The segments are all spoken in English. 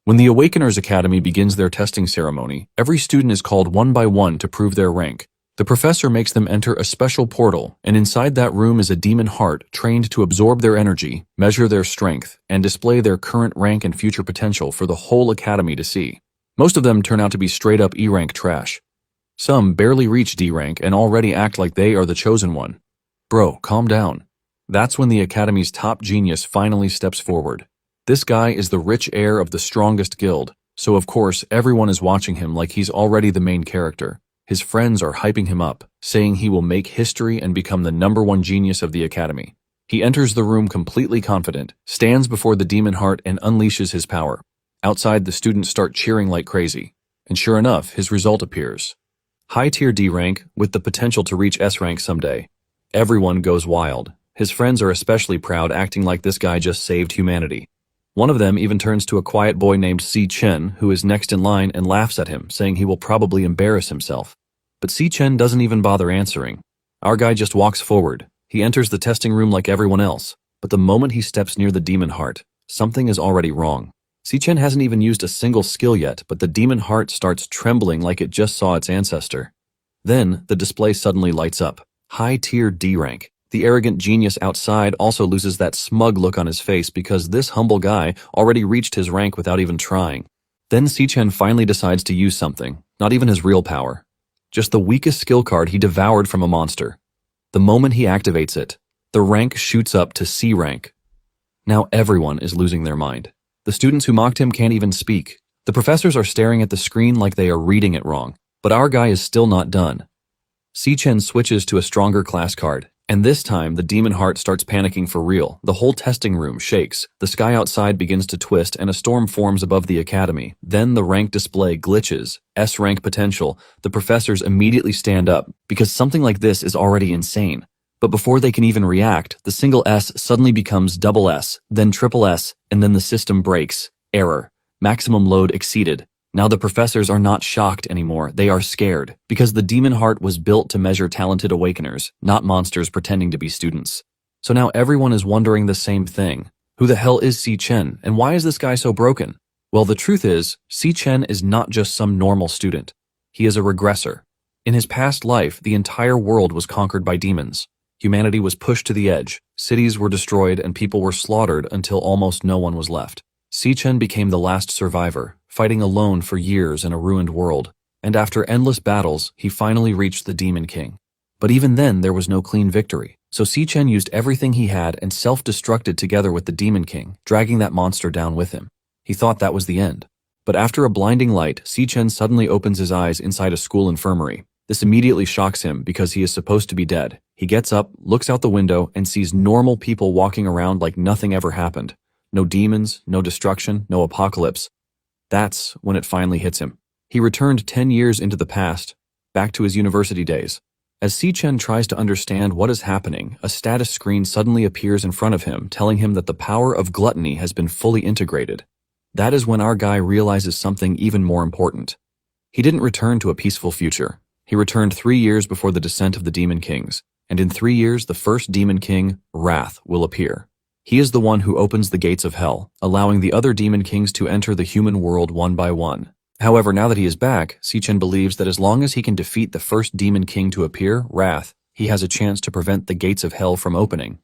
When the Awakeners Academy begins their testing ceremony, every student is called one by one to prove their rank. The professor makes them enter a special portal, and inside that room is a demon heart trained to absorb their energy, measure their strength, and display their current rank and future potential for the whole academy to see. Most of them turn out to be straight-up E-rank trash. Some barely reach D-rank and already act like they are the chosen one. Bro, calm down. That's when the academy's top genius finally steps forward. This guy is the rich heir of the strongest guild, so of course everyone is watching him like he's already the main character. His friends are hyping him up, saying he will make history and become the #1 genius of the academy. He enters the room completely confident, stands before the demon heart and unleashes his power. Outside, the students start cheering like crazy. And sure enough, his result appears. High-tier D rank with the potential to reach S rank someday. Everyone goes wild. His friends are especially proud, acting like this guy just saved humanity. One of them even turns to a quiet boy named Si Chen, who is next in line, and laughs at him, saying he will probably embarrass himself. But Si Chen doesn't even bother answering. Our guy just walks forward. He enters the testing room like everyone else, but the moment he steps near the demon heart, something is already wrong. Si Chen hasn't even used a single skill yet, but the demon heart starts trembling like it just saw its ancestor. Then, the display suddenly lights up. High-tier D rank. The arrogant genius outside also loses that smug look on his face because this humble guy already reached his rank without even trying. Then Si Chen finally decides to use something, not even his real power. Just the weakest skill card he devoured from a monster. The moment he activates it, the rank shoots up to C rank. Now everyone is losing their mind. The students who mocked him can't even speak. The professors are staring at the screen like they are reading it wrong. But our guy is still not done. Si Chen switches to a stronger class card. And this time, the demon heart starts panicking for real. The whole testing room shakes. The sky outside begins to twist and a storm forms above the academy. Then the rank display glitches. S rank potential. The professors immediately stand up because something like this is already insane. But before they can even react, the single S suddenly becomes double S, then triple S, and then the system breaks. Error. Maximum load exceeded. Now the professors are not shocked anymore, they are scared, because the demon heart was built to measure talented awakeners, not monsters pretending to be students. So now everyone is wondering the same thing. Who the hell is Si Chen, and why is this guy so broken? Well, the truth is, Si Chen is not just some normal student. He is a regressor. In his past life, the entire world was conquered by demons. Humanity was pushed to the edge, cities were destroyed, and people were slaughtered until almost no one was left. Si Chen became the last survivor, fighting alone for years in a ruined world, and after endless battles, he finally reached the Demon King. But even then, there was no clean victory, so Si Chen used everything he had and self-destructed together with the Demon King, dragging that monster down with him. He thought that was the end. But after a blinding light, Si Chen suddenly opens his eyes inside a school infirmary. This immediately shocks him because he is supposed to be dead. He gets up, looks out the window, and sees normal people walking around like nothing ever happened. No demons, no destruction, no apocalypse. That's when it finally hits him. He returned 10 years into the past, back to his university days. As Si Chen tries to understand what is happening, a status screen suddenly appears in front of him, telling him that the power of gluttony has been fully integrated. That is when our guy realizes something even more important. He didn't return to a peaceful future. He returned 3 years before the descent of the Demon Kings, and in 3 years the first Demon King, Wrath, will appear. He is the one who opens the gates of hell, allowing the other Demon Kings to enter the human world one by one. However, now that he is back, Si Chen believes that as long as he can defeat the first Demon King to appear, Wrath, he has a chance to prevent the gates of hell from opening.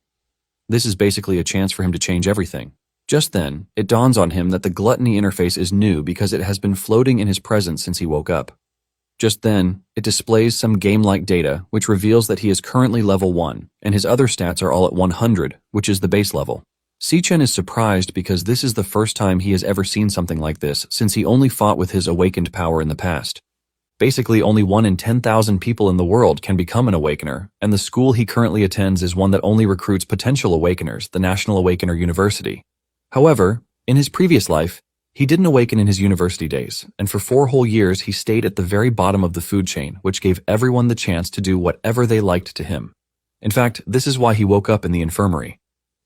This is basically a chance for him to change everything. Just then, it dawns on him that the gluttony interface is new because it has been floating in his presence since he woke up. Just then, it displays some game-like data, which reveals that he is currently level 1, and his other stats are all at 100, which is the base level. Si Chen is surprised because this is the first time he has ever seen something like this, since he only fought with his awakened power in the past. Basically, only 1 in 10,000 people in the world can become an awakener, and the school he currently attends is one that only recruits potential awakeners, the National Awakener University. However, in his previous life, he didn't awaken in his university days, and for 4 whole years he stayed at the very bottom of the food chain, which gave everyone the chance to do whatever they liked to him. In fact, this is why he woke up in the infirmary.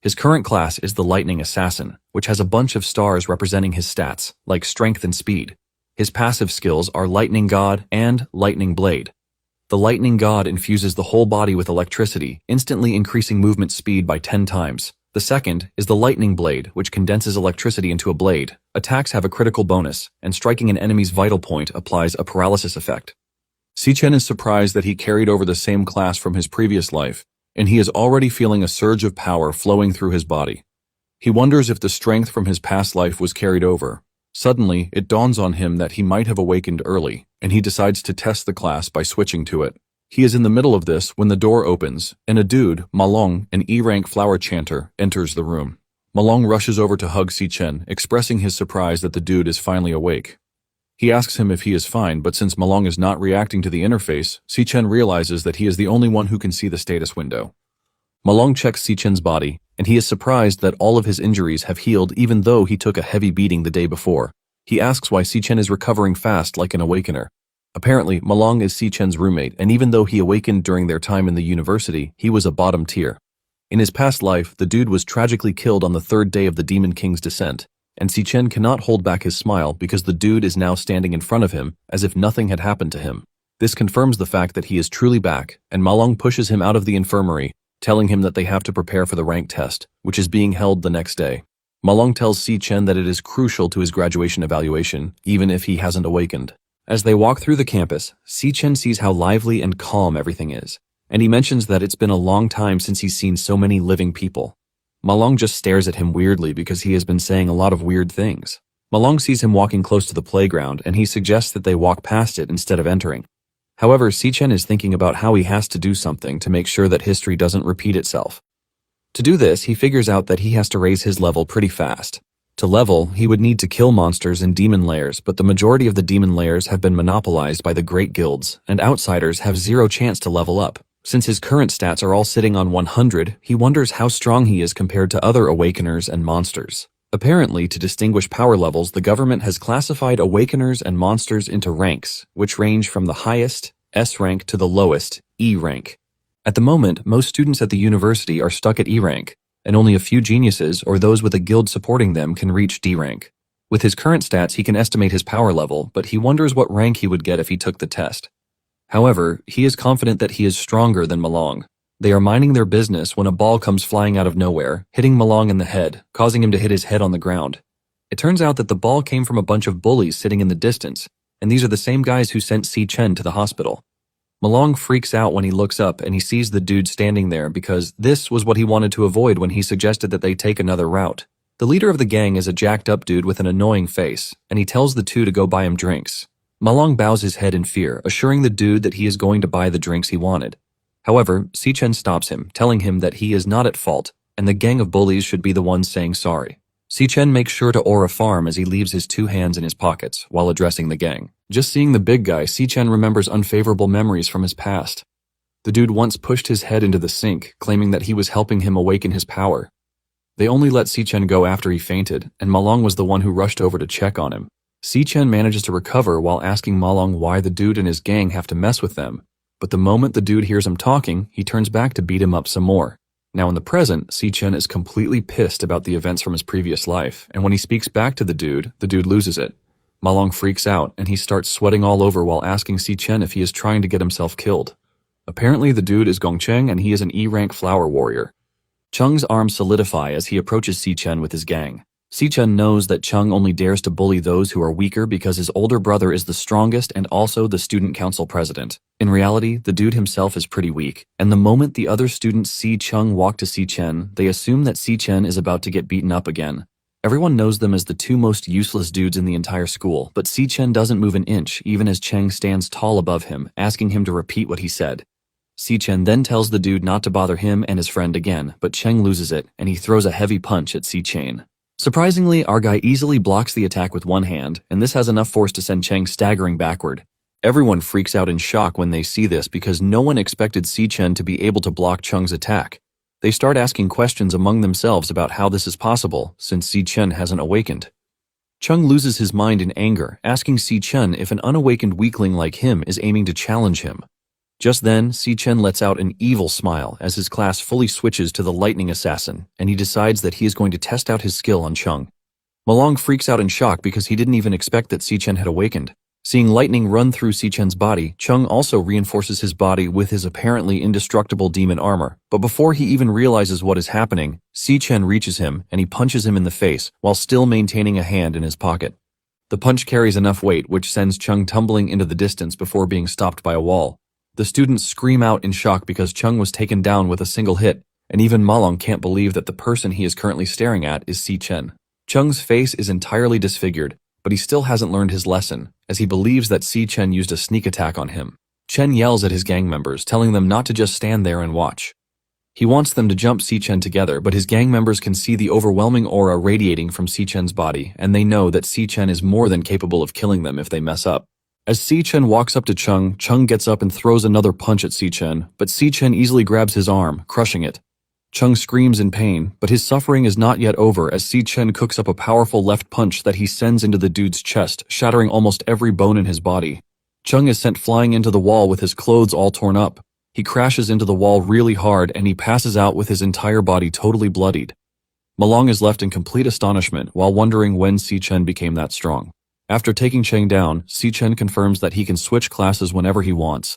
His current class is the Lightning Assassin, which has a bunch of stars representing his stats, like strength and speed. His passive skills are Lightning God and Lightning Blade. The Lightning God infuses the whole body with electricity, instantly increasing movement speed by 10 times. The The second is the lightning blade, which condenses electricity into a blade. Attacks have a critical bonus, and striking an enemy's vital point applies a paralysis effect. Si-Chen is surprised that he carried over the same class from his previous life, and he is already feeling a surge of power flowing through his body. He wonders if the strength from his past life was carried over. Suddenly, it dawns on him that he might have awakened early, and he decides to test the class by switching to it. He is in the middle of this when the door opens, and a dude, Malong, an E-rank flower chanter, enters the room. Malong rushes over to hug Si-Chen, expressing his surprise that the dude is finally awake. He asks him if he is fine, but since Malong is not reacting to the interface, Si-Chen realizes that he is the only one who can see the status window. Malong checks Si-Chen's body, and he is surprised that all of his injuries have healed even though he took a heavy beating the day before. He asks why Si-Chen is recovering fast like an awakener. Apparently, Malong is Si-Chen's roommate, and even though he awakened during their time in the university, he was a bottom tier. In his past life, the dude was tragically killed on the third day of the Demon King's descent, and Si-Chen cannot hold back his smile because the dude is now standing in front of him as if nothing had happened to him. This confirms the fact that he is truly back, and Malong pushes him out of the infirmary, telling him that they have to prepare for the rank test, which is being held the next day. Malong tells Si-Chen that it is crucial to his graduation evaluation, even if he hasn't awakened. As they walk through the campus, Si-Chen sees how lively and calm everything is, and he mentions that it's been a long time since he's seen so many living people. Malong just stares at him weirdly because he has been saying a lot of weird things. Malong sees him walking close to the playground, and he suggests that they walk past it instead of entering. However, Si-Chen is thinking about how he has to do something to make sure that history doesn't repeat itself. To do this, he figures out that he has to raise his level pretty fast. To level, he would need to kill monsters in demon lairs, but the majority of the demon lairs have been monopolized by the great guilds, and outsiders have zero chance to level up. Since his current stats are all sitting on 100, he wonders how strong he is compared to other awakeners and monsters. Apparently, to distinguish power levels, the government has classified awakeners and monsters into ranks, which range from the highest, S rank, to the lowest, E rank. At the moment, most students at the university are stuck at E rank, and only a few geniuses or those with a guild supporting them can reach D rank. With his current stats, he can estimate his power level, but he wonders what rank he would get if he took the test. However, he is confident that he is stronger than Malong. They are minding their business when a ball comes flying out of nowhere, hitting Malong in the head, causing him to hit his head on the ground. It turns out that the ball came from a bunch of bullies sitting in the distance, and these are the same guys who sent Si-Chen to the hospital. Malong freaks out when he looks up and he sees the dude standing there because this was what he wanted to avoid when he suggested that they take another route. The leader of the gang is a jacked up dude with an annoying face, and he tells the two to go buy him drinks. Malong bows his head in fear, assuring the dude that he is going to buy the drinks he wanted. However, Si-Chen stops him, telling him that he is not at fault, and the gang of bullies should be the ones saying sorry. Si-Chen makes sure to aura farm as he leaves his two hands in his pockets while addressing the gang. Just seeing the big guy, Si-Chen remembers unfavorable memories from his past. The dude once pushed his head into the sink, claiming that he was helping him awaken his power. They only let Si-Chen go after he fainted, and Malong was the one who rushed over to check on him. Si-Chen manages to recover while asking Malong why the dude and his gang have to mess with them, but the moment the dude hears him talking, he turns back to beat him up some more. Now in the present, Si-Chen is completely pissed about the events from his previous life, and when he speaks back to the dude loses it. Malong freaks out, and he starts sweating all over while asking Si-Chen if he is trying to get himself killed. Apparently the dude is Gongcheng, and he is an E-rank flower warrior. Cheng's arms solidify as he approaches Si-Chen with his gang. Si-Chen knows that Cheng only dares to bully those who are weaker because his older brother is the strongest and also the student council president. In reality, the dude himself is pretty weak, and the moment the other students see Cheng walk to Si-Chen, they assume that Si-Chen is about to get beaten up again. Everyone knows them as the two most useless dudes in the entire school, but Si-Chen doesn't move an inch even as Cheng stands tall above him, asking him to repeat what he said. Si-Chen then tells the dude not to bother him and his friend again, but Cheng loses it, and he throws a heavy punch at Si-Chen. Surprisingly, our guy easily blocks the attack with one hand, and this has enough force to send Cheng staggering backward. Everyone freaks out in shock when they see this because no one expected Si-Chen to be able to block Cheng's attack. They start asking questions among themselves about how this is possible, since Si-Chen hasn't awakened. Cheng loses his mind in anger, asking Si-Chen if an unawakened weakling like him is aiming to challenge him. Just then, Si-Chen lets out an evil smile as his class fully switches to the lightning assassin, and he decides that he is going to test out his skill on Cheng. Malong freaks out in shock because he didn't even expect that Si-Chen had awakened. Seeing lightning run through Si-chen's body, Chung also reinforces his body with his apparently indestructible demon armor. But before he even realizes what is happening, Si-chen reaches him and he punches him in the face while still maintaining a hand in his pocket. The punch carries enough weight which sends Chung tumbling into the distance before being stopped by a wall. The students scream out in shock because Chung was taken down with a single hit, and even Malong can't believe that the person he is currently staring at is Si-chen. Chung's face is entirely disfigured, but he still hasn't learned his lesson, as he believes that Si-chen used a sneak attack on him. Chen yells at his gang members, telling them not to just stand there and watch. He wants them to jump Si-chen together, but his gang members can see the overwhelming aura radiating from Si-chen's body, and they know that Si-chen is more than capable of killing them if they mess up. As Si-chen walks up to Chung, Chung gets up and throws another punch at Si-chen, but Si-chen easily grabs his arm, crushing it. Chung screams in pain, but his suffering is not yet over as Si-chen cooks up a powerful left punch that he sends into the dude's chest, shattering almost every bone in his body. Chung is sent flying into the wall with his clothes all torn up. He crashes into the wall really hard and he passes out with his entire body totally bloodied. Malong is left in complete astonishment while wondering when Si-chen became that strong. After taking Cheng down, Si-chen confirms that he can switch classes whenever he wants.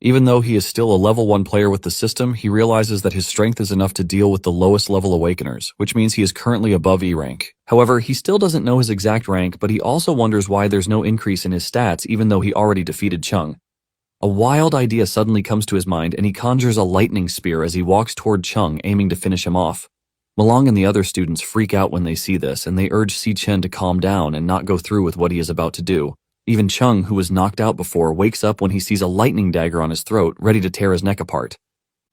Even though he is still a level 1 player with the system, he realizes that his strength is enough to deal with the lowest level awakeners, which means he is currently above E rank. However, he still doesn't know his exact rank, but he also wonders why there's no increase in his stats even though he already defeated Chung. A wild idea suddenly comes to his mind and he conjures a lightning spear as he walks toward Chung, aiming to finish him off. Malong and the other students freak out when they see this and they urge Si-chen to calm down and not go through with what he is about to do. Even Chung, who was knocked out before, wakes up when he sees a lightning dagger on his throat, ready to tear his neck apart.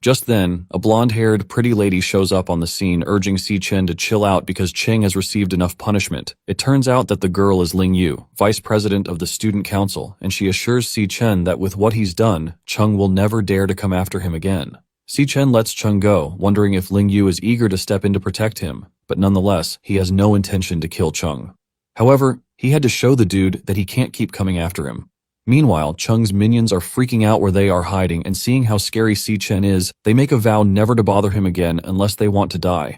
Just then, a blonde-haired, pretty lady shows up on the scene urging Si-chen to chill out because Cheng has received enough punishment. It turns out that the girl is Ling Yu, vice president of the student council, and she assures Si-chen that with what he's done, Chung will never dare to come after him again. Si-chen lets Chung go, wondering if Ling Yu is eager to step in to protect him, but nonetheless, he has no intention to kill Chung. However, he had to show the dude that he can't keep coming after him. Meanwhile, Chung's minions are freaking out where they are hiding, and seeing how scary Si-chen is, they make a vow never to bother him again unless they want to die.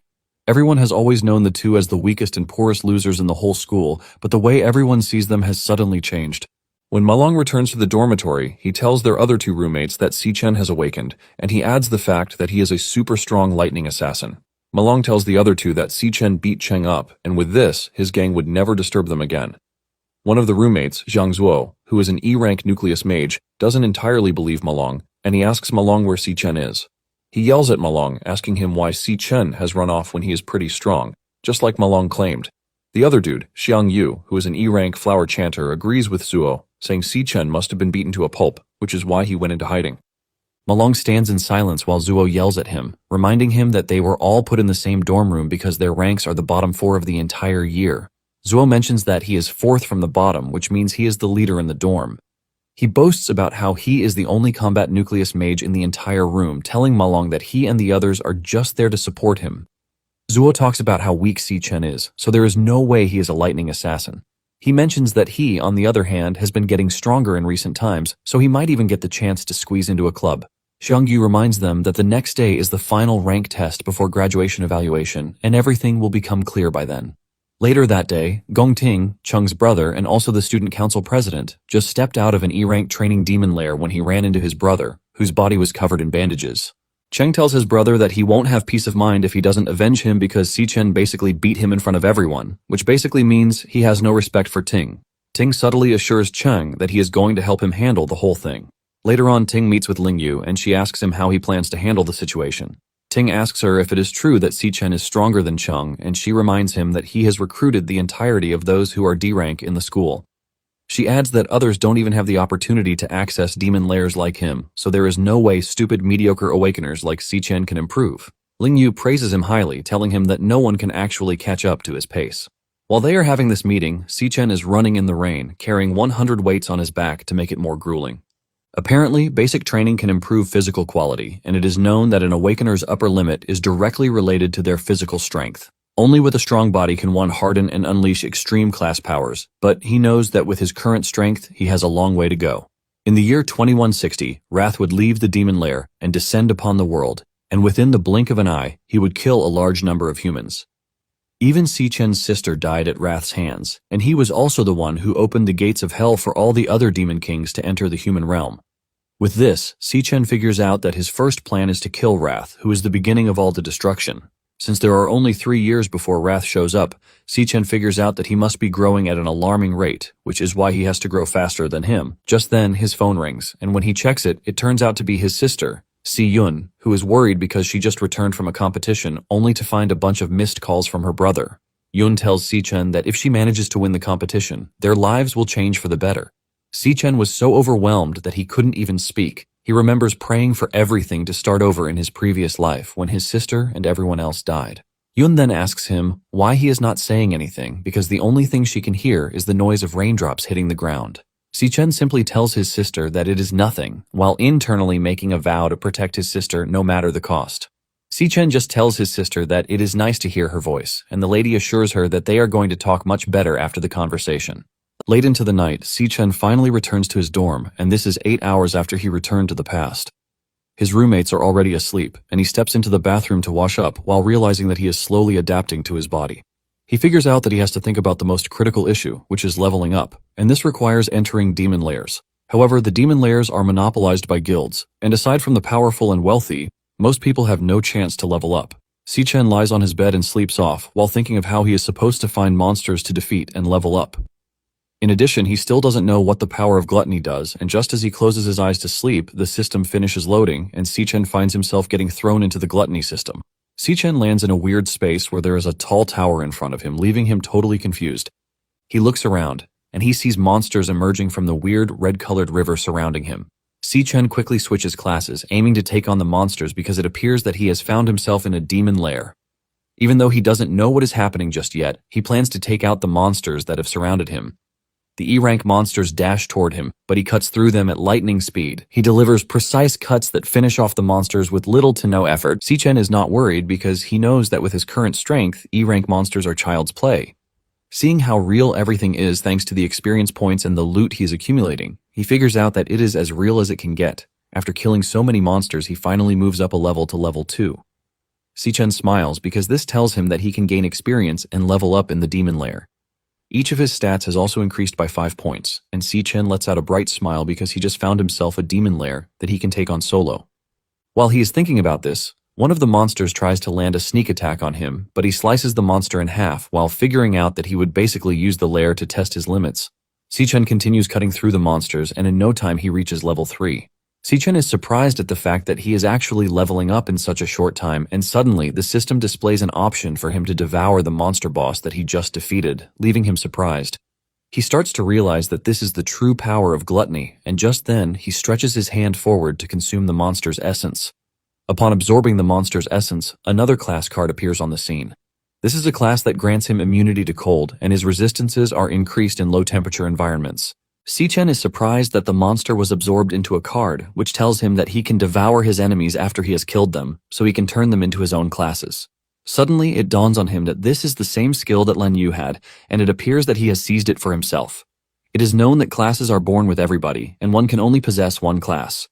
Everyone has always known the two as the weakest and poorest losers in the whole school, but the way everyone sees them has suddenly changed. When Malong returns to the dormitory, he tells their other two roommates that Si-chen has awakened, and he adds the fact that he is a super strong lightning assassin. Malong tells the other two that Si-chen beat Cheng up, and with this, his gang would never disturb them again. One of the roommates, Zhang Zuo, who is an E-rank nucleus mage, doesn't entirely believe Malong, and he asks Malong where Si-chen is. He yells at Malong, asking him why Si-chen has run off when he is pretty strong, just like Malong claimed. The other dude, Xiang Yu, who is an E-rank flower chanter, agrees with Zuo, saying Si-chen must have been beaten to a pulp, which is why he went into hiding. Malong stands in silence while Zuo yells at him, reminding him that they were all put in the same dorm room because their ranks are the bottom 4 of the entire year. Zuo mentions that he is 4th from the bottom, which means he is the leader in the dorm. He boasts about how he is the only combat nucleus mage in the entire room, telling Malong that he and the others are just there to support him. Zuo talks about how weak Si-chen is, so there is no way he is a lightning assassin. He mentions that he, on the other hand, has been getting stronger in recent times, so he might even get the chance to squeeze into a club. Xiang Yu reminds them that the next day is the final rank test before graduation evaluation, and everything will become clear by then. Later that day, Gong Ting, Chung's brother and also the student council president, just stepped out of an E-rank training demon lair when he ran into his brother, whose body was covered in bandages. Cheng tells his brother that he won't have peace of mind if he doesn't avenge him because Si-chen basically beat him in front of everyone, which basically means he has no respect for Ting. Ting subtly assures Cheng that he is going to help him handle the whole thing. Later on, Ting meets with Ling Yu and she asks him how he plans to handle the situation. Ting asks her if it is true that Si-chen is stronger than Cheng, and she reminds him that he has recruited the entirety of those who are D-rank in the school. She adds that others don't even have the opportunity to access demon lairs like him, so there is no way stupid mediocre awakeners like Si-chen can improve. Ling Yu praises him highly, telling him that no one can actually catch up to his pace. While they are having this meeting, Si-chen is running in the rain, carrying 100 weights on his back to make it more grueling. Apparently, basic training can improve physical quality, and it is known that an awakener's upper limit is directly related to their physical strength. Only with a strong body can one harden and unleash extreme class powers, but he knows that with his current strength, he has a long way to go. In the year 2160, Wrath would leave the demon lair and descend upon the world, and within the blink of an eye, he would kill a large number of humans. Even Si-chen's sister died at Wrath's hands, and he was also the one who opened the gates of hell for all the other demon kings to enter the human realm. With this, Si-chen figures out that his first plan is to kill Wrath, who is the beginning of all the destruction. Since there are only 3 years before Wrath shows up, Si-chen figures out that he must be growing at an alarming rate, which is why he has to grow faster than him. Just then, his phone rings, and when he checks it, it turns out to be his sister, Si-yun, who is worried because she just returned from a competition only to find a bunch of missed calls from her brother. Yun tells Si-chen that if she manages to win the competition, their lives will change for the better. Si-chen was so overwhelmed that he couldn't even speak. He remembers praying for everything to start over in his previous life when his sister and everyone else died. Yun then asks him why he is not saying anything because the only thing she can hear is the noise of raindrops hitting the ground. Si-chen simply tells his sister that it is nothing, while internally making a vow to protect his sister no matter the cost. Si-chen just tells his sister that it is nice to hear her voice, and the lady assures her that they are going to talk much better after the conversation. Late into the night, Si-chen finally returns to his dorm, and this is 8 hours after he returned to the past. His roommates are already asleep, and he steps into the bathroom to wash up while realizing that he is slowly adapting to his body. He figures out that he has to think about the most critical issue, which is leveling up, and this requires entering demon layers. However, the demon layers are monopolized by guilds, and aside from the powerful and wealthy, most people have no chance to level up. Si-chen lies on his bed and sleeps off while thinking of how he is supposed to find monsters to defeat and level up. In addition, he still doesn't know what the power of gluttony does, and just as he closes his eyes to sleep, the system finishes loading, and Si-chen finds himself getting thrown into the gluttony system. Si-chen lands in a weird space where there is a tall tower in front of him, leaving him totally confused. He looks around, and he sees monsters emerging from the weird red-colored river surrounding him. Si-chen quickly switches classes, aiming to take on the monsters because it appears that he has found himself in a demon lair. Even though he doesn't know what is happening just yet, he plans to take out the monsters that have surrounded him. The E-rank monsters dash toward him, but he cuts through them at lightning speed. He delivers precise cuts that finish off the monsters with little to no effort. Si-chen is not worried because he knows that with his current strength, E-rank monsters are child's play. Seeing how real everything is thanks to the experience points and the loot he is accumulating, he figures out that it is as real as it can get. After killing so many monsters, he finally moves up a level to level 2. Si-chen smiles because this tells him that he can gain experience and level up in the demon lair. Each of his stats has also increased by 5 points, and Si-chen lets out a bright smile because he just found himself a demon lair that he can take on solo. While he is thinking about this, one of the monsters tries to land a sneak attack on him, but he slices the monster in half while figuring out that he would basically use the lair to test his limits. Si-chen continues cutting through the monsters, and in no time he reaches level 3. Si-chen is surprised at the fact that he is actually leveling up in such a short time, and suddenly the system displays an option for him to devour the monster boss that he just defeated, leaving him surprised. He starts to realize that this is the true power of gluttony, and just then he stretches his hand forward to consume the monster's essence. Upon absorbing the monster's essence, another class card appears on the scene. This is a class that grants him immunity to cold, and his resistances are increased in low-temperature environments. Si-chen is surprised that the monster was absorbed into a card, which tells him that he can devour his enemies after he has killed them, so he can turn them into his own classes. Suddenly, it dawns on him that this is the same skill that Len Yu had, and it appears that he has seized it for himself. It is known that classes are born with everybody, and one can only possess one class.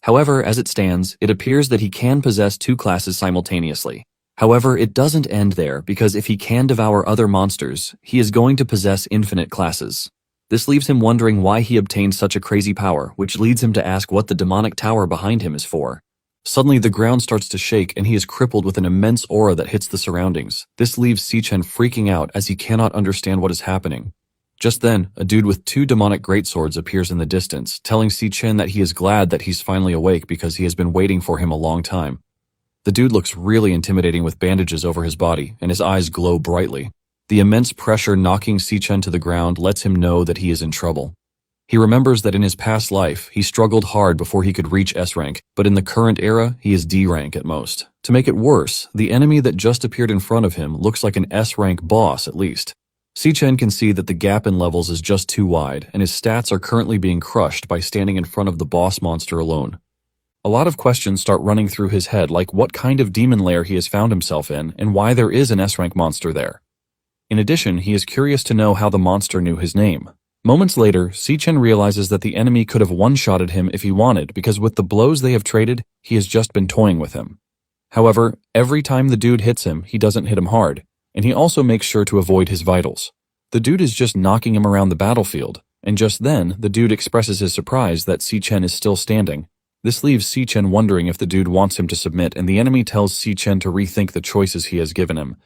However, as it stands, it appears that he can possess 2 classes simultaneously. However, it doesn't end there, because if he can devour other monsters, he is going to possess infinite classes. This leaves him wondering why he obtained such a crazy power, which leads him to ask what the demonic tower behind him is for. Suddenly, the ground starts to shake and he is crippled with an immense aura that hits the surroundings. This leaves Si-chen freaking out as he cannot understand what is happening. Just then, a dude with 2 demonic greatswords appears in the distance, telling Si-chen that he is glad that he's finally awake because he has been waiting for him a long time. The dude looks really intimidating with bandages over his body, and his eyes glow brightly. The immense pressure knocking Si-chen to the ground lets him know that he is in trouble. He remembers that in his past life, he struggled hard before he could reach S-rank, but in the current era, he is D-rank at most. To make it worse, the enemy that just appeared in front of him looks like an S-rank boss at least. Si-chen can see that the gap in levels is just too wide, and his stats are currently being crushed by standing in front of the boss monster alone. A lot of questions start running through his head, like what kind of demon lair he has found himself in, and why there is an S-rank monster there. In addition, he is curious to know how the monster knew his name. Moments later, Si-chen realizes that the enemy could have one-shotted him if he wanted, because with the blows they have traded, he has just been toying with him. However, every time the dude hits him, he doesn't hit him hard. and he also makes sure to avoid his vitals. The dude is just knocking him around the battlefield, and just then, the dude expresses his surprise that Si-Chen is still standing. This leaves Si-Chen wondering if the dude wants him to submit, and the enemy tells Si-Chen to rethink the choices he has given him.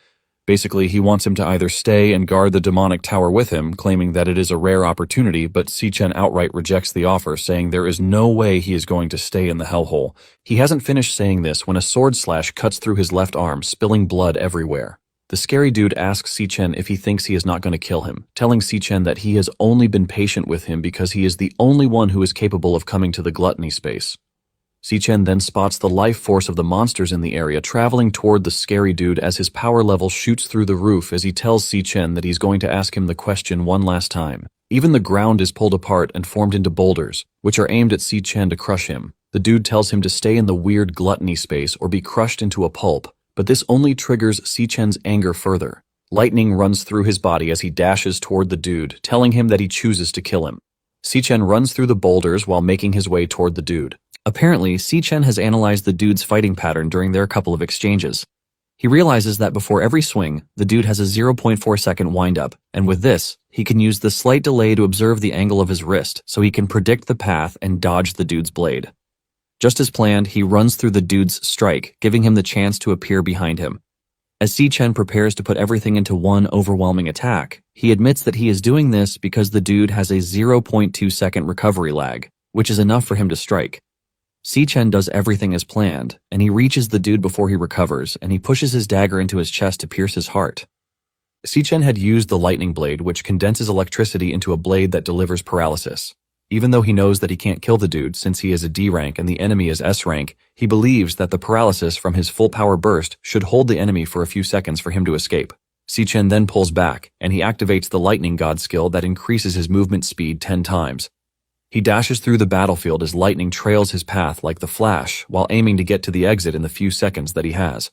Basically, he wants him to either stay and guard the demonic tower with him, claiming that it is a rare opportunity, but Si-Chen outright rejects the offer, saying there is no way he is going to stay in the hellhole. He hasn't finished saying this when a sword slash cuts through his left arm, spilling blood everywhere. The scary dude asks Si-Chen if he thinks he is not going to kill him, telling Si-Chen that he has only been patient with him because he is the only one who is capable of coming to the gluttony space. Si-Chen then spots the life force of the monsters in the area traveling toward the scary dude as his power level shoots through the roof as he tells Si-Chen that he's going to ask him the question one last time. Even the ground is pulled apart and formed into boulders, which are aimed at Si-Chen to crush him. The dude tells him to stay in the weird gluttony space or be crushed into a pulp, but this only triggers Si-Chen's anger further. Lightning runs through his body as he dashes toward the dude, telling him that he chooses to kill him. Si-Chen runs through the boulders while making his way toward the dude. Apparently, Si-Chen has analyzed the dude's fighting pattern during their couple of exchanges. He realizes that before every swing, the dude has a 0.4 second wind-up, and with this, he can use the slight delay to observe the angle of his wrist so he can predict the path and dodge the dude's blade. Just as planned, he runs through the dude's strike, giving him the chance to appear behind him. As Si-Chen prepares to put everything into one overwhelming attack, he admits that he is doing this because the dude has a 0.2 second recovery lag, which is enough for him to strike. Si-Chen does everything as planned, and he reaches the dude before he recovers, and he pushes his dagger into his chest to pierce his heart. Si-Chen had used the lightning blade, which condenses electricity into a blade that delivers paralysis. Even though he knows that he can't kill the dude since he is a D rank and the enemy is S rank, he believes that the paralysis from his full power burst should hold the enemy for a few seconds for him to escape. Si-Chen then pulls back, and he activates the lightning god skill that increases his movement speed 10 times. He dashes through the battlefield as lightning trails his path like the Flash while aiming to get to the exit in the few seconds that he has.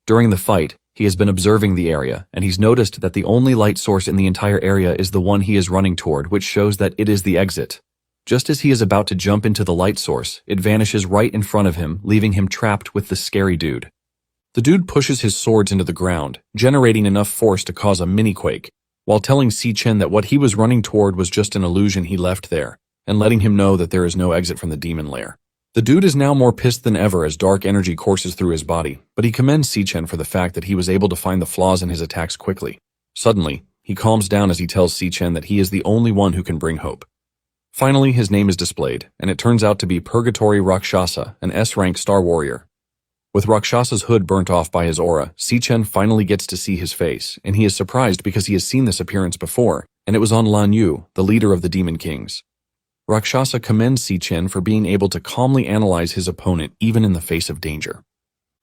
During the fight, he has been observing the area, and he's noticed that the only light source in the entire area is the one he is running toward, which shows that it is the exit. Just as he is about to jump into the light source, it vanishes right in front of him, leaving him trapped with the scary dude. The dude pushes his swords into the ground, generating enough force to cause a mini-quake, while telling Si-Chen that what he was running toward was just an illusion he left there, and letting him know that there is no exit from the demon lair. The dude is now more pissed than ever as dark energy courses through his body, but he commends Si-Chen for the fact that he was able to find the flaws in his attacks quickly. Suddenly, he calms down as he tells Si-Chen that he is the only one who can bring hope. Finally, his name is displayed, and it turns out to be Purgatory Rakshasa, an S-rank star warrior. With Rakshasa's hood burnt off by his aura, Si-Chen finally gets to see his face, and he is surprised because he has seen this appearance before, and it was on Lan Yu, the leader of the Demon Kings. Rakshasa commends Si-Chen for being able to calmly analyze his opponent even in the face of danger.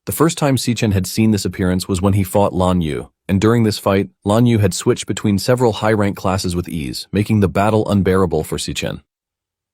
The first time Si-Chen had seen this appearance was when he fought Lan Yu, and during this fight, Lan Yu had switched between several high-rank classes with ease, making the battle unbearable for Si-Chen.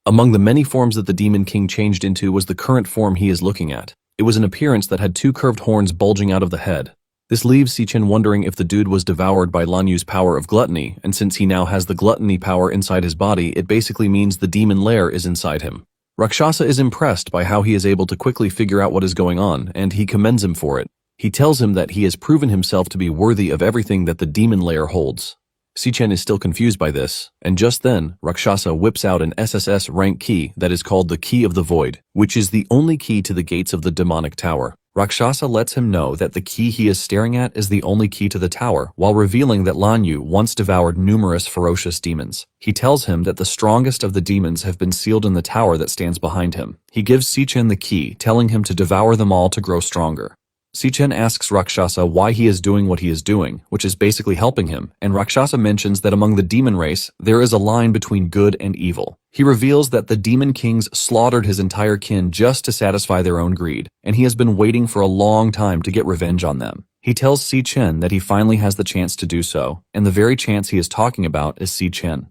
Among the many forms that the Demon King changed into was the current form he is looking at. It was an appearance that had 2 curved horns bulging out of the head. This leaves Si-Chen wondering if the dude was devoured by Lan Yu's power of gluttony, and since he now has the gluttony power inside his body, it basically means the demon lair is inside him. Rakshasa is impressed by how he is able to quickly figure out what is going on, and he commends him for it. He tells him that he has proven himself to be worthy of everything that the demon lair holds. Si-Chen is still confused by this, and just then, Rakshasa whips out an SSS rank key that is called the Key of the Void, which is the only key to the gates of the demonic tower. Rakshasa lets him know that the key he is staring at is the only key to the tower, while revealing that Lan Yu once devoured numerous ferocious demons. He tells him that the strongest of the demons have been sealed in the tower that stands behind him. He gives Si-Chen the key, telling him to devour them all to grow stronger. Si-Chen asks Rakshasa why he is doing what he is doing, which is basically helping him, and Rakshasa mentions that among the demon race, there is a line between good and evil. He reveals that the Demon Kings slaughtered his entire kin just to satisfy their own greed, and he has been waiting for a long time to get revenge on them. He tells Si-Chen that he finally has the chance to do so, and the very chance he is talking about is Si-Chen.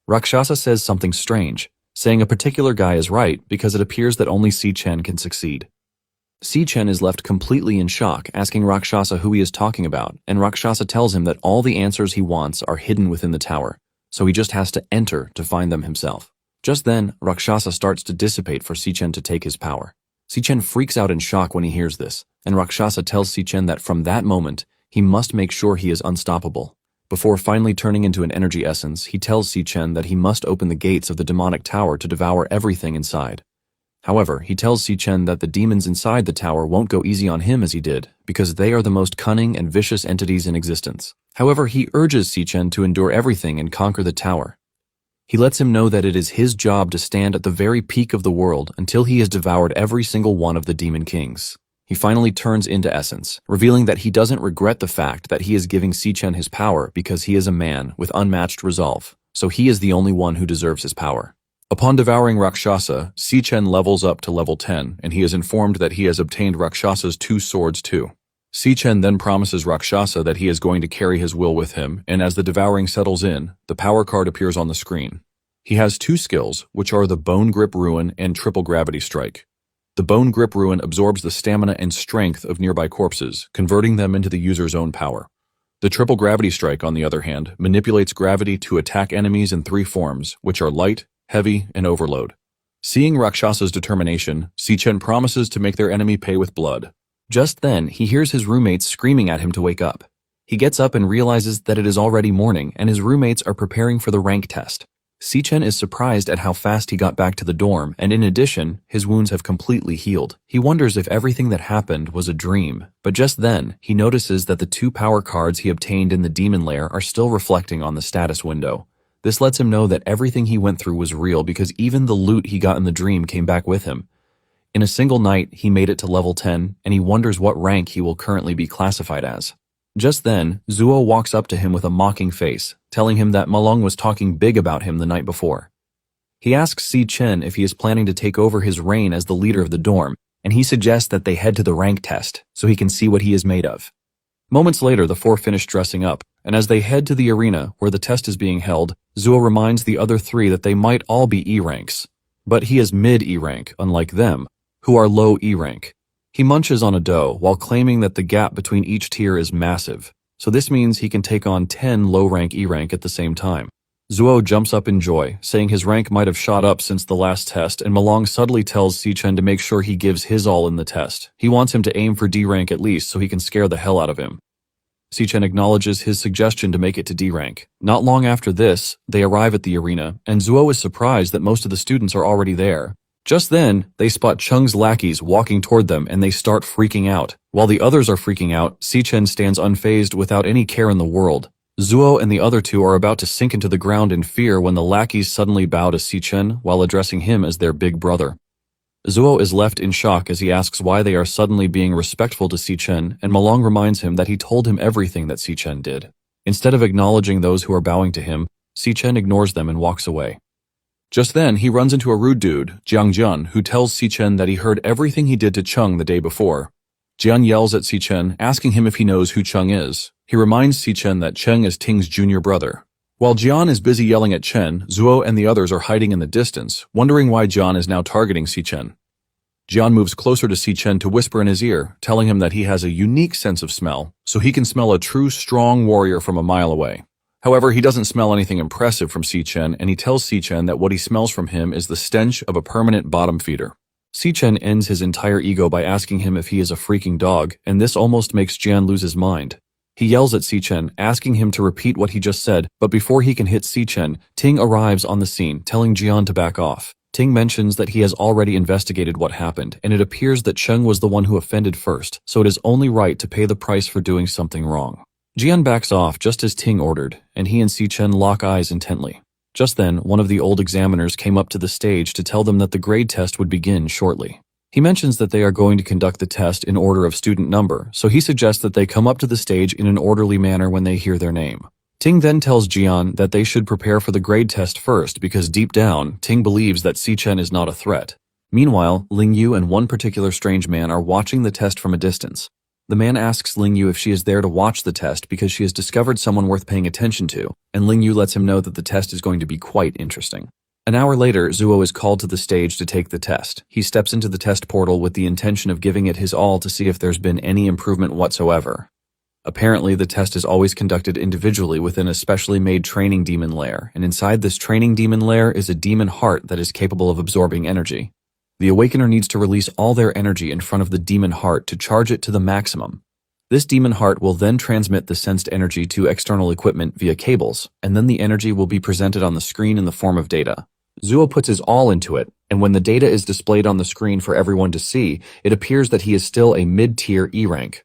Rakshasa says something strange, saying a particular guy is right because it appears that only Si-Chen can succeed. Si-Chen is left completely in shock, asking Rakshasa who he is talking about, and Rakshasa tells him that all the answers he wants are hidden within the tower, so he just has to enter to find them himself. Just then, Rakshasa starts to dissipate for Si-Chen to take his power. Si-Chen freaks out in shock when he hears this, and Rakshasa tells Si-Chen that from that moment, He must make sure he is unstoppable. Before finally turning into an energy essence, he tells Si-Chen that he must open the gates of the demonic tower to devour everything inside. However, he tells Si-Chen that the demons inside the tower won't go easy on him as he did, because they are the most cunning and vicious entities in existence. However, he urges Si-Chen to endure everything and conquer the tower. He lets him know that it is his job to stand at the very peak of the world until he has devoured every single one of the demon kings. He finally turns into essence, revealing that he doesn't regret the fact that he is giving Si-Chen his power because he is a man with unmatched resolve, so he is the only one who deserves his power. Upon devouring Rakshasa, Si-Chen levels up to level 10, and he is informed that he has obtained Rakshasa's 2 swords too. Si-Chen then promises Rakshasa that he is going to carry his will with him, and as the devouring settles in, the power card appears on the screen. He has 2 skills, which are the Bone Grip Ruin and Triple Gravity Strike. The Bone Grip Ruin absorbs the stamina and strength of nearby corpses, converting them into the user's own power. The Triple Gravity Strike, on the other hand, manipulates gravity to attack enemies in 3 forms, which are light, heavy, and overload. Seeing Rakshasa's determination, Si-Chen promises to make their enemy pay with blood. Just then, he hears his roommates screaming at him to wake up. He gets up and realizes that it is already morning and his roommates are preparing for the rank test. Si-Chen is surprised at how fast he got back to the dorm, and in addition, his wounds have completely healed. He wonders if everything that happened was a dream, but just then, he notices that the 2 power cards he obtained in the demon lair are still reflecting on the status window. This lets him know that everything he went through was real because even the loot he got in the dream came back with him. In a single night, he made it to level 10, and he wonders what rank he will currently be classified as. Just then, Zuo walks up to him with a mocking face, telling him that Malong was talking big about him the night before. He asks Si-Chen if he is planning to take over his reign as the leader of the dorm, and he suggests that they head to the rank test so he can see what he is made of. Moments later, the 4 finish dressing up, and as they head to the arena where the test is being held, Zuo reminds the other 3 that they might all be E ranks. But he is mid-E rank, unlike them, who are low E rank. He munches on a dough while claiming that the gap between each tier is massive, so this means he can take on 10 low-rank E rank at the same time. Zuo jumps up in joy, saying his rank might have shot up since the last test, and Malong subtly tells Si-Chen to make sure he gives his all in the test. He wants him to aim for D rank at least so he can scare the hell out of him. Si-Chen acknowledges his suggestion to make it to D rank. Not long after this, they arrive at the arena, and Zuo is surprised that most of the students are already there. Just then, they spot Chung's lackeys walking toward them and they start freaking out. While the others are freaking out, Si-Chen stands unfazed without any care in the world. Zuo and the other 2 are about to sink into the ground in fear when the lackeys suddenly bow to Si-Chen while addressing him as their big brother. Zuo is left in shock as he asks why they are suddenly being respectful to Si-Chen, and Malong reminds him that he told him everything that Si-Chen did. Instead of acknowledging those who are bowing to him, Si-Chen ignores them and walks away. Just then, he runs into a rude dude, Jiang Jun, who tells Si-Chen that he heard everything he did to Chung the day before. Jian yells at Si-Chen, asking him if he knows who Chung is. He reminds Si-Chen that Cheng is Ting's junior brother. While Jian is busy yelling at Chen, Zuo and the others are hiding in the distance, wondering why Jian is now targeting Si-Chen. Jian moves closer to Si-Chen to whisper in his ear, telling him that he has a unique sense of smell, so he can smell a true strong warrior from a mile away. However, he doesn't smell anything impressive from Si-Chen, and he tells Si-Chen that what he smells from him is the stench of a permanent bottom feeder. Si-Chen ends his entire ego by asking him if he is a freaking dog, and this almost makes Jian lose his mind. He yells at Si-Chen, asking him to repeat what he just said, but before he can hit Si-Chen, Ting arrives on the scene, telling Jian to back off. Ting mentions that he has already investigated what happened, and it appears that Cheng was the one who offended first, so it is only right to pay the price for doing something wrong. Jian backs off just as Ting ordered, and he and Si-Chen lock eyes intently. Just then, one of the old examiners came up to the stage to tell them that the grade test would begin shortly. He mentions that they are going to conduct the test in order of student number, so he suggests that they come up to the stage in an orderly manner when they hear their name. Ting then tells Jian that they should prepare for the grade test first because deep down, Ting believes that Si-Chen is not a threat. Meanwhile, Ling Yu and one particular strange man are watching the test from a distance. The man asks Ling Yu if she is there to watch the test because she has discovered someone worth paying attention to, and Ling Yu lets him know that the test is going to be quite interesting. An hour later, Zuo is called to the stage to take the test. He steps into the test portal with the intention of giving it his all to see if there's been any improvement whatsoever. Apparently, the test is always conducted individually within a specially made training demon lair, and inside this training demon lair is a demon heart that is capable of absorbing energy. The Awakener needs to release all their energy in front of the demon heart to charge it to the maximum. This demon heart will then transmit the sensed energy to external equipment via cables, and then the energy will be presented on the screen in the form of data. Zuo puts his all into it, and when the data is displayed on the screen for everyone to see, it appears that he is still a mid-tier E rank.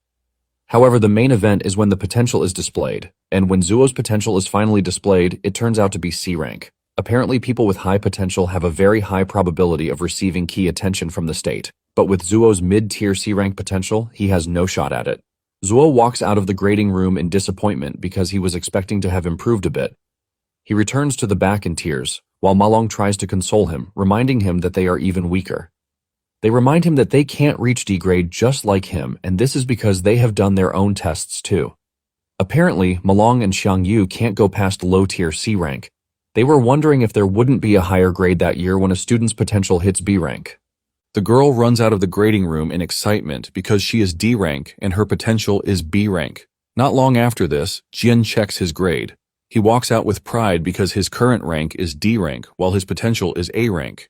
However, the main event is when the potential is displayed, and when Zuo's potential is finally displayed, it turns out to be C rank. Apparently, people with high potential have a very high probability of receiving key attention from the state, but with Zuo's mid-tier C rank potential, he has no shot at it. Zuo walks out of the grading room in disappointment because he was expecting to have improved a bit. He returns to the back in tears, while Malong tries to console him, reminding him that they are even weaker. They remind him that they can't reach D grade just like him, and this is because they have done their own tests too. Apparently, Malong and Xiangyu can't go past low-tier C rank. They were wondering if there wouldn't be a higher grade that year when a student's potential hits B rank. The girl runs out of the grading room in excitement because she is D rank and her potential is B rank. Not long after this, Jian checks his grade. He walks out with pride because his current rank is D rank while his potential is A rank.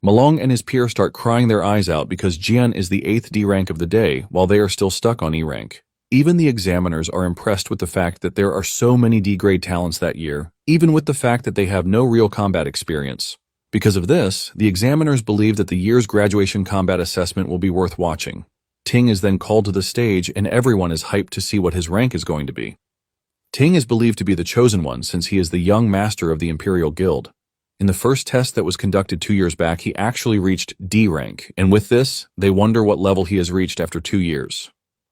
Malong and his peer start crying their eyes out because Jian is the 8th D rank of the day while they are still stuck on E rank. Even the examiners are impressed with the fact that there are so many D grade talents that year, even with the fact that they have no real combat experience. Because of this, the examiners believe that the year's graduation combat assessment will be worth watching. Ting is then called to the stage and everyone is hyped to see what his rank is going to be. Ting is believed to be the chosen one since he is the young master of the Imperial Guild. In the first test that was conducted 2 years back, he actually reached D rank, and with this, they wonder what level he has reached after 2 years.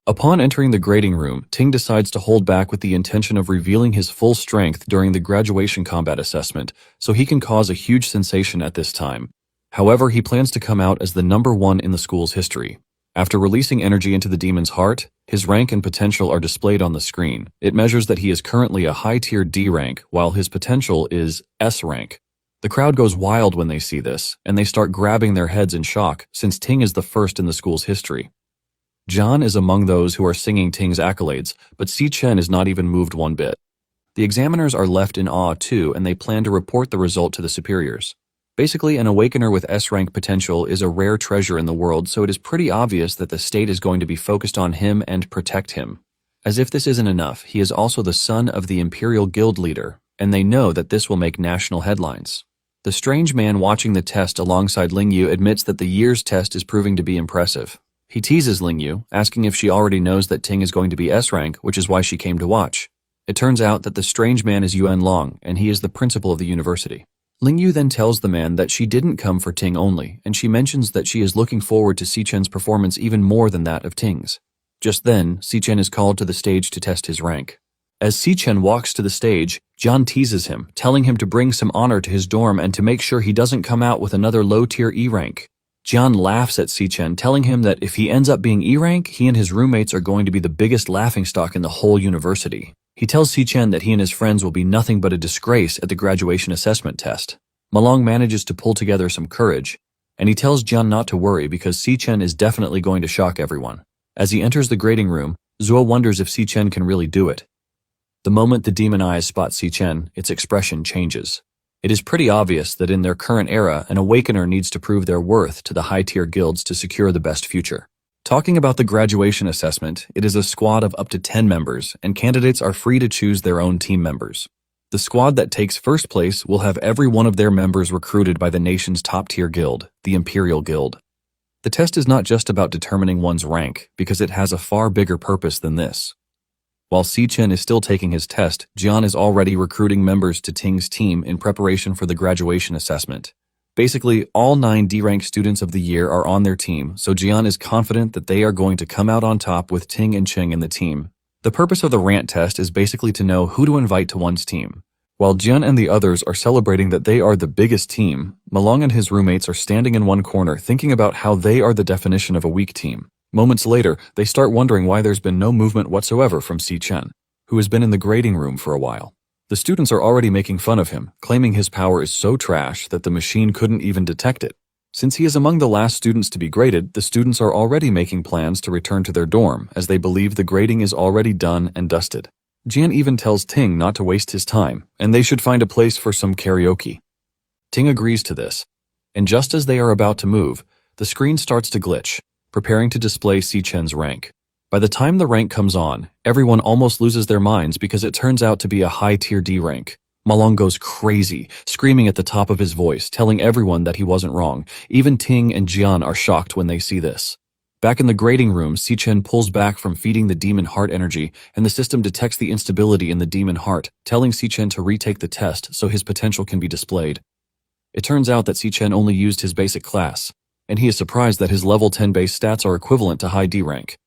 Upon entering the grading room, Ting decides to hold back with the intention of revealing his full strength during the graduation combat assessment, so he can cause a huge sensation at this time. However, he plans to come out as the number 1 in the school's history. After releasing energy into the demon's heart, his rank and potential are displayed on the screen. It measures that he is currently a high-tier D rank, while his potential is S rank. The crowd goes wild when they see this, and they start grabbing their heads in shock, since Ting is the first in the school's history. John is among those who are singing Ting's accolades, but Si Chen is not even moved one bit. The examiners are left in awe too, and they plan to report the result to the superiors. Basically, an awakener with S-rank potential is a rare treasure in the world, so it is pretty obvious that the state is going to be focused on him and protect him. As if this isn't enough, he is also the son of the Imperial Guild leader, and they know that this will make national headlines. The strange man watching the test alongside Lingyu admits that the year's test is proving to be impressive. He teases Lingyu, asking if she already knows that Ting is going to be S-rank, which is why she came to watch. It turns out that the strange man is Yuan Long, and he is the principal of the university. Lingyu then tells the man that she didn't come for Ting only, and she mentions that she is looking forward to Si Chen's performance even more than that of Ting's. Just then, Si Chen is called to the stage to test his rank. As Si Chen walks to the stage, John teases him, telling him to bring some honor to his dorm and to make sure he doesn't come out with another low-tier E rank. John laughs at Si Chen, telling him that if he ends up being E rank, he and his roommates are going to be the biggest laughingstock in the whole university. He tells Si Chen that he and his friends will be nothing but a disgrace at the graduation assessment test. Malong manages to pull together some courage, and he tells John not to worry because Si Chen is definitely going to shock everyone. As he enters the grading room, Zuo wonders if Si Chen can really do it. The moment the demon eyes spot Si Chen, its expression changes. It is pretty obvious that in their current era, an awakener needs to prove their worth to the high-tier guilds to secure the best future. Talking about the graduation assessment, it is a squad of up to 10 members, and candidates are free to choose their own team members. The squad that takes first place will have every one of their members recruited by the nation's top-tier guild, the Imperial Guild. The test is not just about determining one's rank, because it has a far bigger purpose than this. While Si Chen is still taking his test, Jian is already recruiting members to Ting's team in preparation for the graduation assessment. Basically, all 9 D-rank students of the year are on their team, so Jian is confident that they are going to come out on top with Ting and Cheng in the team. The purpose of the rant test is basically to know who to invite to one's team. While Jian and the others are celebrating that they are the biggest team, Malong and his roommates are standing in one corner thinking about how they are the definition of a weak team. Moments later, they start wondering why there's been no movement whatsoever from Si Chen, who has been in the grading room for a while. The students are already making fun of him, claiming his power is so trash that the machine couldn't even detect it. Since he is among the last students to be graded, the students are already making plans to return to their dorm, as they believe the grading is already done and dusted. Jian even tells Ting not to waste his time, and they should find a place for some karaoke. Ting agrees to this, and just as they are about to move, the screen starts to glitch, preparing to display Si Chen's rank. By the time the rank comes on, everyone almost loses their minds because it turns out to be a high-tier D rank. Malong goes crazy, screaming at the top of his voice, telling everyone that he wasn't wrong. Even Ting and Jian are shocked when they see this. Back in the grading room, Si-Chen pulls back from feeding the demon heart energy, and the system detects the instability in the demon heart, telling Si-Chen to retake the test so his potential can be displayed. It turns out that Si-Chen only used his basic class, and he is surprised that his level 10 base stats are equivalent to high D rank.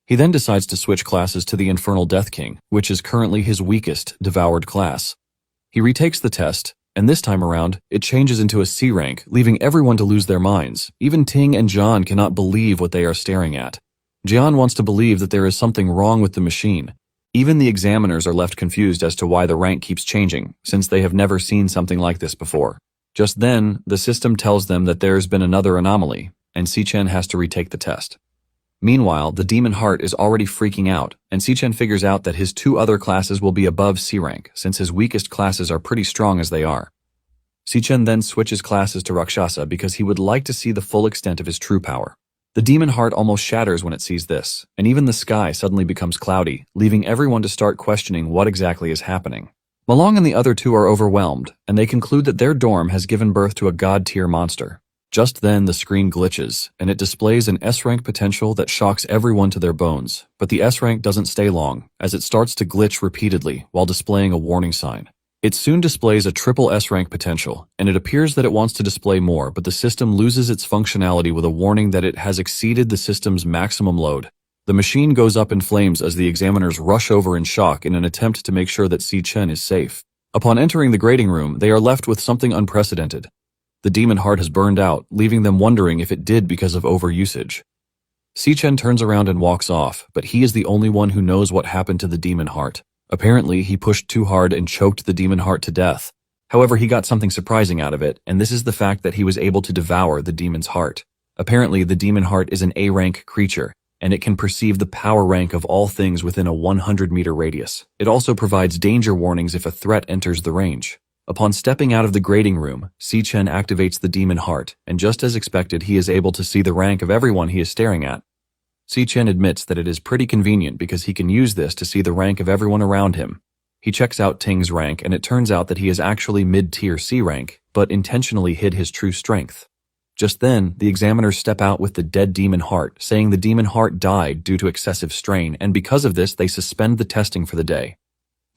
He then decides to switch classes to the Infernal Death King, which is currently his weakest, Devoured class. He retakes the test, and this time around, it changes into a C rank, leaving everyone to lose their minds. Even Ting and Jian cannot believe what they are staring at. Jian wants to believe that there is something wrong with the machine. Even the examiners are left confused as to why the rank keeps changing, since they have never seen something like this before. Just then, the system tells them that there's been another anomaly, and Si-Chen has to retake the test. Meanwhile, the demon heart is already freaking out, and Si-Chen figures out that his two other classes will be above C rank, since his weakest classes are pretty strong as they are. Si-Chen then switches classes to Rakshasa because he would like to see the full extent of his true power. The demon heart almost shatters when it sees this, and even the sky suddenly becomes cloudy, leaving everyone to start questioning what exactly is happening. Malong and the other two are overwhelmed, and they conclude that their dorm has given birth to a god-tier monster. Just then, the screen glitches, and it displays an S-rank potential that shocks everyone to their bones. But the S-rank doesn't stay long, as it starts to glitch repeatedly while displaying a warning sign. It soon displays a triple S-rank potential, and it appears that it wants to display more, but the system loses its functionality with a warning that it has exceeded the system's maximum load. The machine goes up in flames as the examiners rush over in shock in an attempt to make sure that Si-Chen is safe. Upon entering the grading room, they are left with something unprecedented. The demon heart has burned out, leaving them wondering if it did because of overusage. Si-Chen turns around and walks off, but he is the only one who knows what happened to the demon heart. Apparently, he pushed too hard and choked the demon heart to death. However, he got something surprising out of it, and this is the fact that he was able to devour the demon's heart. Apparently, the demon heart is an A-rank creature, and it can perceive the power rank of all things within a 100-meter radius. It also provides danger warnings if a threat enters the range. Upon stepping out of the grading room, Si-Chen activates the demon heart, and just as expected, he is able to see the rank of everyone he is staring at. Si-Chen admits that it is pretty convenient because he can use this to see the rank of everyone around him. He checks out Ting's rank, and it turns out that he is actually mid-tier C rank, but intentionally hid his true strength. Just then, the examiners step out with the dead demon heart, saying the demon heart died due to excessive strain, and because of this, they suspend the testing for the day.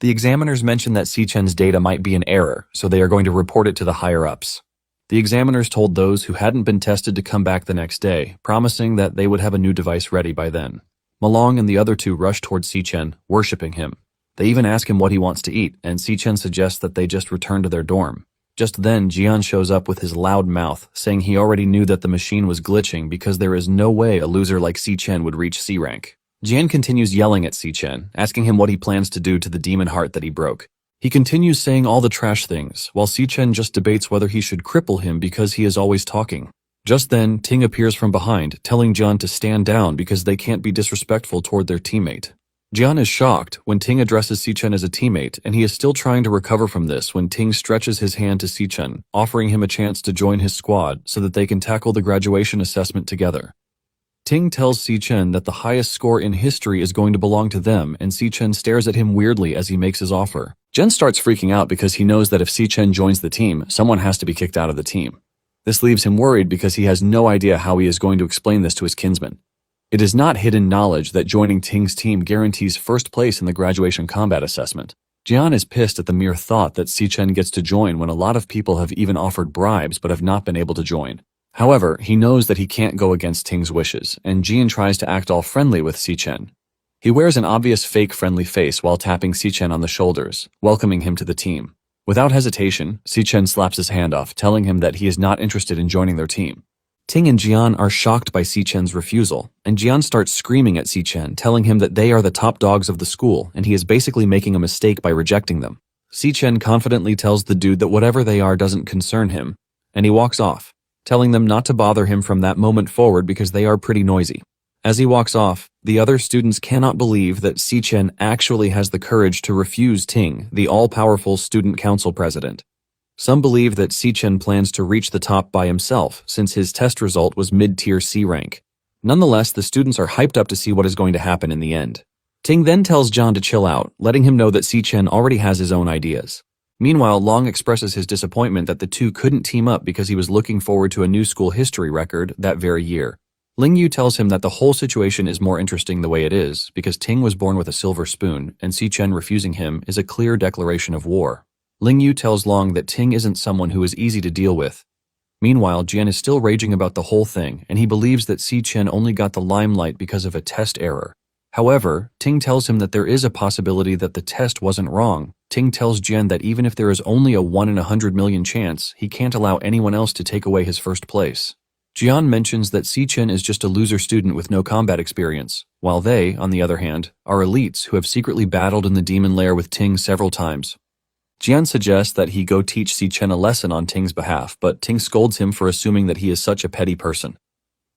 The examiners mention that Si-Chen's data might be an error, so they are going to report it to the higher-ups. The examiners told those who hadn't been tested to come back the next day, promising that they would have a new device ready by then. Malong and the other two rush towards Si-Chen, worshipping him. They even ask him what he wants to eat, and Si-Chen suggests that they just return to their dorm. Just then, Jian shows up with his loud mouth, saying he already knew that the machine was glitching because there is no way a loser like Si-Chen would reach C rank. Jian continues yelling at Si-Chen, asking him what he plans to do to the demon heart that he broke. He continues saying all the trash things, while Si-Chen just debates whether he should cripple him because he is always talking. Just then, Ting appears from behind, telling Jian to stand down because they can't be disrespectful toward their teammate. Jian is shocked when Ting addresses Si-Chen as a teammate, and he is still trying to recover from this when Ting stretches his hand to Si-Chen, offering him a chance to join his squad so that they can tackle the graduation assessment together. Ting tells Si-Chen that the highest score in history is going to belong to them, and Si-Chen stares at him weirdly as he makes his offer. Jen starts freaking out because he knows that if Si-Chen joins the team, someone has to be kicked out of the team. This leaves him worried because he has no idea how he is going to explain this to his kinsman. It is not hidden knowledge that joining Ting's team guarantees first place in the graduation combat assessment. Jian is pissed at the mere thought that Si-Chen gets to join when a lot of people have even offered bribes but have not been able to join. However, he knows that he can't go against Ting's wishes, and Jian tries to act all friendly with Si-Chen. He wears an obvious fake friendly face while tapping Si-Chen on the shoulders, welcoming him to the team. Without hesitation, Si-Chen slaps his hand off, telling him that he is not interested in joining their team. Ting and Jian are shocked by Si-Chen's refusal, and Jian starts screaming at Si-Chen, telling him that they are the top dogs of the school, and he is basically making a mistake by rejecting them. Si-Chen confidently tells the dude that whatever they are doesn't concern him, and he walks off, telling them not to bother him from that moment forward because they are pretty noisy. As he walks off, the other students cannot believe that Si-Chen actually has the courage to refuse Ting, the all-powerful student council president. Some believe that Si-Chen plans to reach the top by himself since his test result was mid-tier C rank. Nonetheless, the students are hyped up to see what is going to happen in the end. Ting then tells John to chill out, letting him know that Si-chen already has his own ideas. Meanwhile, Long expresses his disappointment that the two couldn't team up because he was looking forward to a new school history record that very year. Ling Yu tells him that the whole situation is more interesting the way it is because Ting was born with a silver spoon, and Si-chen refusing him is a clear declaration of war. Ling Yu tells Long that Ting isn't someone who is easy to deal with. Meanwhile, Jian is still raging about the whole thing, and he believes that Si-chen only got the limelight because of a test error. However, Ting tells him that there is a possibility that the test wasn't wrong. Ting tells Jian that even if there is only a 1 in 100 million chance, he can't allow anyone else to take away his first place. Jian mentions that Si-chen is just a loser student with no combat experience, while they, on the other hand, are elites who have secretly battled in the demon lair with Ting several times. Jian suggests that he go teach Si-chen a lesson on Ting's behalf, but Ting scolds him for assuming that he is such a petty person.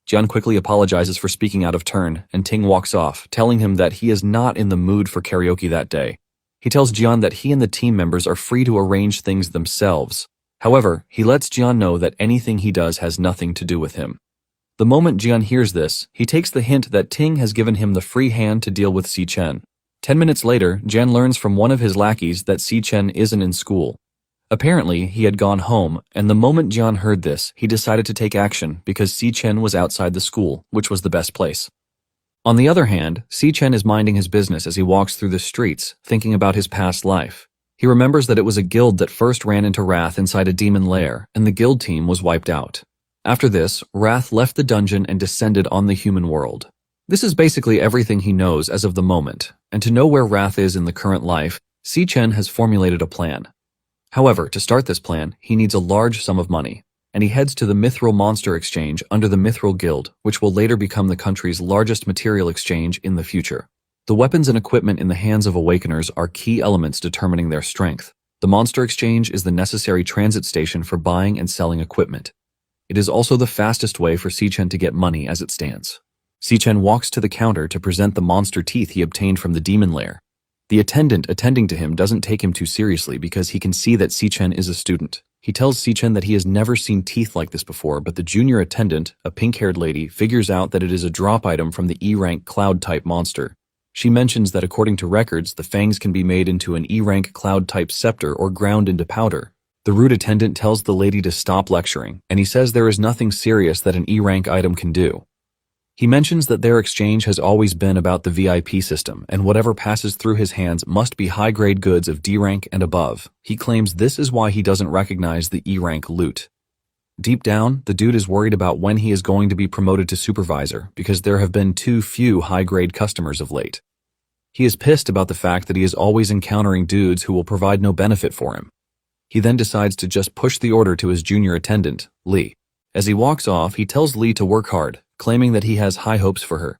Jian quickly apologizes for speaking out of turn, and Ting walks off, telling him that he is not in the mood for karaoke that day. He tells Jian that he and the team members are free to arrange things themselves. However, he lets Jian know that anything he does has nothing to do with him. The moment Jian hears this, he takes the hint that Ting has given him the free hand to deal with Si-chen. 10 minutes later, Jian learns from one of his lackeys that Si-chen isn't in school. Apparently, he had gone home, and the moment Jian heard this, he decided to take action because Si-chen was outside the school, which was the best place. On the other hand, Si-chen is minding his business as he walks through the streets, thinking about his past life. He remembers that it was a guild that first ran into Wrath inside a demon lair, and the guild team was wiped out. After this, Wrath left the dungeon and descended on the human world. This is basically everything he knows as of the moment, and to know where Wrath is in the current life, Si-chen has formulated a plan. However, to start this plan, he needs a large sum of money, and he heads to the Mithril Monster Exchange under the Mithril Guild, which will later become the country's largest material exchange in the future. The weapons and equipment in the hands of Awakeners are key elements determining their strength. The Monster Exchange is the necessary transit station for buying and selling equipment. It is also the fastest way for Si-chen to get money as it stands. Si-chen walks to the counter to present the monster teeth he obtained from the demon lair. The attendant attending to him doesn't take him too seriously because he can see that Si-chen is a student. He tells Si-chen that he has never seen teeth like this before, but the junior attendant, a pink-haired lady, figures out that it is a drop item from the E-rank cloud-type monster. She mentions that according to records, the fangs can be made into an E-rank cloud-type scepter or ground into powder. The rude attendant tells the lady to stop lecturing, and he says there is nothing serious that an E-rank item can do. He mentions that their exchange has always been about the VIP system, and whatever passes through his hands must be high-grade goods of D rank and above. He claims this is why he doesn't recognize the E rank loot. Deep down, the dude is worried about when he is going to be promoted to supervisor because there have been too few high-grade customers of late. He is pissed about the fact that he is always encountering dudes who will provide no benefit for him. He then decides to just push the order to his junior attendant, Lee. As he walks off, he tells Lee to work hard, claiming that he has high hopes for her.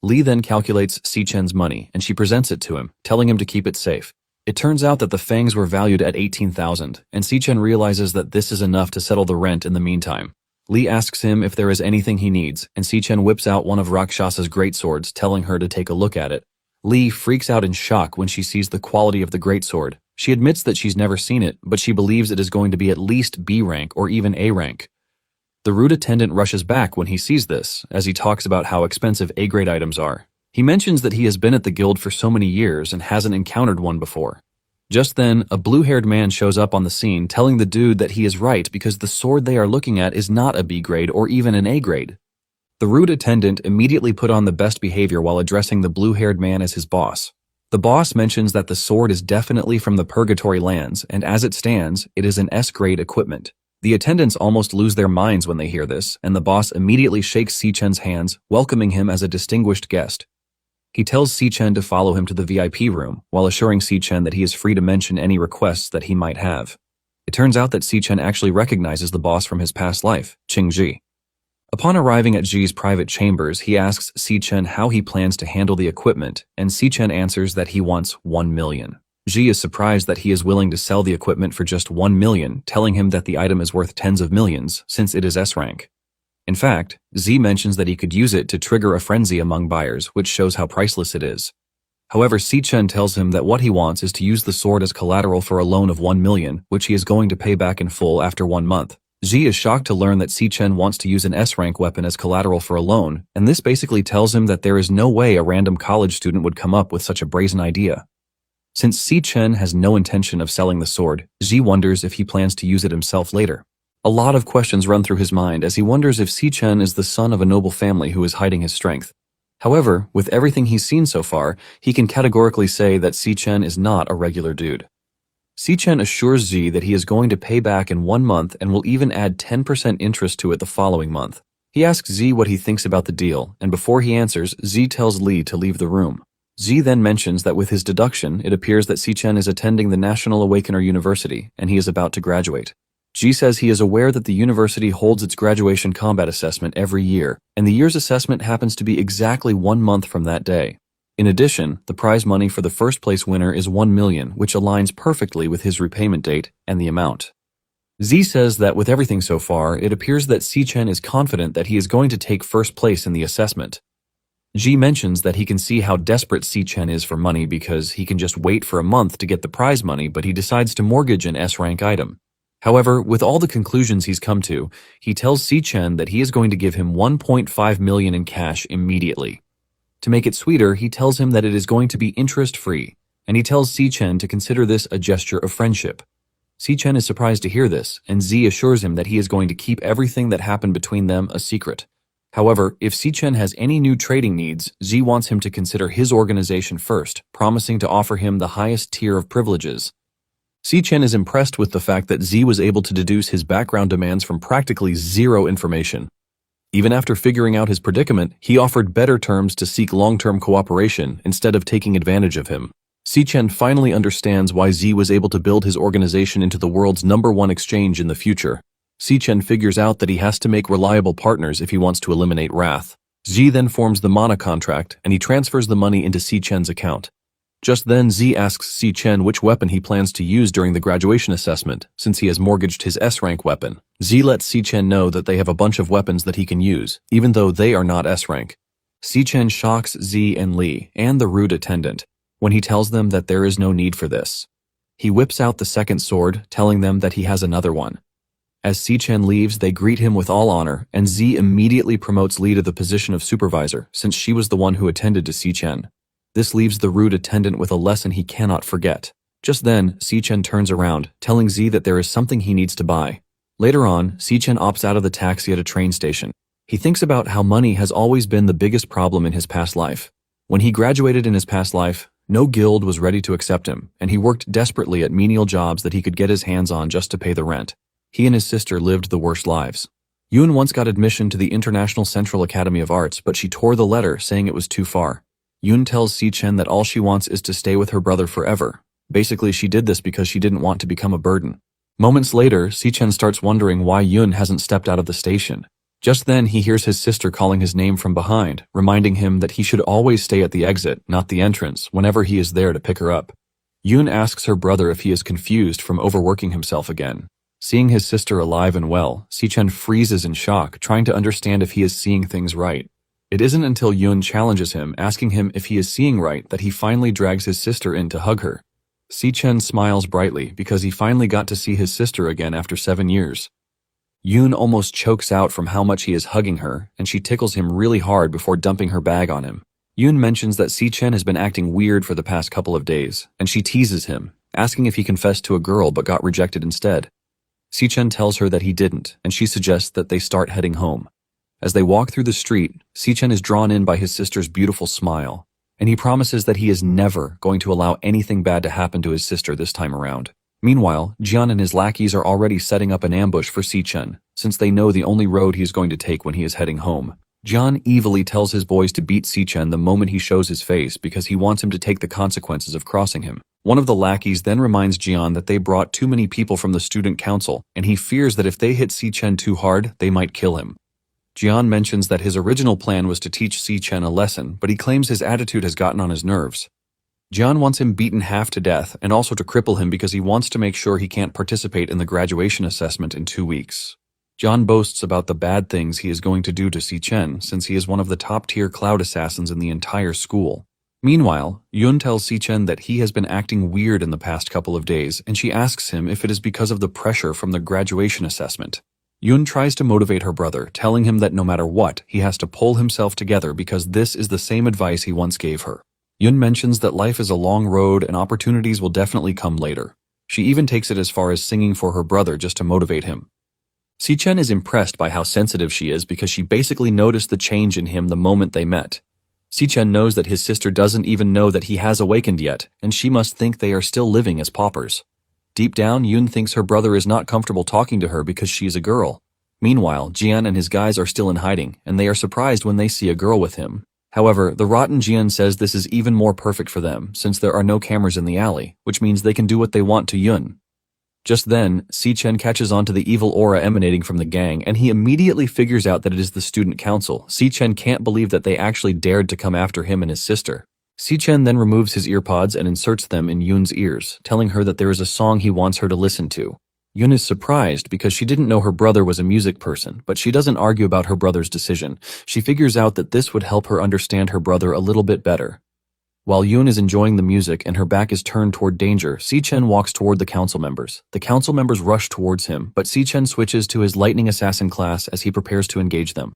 Lee then calculates Si-chen's money, and she presents it to him, telling him to keep it safe. It turns out that the fangs were valued at 18,000, and Si-chen realizes that this is enough to settle the rent in the meantime. Lee asks him if there is anything he needs, and Si-chen whips out one of Rakshasa's greatswords, telling her to take a look at it. Lee freaks out in shock when she sees the quality of the greatsword. She admits that she's never seen it, but she believes it is going to be at least B rank or even A rank. The rude attendant rushes back when he sees this, as he talks about how expensive A-grade items are. He mentions that he has been at the guild for so many years and hasn't encountered one before. Just then, a blue-haired man shows up on the scene telling the dude that he is right because the sword they are looking at is not a B-grade or even an A-grade. The rude attendant immediately put on the best behavior while addressing the blue-haired man as his boss. The boss mentions that the sword is definitely from the Purgatory lands, and as it stands, it is an S-grade equipment. The attendants almost lose their minds when they hear this, and the boss immediately shakes Si-chen's hands, welcoming him as a distinguished guest. He tells Si-chen to follow him to the VIP room, while assuring Si-chen that he is free to mention any requests that he might have. It turns out that Si-chen actually recognizes the boss from his past life, Qing-ji. Upon arriving at Ji's private chambers, he asks Si-chen how he plans to handle the equipment, and Si-chen answers that he wants 1 million. Ji is surprised that he is willing to sell the equipment for just 1 million, telling him that the item is worth tens of millions, since it is S-rank. In fact, Z mentions that he could use it to trigger a frenzy among buyers, which shows how priceless it is. However, Si-chen tells him that what he wants is to use the sword as collateral for a loan of 1 million, which he is going to pay back in full after 1 month. Zi is shocked to learn that Si-Chen wants to use an S-rank weapon as collateral for a loan, and this basically tells him that there is no way a random college student would come up with such a brazen idea. Since Si-Chen has no intention of selling the sword, Zi wonders if he plans to use it himself later. A lot of questions run through his mind as he wonders if Si-Chen is the son of a noble family who is hiding his strength. However, with everything he's seen so far, he can categorically say that Si-Chen is not a regular dude. Si-Chen assures Zi that he is going to pay back in 1 month and will even add 10% interest to it the following month. He asks Zi what he thinks about the deal, and before he answers, Zi tells Lee to leave the room. Zi then mentions that with his deduction, it appears that Si-Chen is attending the National Awakener University, and he is about to graduate. Ji says he is aware that the university holds its graduation combat assessment every year, and the year's assessment happens to be exactly 1 month from that day. In addition, the prize money for the first place winner is 1 million, which aligns perfectly with his repayment date and the amount. Z says that with everything so far, it appears that Si-Chen is confident that he is going to take first place in the assessment. Ji mentions that he can see how desperate Si-Chen is for money because he can just wait for a month to get the prize money, but he decides to mortgage an S-rank item. However, with all the conclusions he's come to, he tells Si-Chen that he is going to give him 1.5 million in cash immediately. To make it sweeter, he tells him that it is going to be interest-free, and he tells Si-Chen to consider this a gesture of friendship. Si-Chen is surprised to hear this, and Z assures him that he is going to keep everything that happened between them a secret. However, if Si-Chen has any new trading needs, Z wants him to consider his organization first, promising to offer him the highest tier of privileges. Si-Chen is impressed with the fact that Z was able to deduce his background demands from practically zero information. Even after figuring out his predicament, he offered better terms to seek long-term cooperation instead of taking advantage of him. Si-Chen finally understands why Z was able to build his organization into the world's #1 exchange in the future. Si-Chen figures out that he has to make reliable partners if he wants to eliminate Wrath. Z then forms the Mana contract, and he transfers the money into Si-Chen's account. Just then, Z asks Si-Chen which weapon he plans to use during the graduation assessment, since he has mortgaged his S-rank weapon. Z lets Si-Chen know that they have a bunch of weapons that he can use, even though they are not S-rank. Si-Chen shocks Z and Lee, and the rude attendant, when he tells them that there is no need for this. He whips out the second sword, telling them that he has another one. As Si-Chen leaves, they greet him with all honor, and Z immediately promotes Lee to the position of supervisor, since she was the one who attended to Si-Chen. This leaves the rude attendant with a lesson he cannot forget. Just then, Si-Chen turns around, telling Z that there is something he needs to buy. Later on, Si-Chen opts out of the taxi at a train station. He thinks about how money has always been the biggest problem in his past life. When he graduated in his past life, no guild was ready to accept him, and he worked desperately at menial jobs that he could get his hands on just to pay the rent. He and his sister lived the worst lives. Yoon once got admission to the International Central Academy of Arts, but she tore the letter, saying it was too far. Yoon tells Si-Chen that all she wants is to stay with her brother forever. Basically, she did this because she didn't want to become a burden. Moments later, Si-Chen starts wondering why Yoon hasn't stepped out of the station. Just then, he hears his sister calling his name from behind, reminding him that he should always stay at the exit, not the entrance, whenever he is there to pick her up. Yoon asks her brother if he is confused from overworking himself again. Seeing his sister alive and well, Si-Chen freezes in shock, trying to understand if he is seeing things right. It isn't until Yoon challenges him, asking him if he is seeing right, that he finally drags his sister in to hug her. Si-Chen smiles brightly because he finally got to see his sister again after 7 years. Yoon almost chokes out from how much he is hugging her, and she tickles him really hard before dumping her bag on him. Yoon mentions that Si-Chen has been acting weird for the past couple of days, and she teases him, asking if he confessed to a girl but got rejected instead. Si-Chen tells her that he didn't, and she suggests that they start heading home. As they walk through the street, Si-Chen is drawn in by his sister's beautiful smile, and he promises that he is never going to allow anything bad to happen to his sister this time around. Meanwhile, Jian and his lackeys are already setting up an ambush for Si-Chen, since they know the only road he is going to take when he is heading home. Jian evilly tells his boys to beat Si-Chen the moment he shows his face because he wants him to take the consequences of crossing him. One of the lackeys then reminds Jian that they brought too many people from the student council, and he fears that if they hit Si-Chen too hard, they might kill him. Jian mentions that his original plan was to teach Si-Chen a lesson, but he claims his attitude has gotten on his nerves. Jian wants him beaten half to death and also to cripple him because he wants to make sure he can't participate in the graduation assessment in 2 weeks. Jian boasts about the bad things he is going to do to Si-Chen since he is one of the top-tier cloud assassins in the entire school. Meanwhile, Yoon tells Si-Chen that he has been acting weird in the past couple of days, and she asks him if it is because of the pressure from the graduation assessment. Yoon tries to motivate her brother, telling him that no matter what, he has to pull himself together because this is the same advice he once gave her. Yoon mentions that life is a long road and opportunities will definitely come later. She even takes it as far as singing for her brother just to motivate him. Si-chen is impressed by how sensitive she is because she basically noticed the change in him the moment they met. Si-chen knows that his sister doesn't even know that he has awakened yet, and she must think they are still living as paupers. Deep down, Yoon thinks her brother is not comfortable talking to her because she is a girl. Meanwhile, Jian and his guys are still in hiding, and they are surprised when they see a girl with him. However, the rotten Jian says this is even more perfect for them, since there are no cameras in the alley, which means they can do what they want to Yoon. Just then, Si-chen catches on to the evil aura emanating from the gang, and he immediately figures out that it is the student council. Si-chen can't believe that they actually dared to come after him and his sister. Si-chen then removes his earpods and inserts them in Yoon's ears, telling her that there is a song he wants her to listen to. Yoon is surprised because she didn't know her brother was a music person, but she doesn't argue about her brother's decision. She figures out that this would help her understand her brother a little bit better. While Yoon is enjoying the music and her back is turned toward danger, Si-chen walks toward the council members. The council members rush towards him, but Si-chen switches to his lightning assassin class as he prepares to engage them.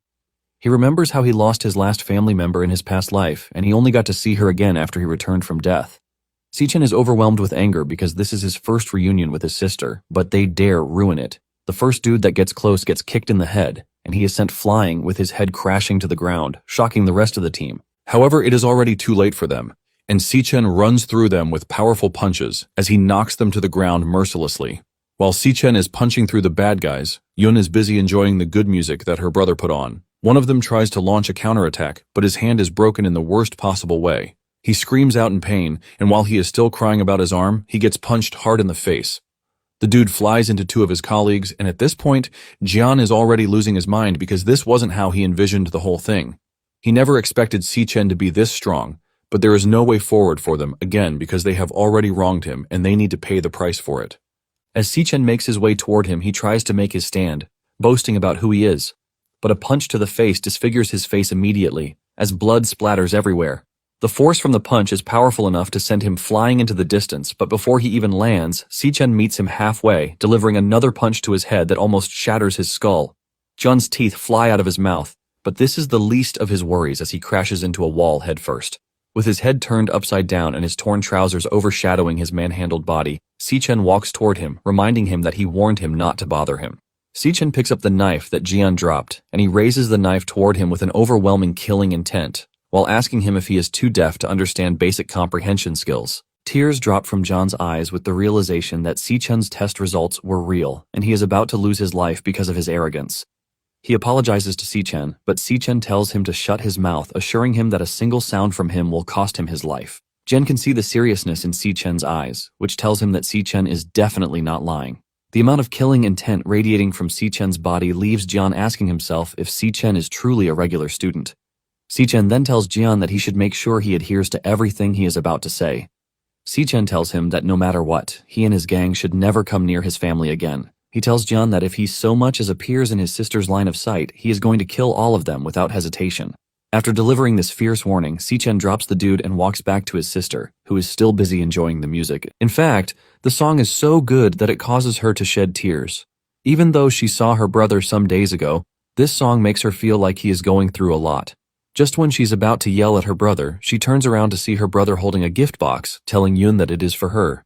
He remembers how he lost his last family member in his past life, and he only got to see her again after he returned from death. Si-chen is overwhelmed with anger because this is his first reunion with his sister, but they dare ruin it. The first dude that gets close gets kicked in the head, and he is sent flying with his head crashing to the ground, shocking the rest of the team. However, it is already too late for them, and Si-chen runs through them with powerful punches as he knocks them to the ground mercilessly. While Si-chen is punching through the bad guys, Yoon is busy enjoying the good music that her brother put on. One of them tries to launch a counterattack, but his hand is broken in the worst possible way. He screams out in pain, and while he is still crying about his arm, he gets punched hard in the face. The dude flies into two of his colleagues, and at this point, Jian is already losing his mind because this wasn't how he envisioned the whole thing. He never expected Si-chen to be this strong, but there is no way forward for them, again because they have already wronged him and they need to pay the price for it. As Si-chen makes his way toward him, he tries to make his stand, boasting about who he is. But a punch to the face disfigures his face immediately, as blood splatters everywhere. The force from the punch is powerful enough to send him flying into the distance, but before he even lands, Si-chen meets him halfway, delivering another punch to his head that almost shatters his skull. Jun's teeth fly out of his mouth, but this is the least of his worries as he crashes into a wall headfirst. With his head turned upside down and his torn trousers overshadowing his manhandled body, Si-chen walks toward him, reminding him that he warned him not to bother him. Si-chen picks up the knife that Jian dropped, and he raises the knife toward him with an overwhelming killing intent, while asking him if he is too deaf to understand basic comprehension skills. Tears drop from John's eyes with the realization that Si-chen's test results were real, and he is about to lose his life because of his arrogance. He apologizes to Si-chen, but Si-chen tells him to shut his mouth, assuring him that a single sound from him will cost him his life. Jen can see the seriousness in Si-chen's eyes, which tells him that Si-chen is definitely not lying. The amount of killing intent radiating from Si-chen's body leaves Jian asking himself if Si-chen is truly a regular student. Si-chen then tells Jian that he should make sure he adheres to everything he is about to say. Si-chen tells him that no matter what, he and his gang should never come near his family again. He tells Jian that if he so much as appears in his sister's line of sight, he is going to kill all of them without hesitation. After delivering this fierce warning, Si-chen drops the dude and walks back to his sister, who is still busy enjoying the music. In fact, the song is so good that it causes her to shed tears. Even though she saw her brother some days ago, this song makes her feel like he is going through a lot. Just when she's about to yell at her brother, she turns around to see her brother holding a gift box, telling Yoon that it is for her.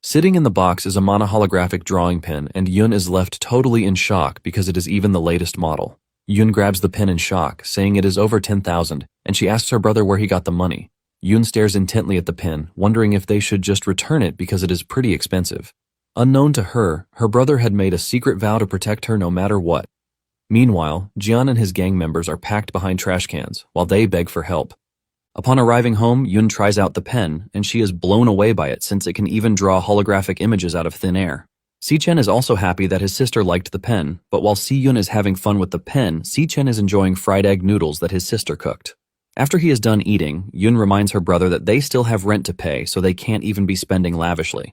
Sitting in the box is a monoholographic drawing pen, and Yoon is left totally in shock because it is even the latest model. Yoon grabs the pen in shock, saying it is over 10,000, and she asks her brother where he got the money. Yoon stares intently at the pen, wondering if they should just return it because it is pretty expensive. Unknown to her, her brother had made a secret vow to protect her no matter what. Meanwhile, Jian and his gang members are packed behind trash cans, while they beg for help. Upon arriving home, Yoon tries out the pen, and she is blown away by it since it can even draw holographic images out of thin air. Si-chen is also happy that his sister liked the pen, but while Si-yoon is having fun with the pen, Si-chen is enjoying fried egg noodles that his sister cooked. After he is done eating, Yoon reminds her brother that they still have rent to pay, so they can't even be spending lavishly.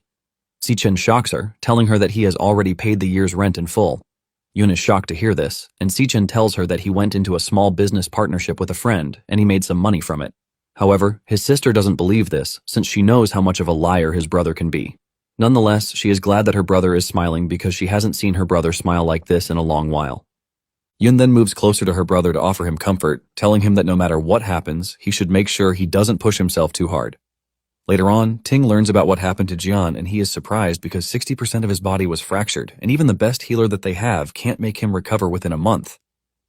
Si-chen shocks her, telling her that he has already paid the year's rent in full. Yoon is shocked to hear this, and Si-chen tells her that he went into a small business partnership with a friend, and he made some money from it. However, his sister doesn't believe this, since she knows how much of a liar his brother can be. Nonetheless, she is glad that her brother is smiling because she hasn't seen her brother smile like this in a long while. Yun then moves closer to her brother to offer him comfort, telling him that no matter what happens, he should make sure he doesn't push himself too hard. Later on, Ting learns about what happened to Jian and he is surprised because 60% of his body was fractured, and even the best healer that they have can't make him recover within a month.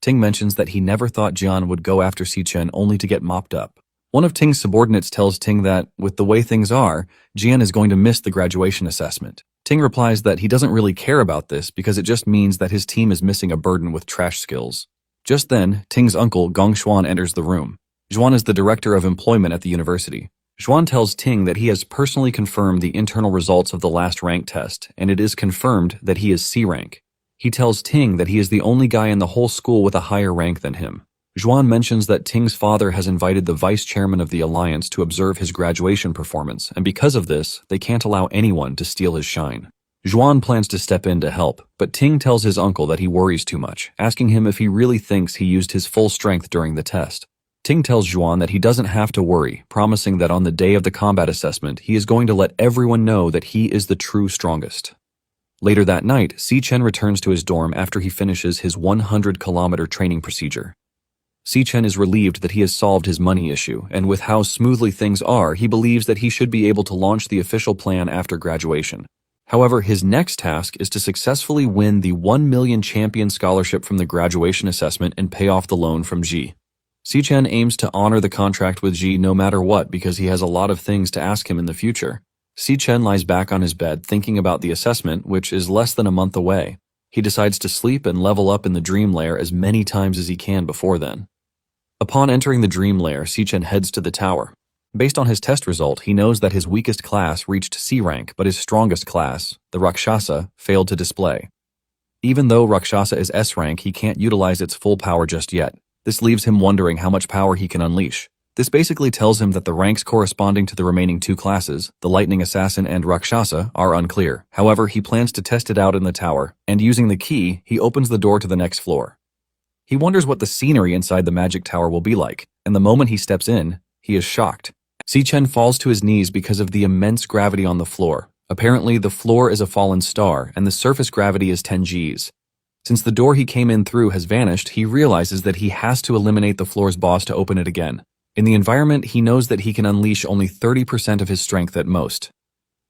Ting mentions that he never thought Jian would go after Si-chen only to get mopped up. One of Ting's subordinates tells Ting that, with the way things are, Jian is going to miss the graduation assessment. Ting replies that he doesn't really care about this because it just means that his team is missing a burden with trash skills. Just then, Ting's uncle Gong Xuan enters the room. Xuan is the director of employment at the university. Xuan tells Ting that he has personally confirmed the internal results of the last rank test, and it is confirmed that he is C rank. He tells Ting that he is the only guy in the whole school with a higher rank than him. Xuan mentions that Ting's father has invited the vice chairman of the alliance to observe his graduation performance, and because of this, they can't allow anyone to steal his shine. Xuan plans to step in to help, but Ting tells his uncle that he worries too much, asking him if he really thinks he used his full strength during the test. Ting tells Xuan that he doesn't have to worry, promising that on the day of the combat assessment, he is going to let everyone know that he is the true strongest. Later that night, Si-chen returns to his dorm after he finishes his 100-kilometer training procedure. Si-chen is relieved that he has solved his money issue, and with how smoothly things are, he believes that he should be able to launch the official plan after graduation. However, his next task is to successfully win the 1 million champion scholarship from the graduation assessment and pay off the loan from Ji. Si-chen aims to honor the contract with Ji no matter what because he has a lot of things to ask him in the future. Si-chen lies back on his bed thinking about the assessment, which is less than a month away. He decides to sleep and level up in the dream lair as many times as he can before then. Upon entering the dream lair, Si-chen heads to the tower. Based on his test result, he knows that his weakest class reached C rank, but his strongest class, the Rakshasa, failed to display. Even though Rakshasa is S rank, he can't utilize its full power just yet. This leaves him wondering how much power he can unleash. This basically tells him that the ranks corresponding to the remaining two classes, the Lightning Assassin and Rakshasa, are unclear. However, he plans to test it out in the tower, and using the key, he opens the door to the next floor. He wonders what the scenery inside the magic tower will be like, and the moment he steps in, he is shocked. Si-chen falls to his knees because of the immense gravity on the floor. Apparently, the floor is a fallen star, and the surface gravity is 10 Gs. Since the door he came in through has vanished, he realizes that he has to eliminate the floor's boss to open it again. In the environment, he knows that he can unleash only 30% of his strength at most.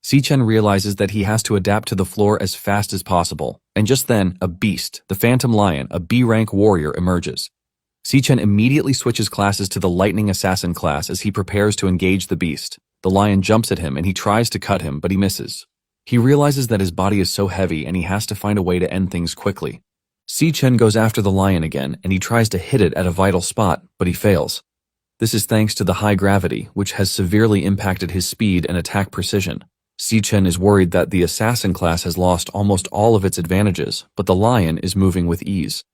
Si-chen realizes that he has to adapt to the floor as fast as possible, and just then, a beast, the Phantom Lion, a B-rank warrior, emerges. Si-chen immediately switches classes to the Lightning Assassin class as he prepares to engage the beast. The lion jumps at him and he tries to cut him, but he misses. He realizes that his body is so heavy and he has to find a way to end things quickly. Si-chen goes after the lion again and he tries to hit it at a vital spot, but he fails. This is thanks to the high gravity, which has severely impacted his speed and attack precision. Si-chen is worried that the assassin class has lost almost all of its advantages, but the lion is moving with ease.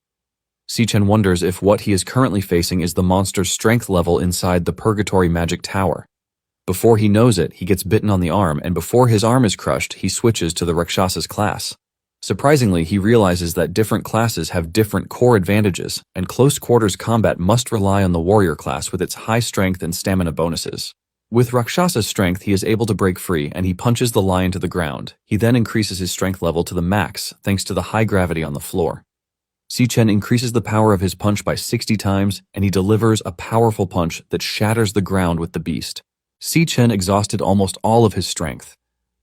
Si-chen wonders if what he is currently facing is the monster's strength level inside the Purgatory Magic Tower. Before he knows it, he gets bitten on the arm, and before his arm is crushed, he switches to the Rakshasa's class. Surprisingly, he realizes that different classes have different core advantages, and close quarters combat must rely on the warrior class with its high strength and stamina bonuses. With Rakshasa's strength, he is able to break free, and he punches the lion to the ground. He then increases his strength level to the max, thanks to the high gravity on the floor. Si-chen increases the power of his punch by 60 times, and he delivers a powerful punch that shatters the ground with the beast. Si-chen exhausted almost all of his strength,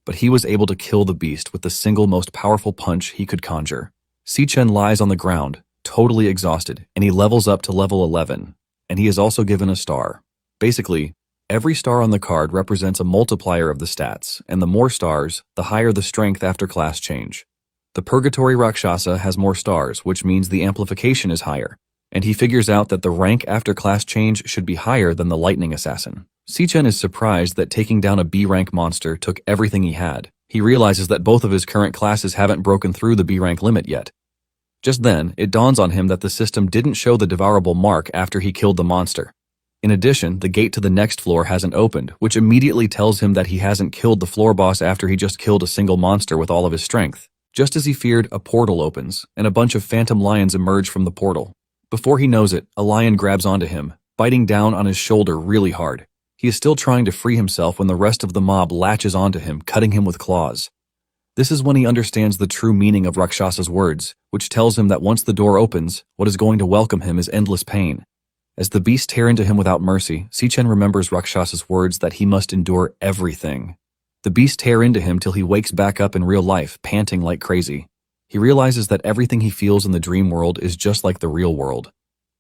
but he was able to kill the beast with the single most powerful punch he could conjure. Si-chen lies on the ground, totally exhausted, and he levels up to level 11, and he is also given a star. Basically, every star on the card represents a multiplier of the stats, and the more stars, the higher the strength after class change. The Purgatory Rakshasa has more stars, which means the amplification is higher, and he figures out that the rank after class change should be higher than the Lightning Assassin. Si-chen is surprised that taking down a B-rank monster took everything he had. He realizes that both of his current classes haven't broken through the B-rank limit yet. Just then, it dawns on him that the system didn't show the devourable mark after he killed the monster. In addition, the gate to the next floor hasn't opened, which immediately tells him that he hasn't killed the floor boss after he just killed a single monster with all of his strength. Just as he feared, a portal opens, and a bunch of phantom lions emerge from the portal. Before he knows it, a lion grabs onto him, biting down on his shoulder really hard. He is still trying to free himself when the rest of the mob latches onto him, cutting him with claws. This is when he understands the true meaning of Rakshasa's words, which tells him that once the door opens, what is going to welcome him is endless pain. As the beasts tear into him without mercy, Si-chen remembers Rakshasa's words that he must endure everything. The beasts tear into him till he wakes back up in real life, panting like crazy. He realizes that everything he feels in the dream world is just like the real world.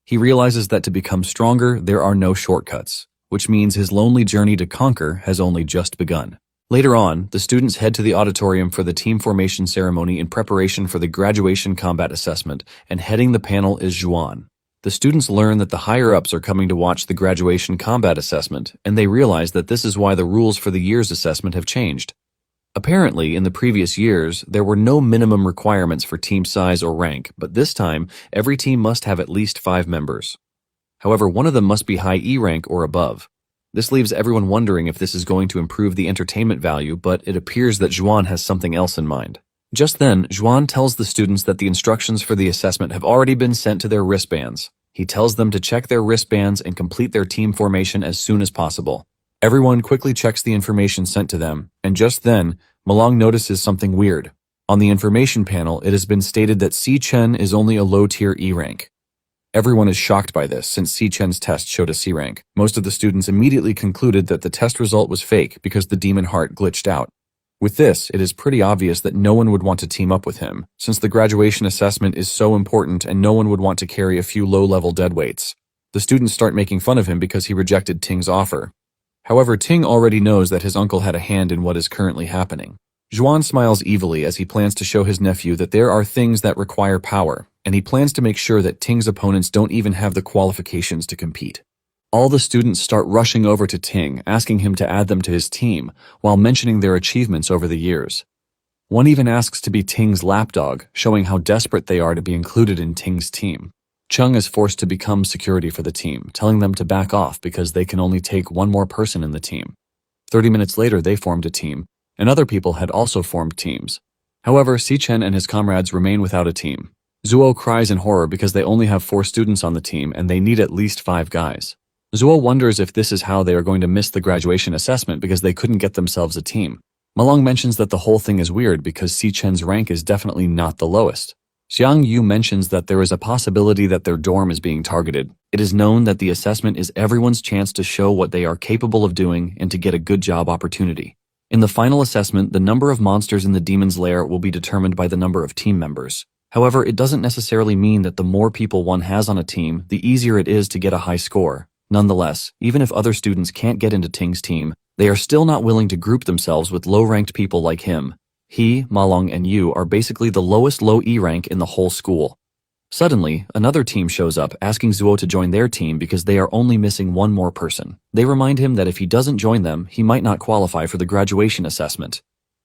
He realizes that to become stronger, there are no shortcuts, which means his lonely journey to conquer has only just begun. Later on, the students head to the auditorium for the team formation ceremony in preparation for the graduation combat assessment, and heading the panel is Juan. The students learn that the higher-ups are coming to watch the graduation combat assessment, and they realize that this is why the rules for the year's assessment have changed. Apparently, in the previous years, there were no minimum requirements for team size or rank, but this time, every team must have at least 5 members. However, one of them must be high E rank or above. This leaves everyone wondering if this is going to improve the entertainment value, but it appears that Juan has something else in mind. Just then, Juan tells the students that the instructions for the assessment have already been sent to their wristbands. He tells them to check their wristbands and complete their team formation as soon as possible. Everyone quickly checks the information sent to them, and just then, Malong notices something weird. On the information panel, it has been stated that Si-chen is only a low-tier E rank. Everyone is shocked by this, since Si-chen's test showed a C rank. Most of the students immediately concluded that the test result was fake because the demon heart glitched out. With this, it is pretty obvious that no one would want to team up with him, since the graduation assessment is so important and no one would want to carry a few low-level deadweights. The students start making fun of him because he rejected Ting's offer. However, Ting already knows that his uncle had a hand in what is currently happening. Juan smiles evilly as he plans to show his nephew that there are things that require power, and he plans to make sure that Ting's opponents don't even have the qualifications to compete. All the students start rushing over to Ting, asking him to add them to his team, while mentioning their achievements over the years. One even asks to be Ting's lapdog, showing how desperate they are to be included in Ting's team. Chung is forced to become security for the team, telling them to back off because they can only take one more person in the team. 30 minutes later, they formed a team, and other people had also formed teams. However, Si-chen and his comrades remain without a team. Zuo cries in horror because they only have 4 students on the team and they need at least 5 guys. Zuo wonders if this is how they are going to miss the graduation assessment because they couldn't get themselves a team. Malong mentions that the whole thing is weird because Si-chen's rank is definitely not the lowest. Xiang Yu mentions that there is a possibility that their dorm is being targeted. It is known that the assessment is everyone's chance to show what they are capable of doing and to get a good job opportunity. In the final assessment, the number of monsters in the demon's lair will be determined by the number of team members. However, it doesn't necessarily mean that the more people one has on a team, the easier it is to get a high score. Nonetheless, even if other students can't get into Ting's team, they are still not willing to group themselves with low-ranked people like him. He, Malong, and Yu are basically the lowest low E rank in the whole school. Suddenly, another team shows up asking Zuo to join their team because they are only missing one more person. They remind him that if he doesn't join them, he might not qualify for the graduation assessment.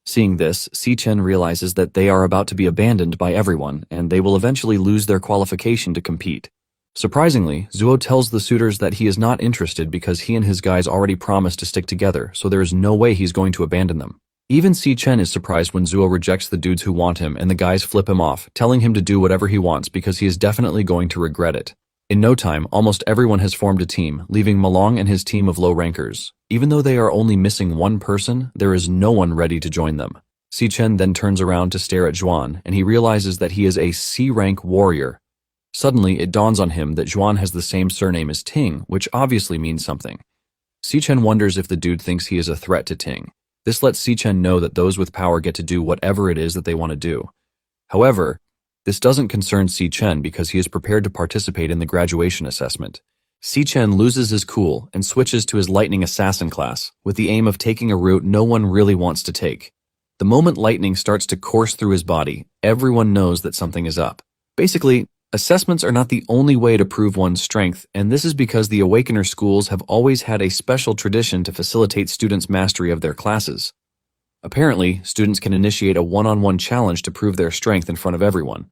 Seeing this, Si-chen realizes that they are about to be abandoned by everyone, and they will eventually lose their qualification to compete. Surprisingly, Zuo tells the suitors that he is not interested because he and his guys already promised to stick together, so there is no way he's going to abandon them. Even Si-chen is surprised when Zuo rejects the dudes who want him and the guys flip him off, telling him to do whatever he wants because he is definitely going to regret it. In no time, almost everyone has formed a team, leaving Malong and his team of low rankers. Even though they are only missing one person, there is no one ready to join them. Si-chen then turns around to stare at Juan, and he realizes that he is a C-rank warrior. Suddenly, it dawns on him that Juan has the same surname as Ting, which obviously means something. Si-chen wonders if the dude thinks he is a threat to Ting. This lets Si-chen know that those with power get to do whatever it is that they want to do. However, this doesn't concern Si-chen because he is prepared to participate in the graduation assessment. Si-chen loses his cool and switches to his lightning assassin class, with the aim of taking a route no one really wants to take. The moment lightning starts to course through his body, everyone knows that something is up. Basically, assessments are not the only way to prove one's strength, and this is because the Awakener schools have always had a special tradition to facilitate students' mastery of their classes. Apparently, students can initiate a one-on-one challenge to prove their strength in front of everyone.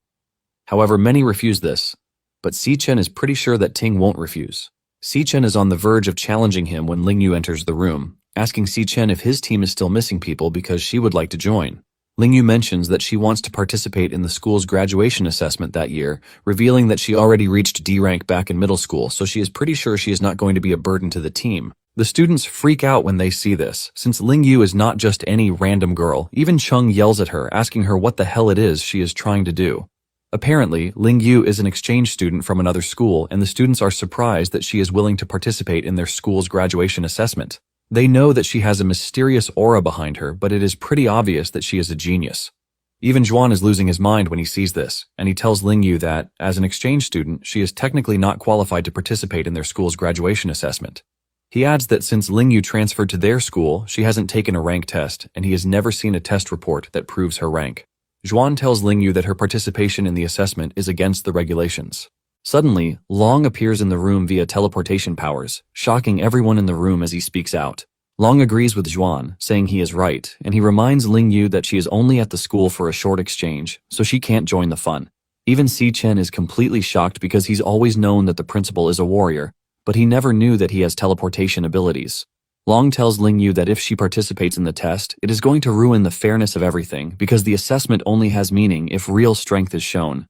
However, many refuse this, but Si-chen is pretty sure that Ting won't refuse. Si-chen is on the verge of challenging him when Lingyu enters the room, asking Si-chen if his team is still missing people because she would like to join. Lingyu mentions that she wants to participate in the school's graduation assessment that year, revealing that she already reached D rank back in middle school, so she is pretty sure she is not going to be a burden to the team. The students freak out when they see this, since Lingyu is not just any random girl. Even Chung yells at her, asking her what the hell it is she is trying to do. Apparently, Lingyu is an exchange student from another school, and the students are surprised that she is willing to participate in their school's graduation assessment. They know that she has a mysterious aura behind her, but it is pretty obvious that she is a genius. Even Juan is losing his mind when he sees this, and he tells Lingyu that, as an exchange student, she is technically not qualified to participate in their school's graduation assessment. He adds that since Lingyu transferred to their school, she hasn't taken a rank test, and he has never seen a test report that proves her rank. Juan tells Lingyu that her participation in the assessment is against the regulations. Suddenly, Long appears in the room via teleportation powers, shocking everyone in the room as he speaks out. Long agrees with Juan, saying he is right, and he reminds Lingyu that she is only at the school for a short exchange, so she can't join the fun. Even Si Chen is completely shocked because he's always known that the principal is a warrior, but he never knew that he has teleportation abilities. Long tells Lingyu that if she participates in the test, it is going to ruin the fairness of everything because the assessment only has meaning if real strength is shown.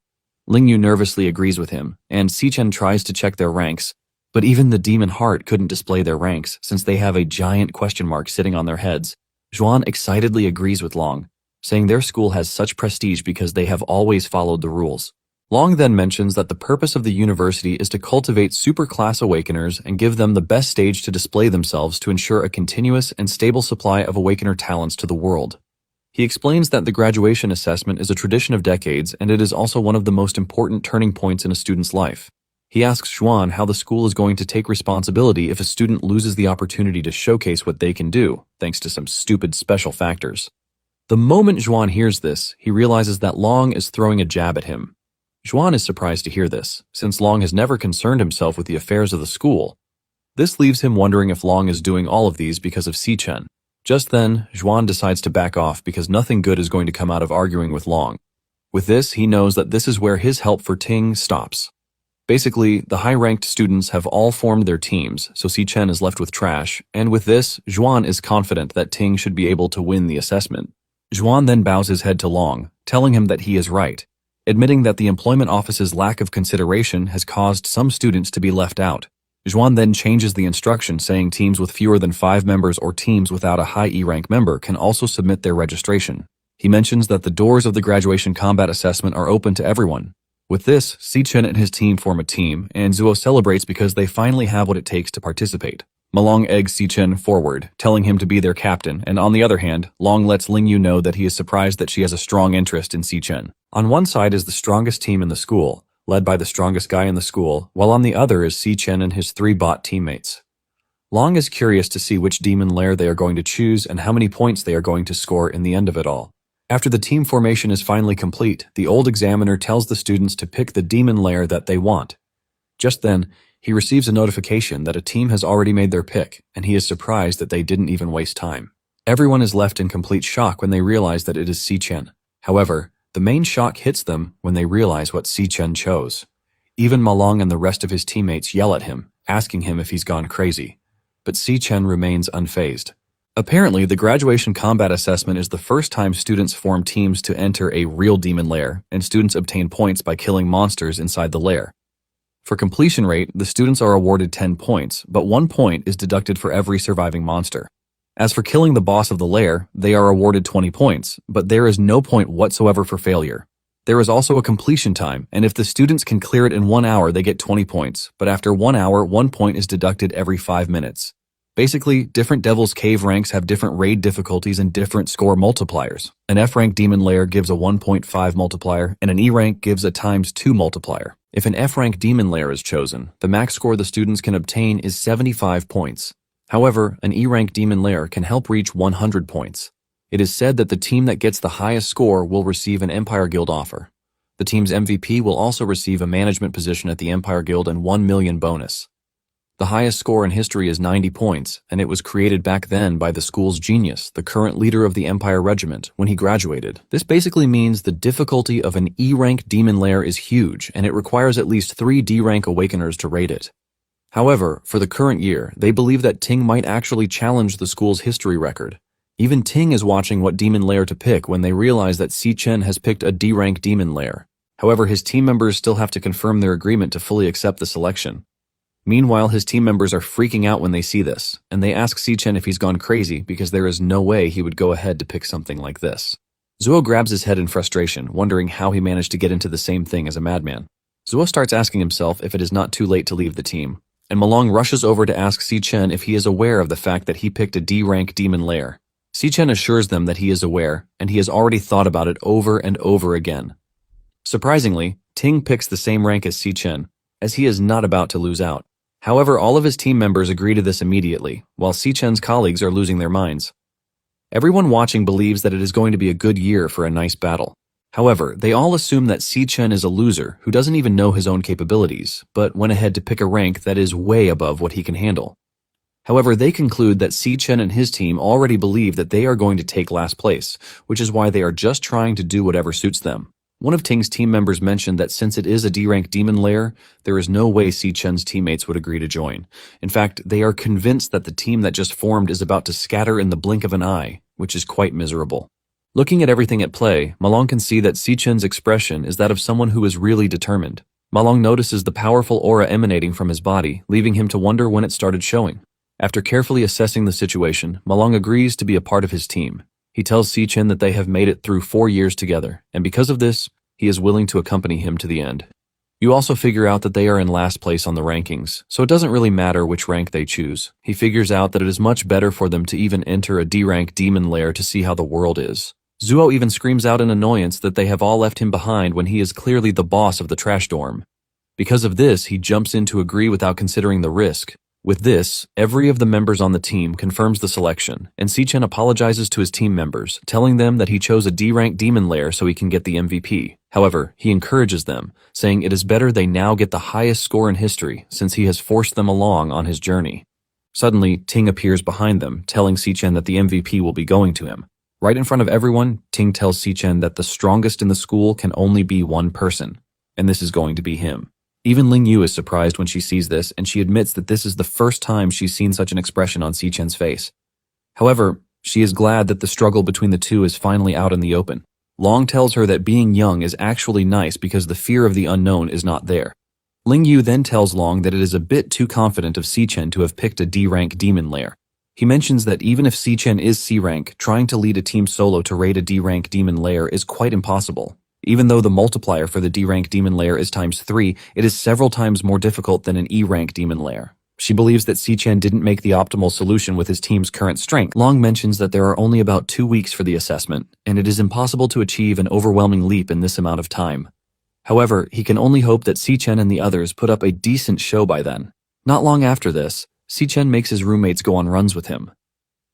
Lingyu nervously agrees with him, and Si Chen tries to check their ranks, but even the demon heart couldn't display their ranks since they have a giant question mark sitting on their heads. Juan excitedly agrees with Long, saying their school has such prestige because they have always followed the rules. Long then mentions that the purpose of the university is to cultivate superclass awakeners and give them the best stage to display themselves to ensure a continuous and stable supply of awakener talents to the world. He explains that the graduation assessment is a tradition of decades and it is also one of the most important turning points in a student's life. He asks Juan how the school is going to take responsibility if a student loses the opportunity to showcase what they can do, thanks to some stupid special factors. The moment Juan hears this, he realizes that Long is throwing a jab at him. Juan is surprised to hear this, since Long has never concerned himself with the affairs of the school. This leaves him wondering if Long is doing all of these because of Si Chen. Just then, Juan decides to back off because nothing good is going to come out of arguing with Long. With this, he knows that this is where his help for Ting stops. Basically, the high-ranked students have all formed their teams, so Si Chen is left with trash, and with this, Juan is confident that Ting should be able to win the assessment. Juan then bows his head to Long, telling him that he is right, admitting that the employment office's lack of consideration has caused some students to be left out. Juan then changes the instruction, saying teams with fewer than 5 members or teams without a high E-rank member can also submit their registration. He mentions that the doors of the graduation combat assessment are open to everyone. With this, Si Chen and his team form a team, and Zuo celebrates because they finally have what it takes to participate. Malong eggs Si Chen forward, telling him to be their captain, and on the other hand, Long lets Lingyu know that he is surprised that she has a strong interest in Si Chen. On one side is the strongest team in the school, led by the strongest guy in the school, while on the other is Si Chen and his 3 bot teammates. Long is curious to see which demon lair they are going to choose and how many points they are going to score in the end of it all. After the team formation is finally complete, the old examiner tells the students to pick the demon lair that they want. Just then, he receives a notification that a team has already made their pick, and he is surprised that they didn't even waste time. Everyone is left in complete shock when they realize that it is Si Chen. However, the main shock hits them when they realize what Si Chen chose. Even Malong and the rest of his teammates yell at him, asking him if he's gone crazy. But Si Chen remains unfazed. Apparently, the graduation combat assessment is the first time students form teams to enter a real demon lair, and students obtain points by killing monsters inside the lair. For completion rate, the students are awarded 10 points, but 1 point is deducted for every surviving monster. As for killing the boss of the lair, they are awarded 20 points, but there is no point whatsoever for failure. There is also a completion time, and if the students can clear it in 1 hour, they get 20 points, but after 1 hour, 1 point is deducted every 5 minutes. Basically, different Devil's Cave ranks have different raid difficulties and different score multipliers. An F-rank demon lair gives a 1.5 multiplier, and an E-rank gives a ×2 multiplier. If an F-rank demon lair is chosen, the max score the students can obtain is 75 points. However, an E-rank demon lair can help reach 100 points. It is said that the team that gets the highest score will receive an Empire Guild offer. The team's MVP will also receive a management position at the Empire Guild and 1 million bonus. The highest score in history is 90 points, and it was created back then by the school's genius, the current leader of the Empire Regiment, when he graduated. This basically means the difficulty of an E-rank demon lair is huge, and it requires at least 3 D-rank awakeners to raid it. However, for the current year, they believe that Ting might actually challenge the school's history record. Even Ting is watching what demon lair to pick when they realize that Si Chen has picked a D-rank demon lair. However, his team members still have to confirm their agreement to fully accept the selection. Meanwhile, his team members are freaking out when they see this, and they ask Si-chen if he's gone crazy because there is no way he would go ahead to pick something like this. Zuo grabs his head in frustration, wondering how he managed to get into the same thing as a madman. Zuo starts asking himself if it is not too late to leave the team, and Malong rushes over to ask Si-chen if he is aware of the fact that he picked a D-rank demon lair. Si-chen assures them that he is aware, and he has already thought about it over and over again. Surprisingly, Ting picks the same rank as Si-chen, as he is not about to lose out. However, all of his team members agree to this immediately, while Si-chen's colleagues are losing their minds. Everyone watching believes that it is going to be a good year for a nice battle. However, they all assume that Si-chen is a loser who doesn't even know his own capabilities, but went ahead to pick a rank that is way above what he can handle. However, they conclude that Si-chen and his team already believe that they are going to take last place, which is why they are just trying to do whatever suits them. One of Ting's team members mentioned that since it is a D-rank demon lair, there is no way Si-chen's teammates would agree to join. In fact, they are convinced that the team that just formed is about to scatter in the blink of an eye, which is quite miserable. Looking at everything at play, Malong can see that Si-chen's expression is that of someone who is really determined. Malong notices the powerful aura emanating from his body, leaving him to wonder when it started showing. After carefully assessing the situation, Malong agrees to be a part of his team. He tells Si-chen that they have made it through 4 years together, and because of this, he is willing to accompany him to the end. You also figure out that they are in last place on the rankings, so it doesn't really matter which rank they choose. He figures out that it is much better for them to even enter a D-rank demon lair to see how the world is. Zuo even screams out in annoyance that they have all left him behind when he is clearly the boss of the trash dorm. Because of this, he jumps in to agree without considering the risk. With this, every of the members on the team confirms the selection, and Si-chen apologizes to his team members, telling them that he chose a D-rank demon lair so he can get the MVP. However, he encourages them, saying it is better they now get the highest score in history since he has forced them along on his journey. Suddenly, Ting appears behind them, telling Si-chen that the MVP will be going to him. Right in front of everyone, Ting tells Si-chen that the strongest in the school can only be one person, and this is going to be him. Even Ling Yu is surprised when she sees this, and she admits that this is the first time she's seen such an expression on Si-chen's face. However, she is glad that the struggle between the two is finally out in the open. Long tells her that being young is actually nice because the fear of the unknown is not there. Ling Yu then tells Long that it is a bit too confident of Si-chen to have picked a D-rank demon lair. He mentions that even if Si-chen is C-rank, trying to lead a team solo to raid a D-rank demon lair is quite impossible. Even though the multiplier for the D-rank demon lair is ×3, it is several times more difficult than an E-rank demon lair. She believes that Si-chen didn't make the optimal solution with his team's current strength. Long mentions that there are only about 2 weeks for the assessment, and it is impossible to achieve an overwhelming leap in this amount of time. However, he can only hope that Si-chen and the others put up a decent show by then. Not long after this, Si-chen makes his roommates go on runs with him.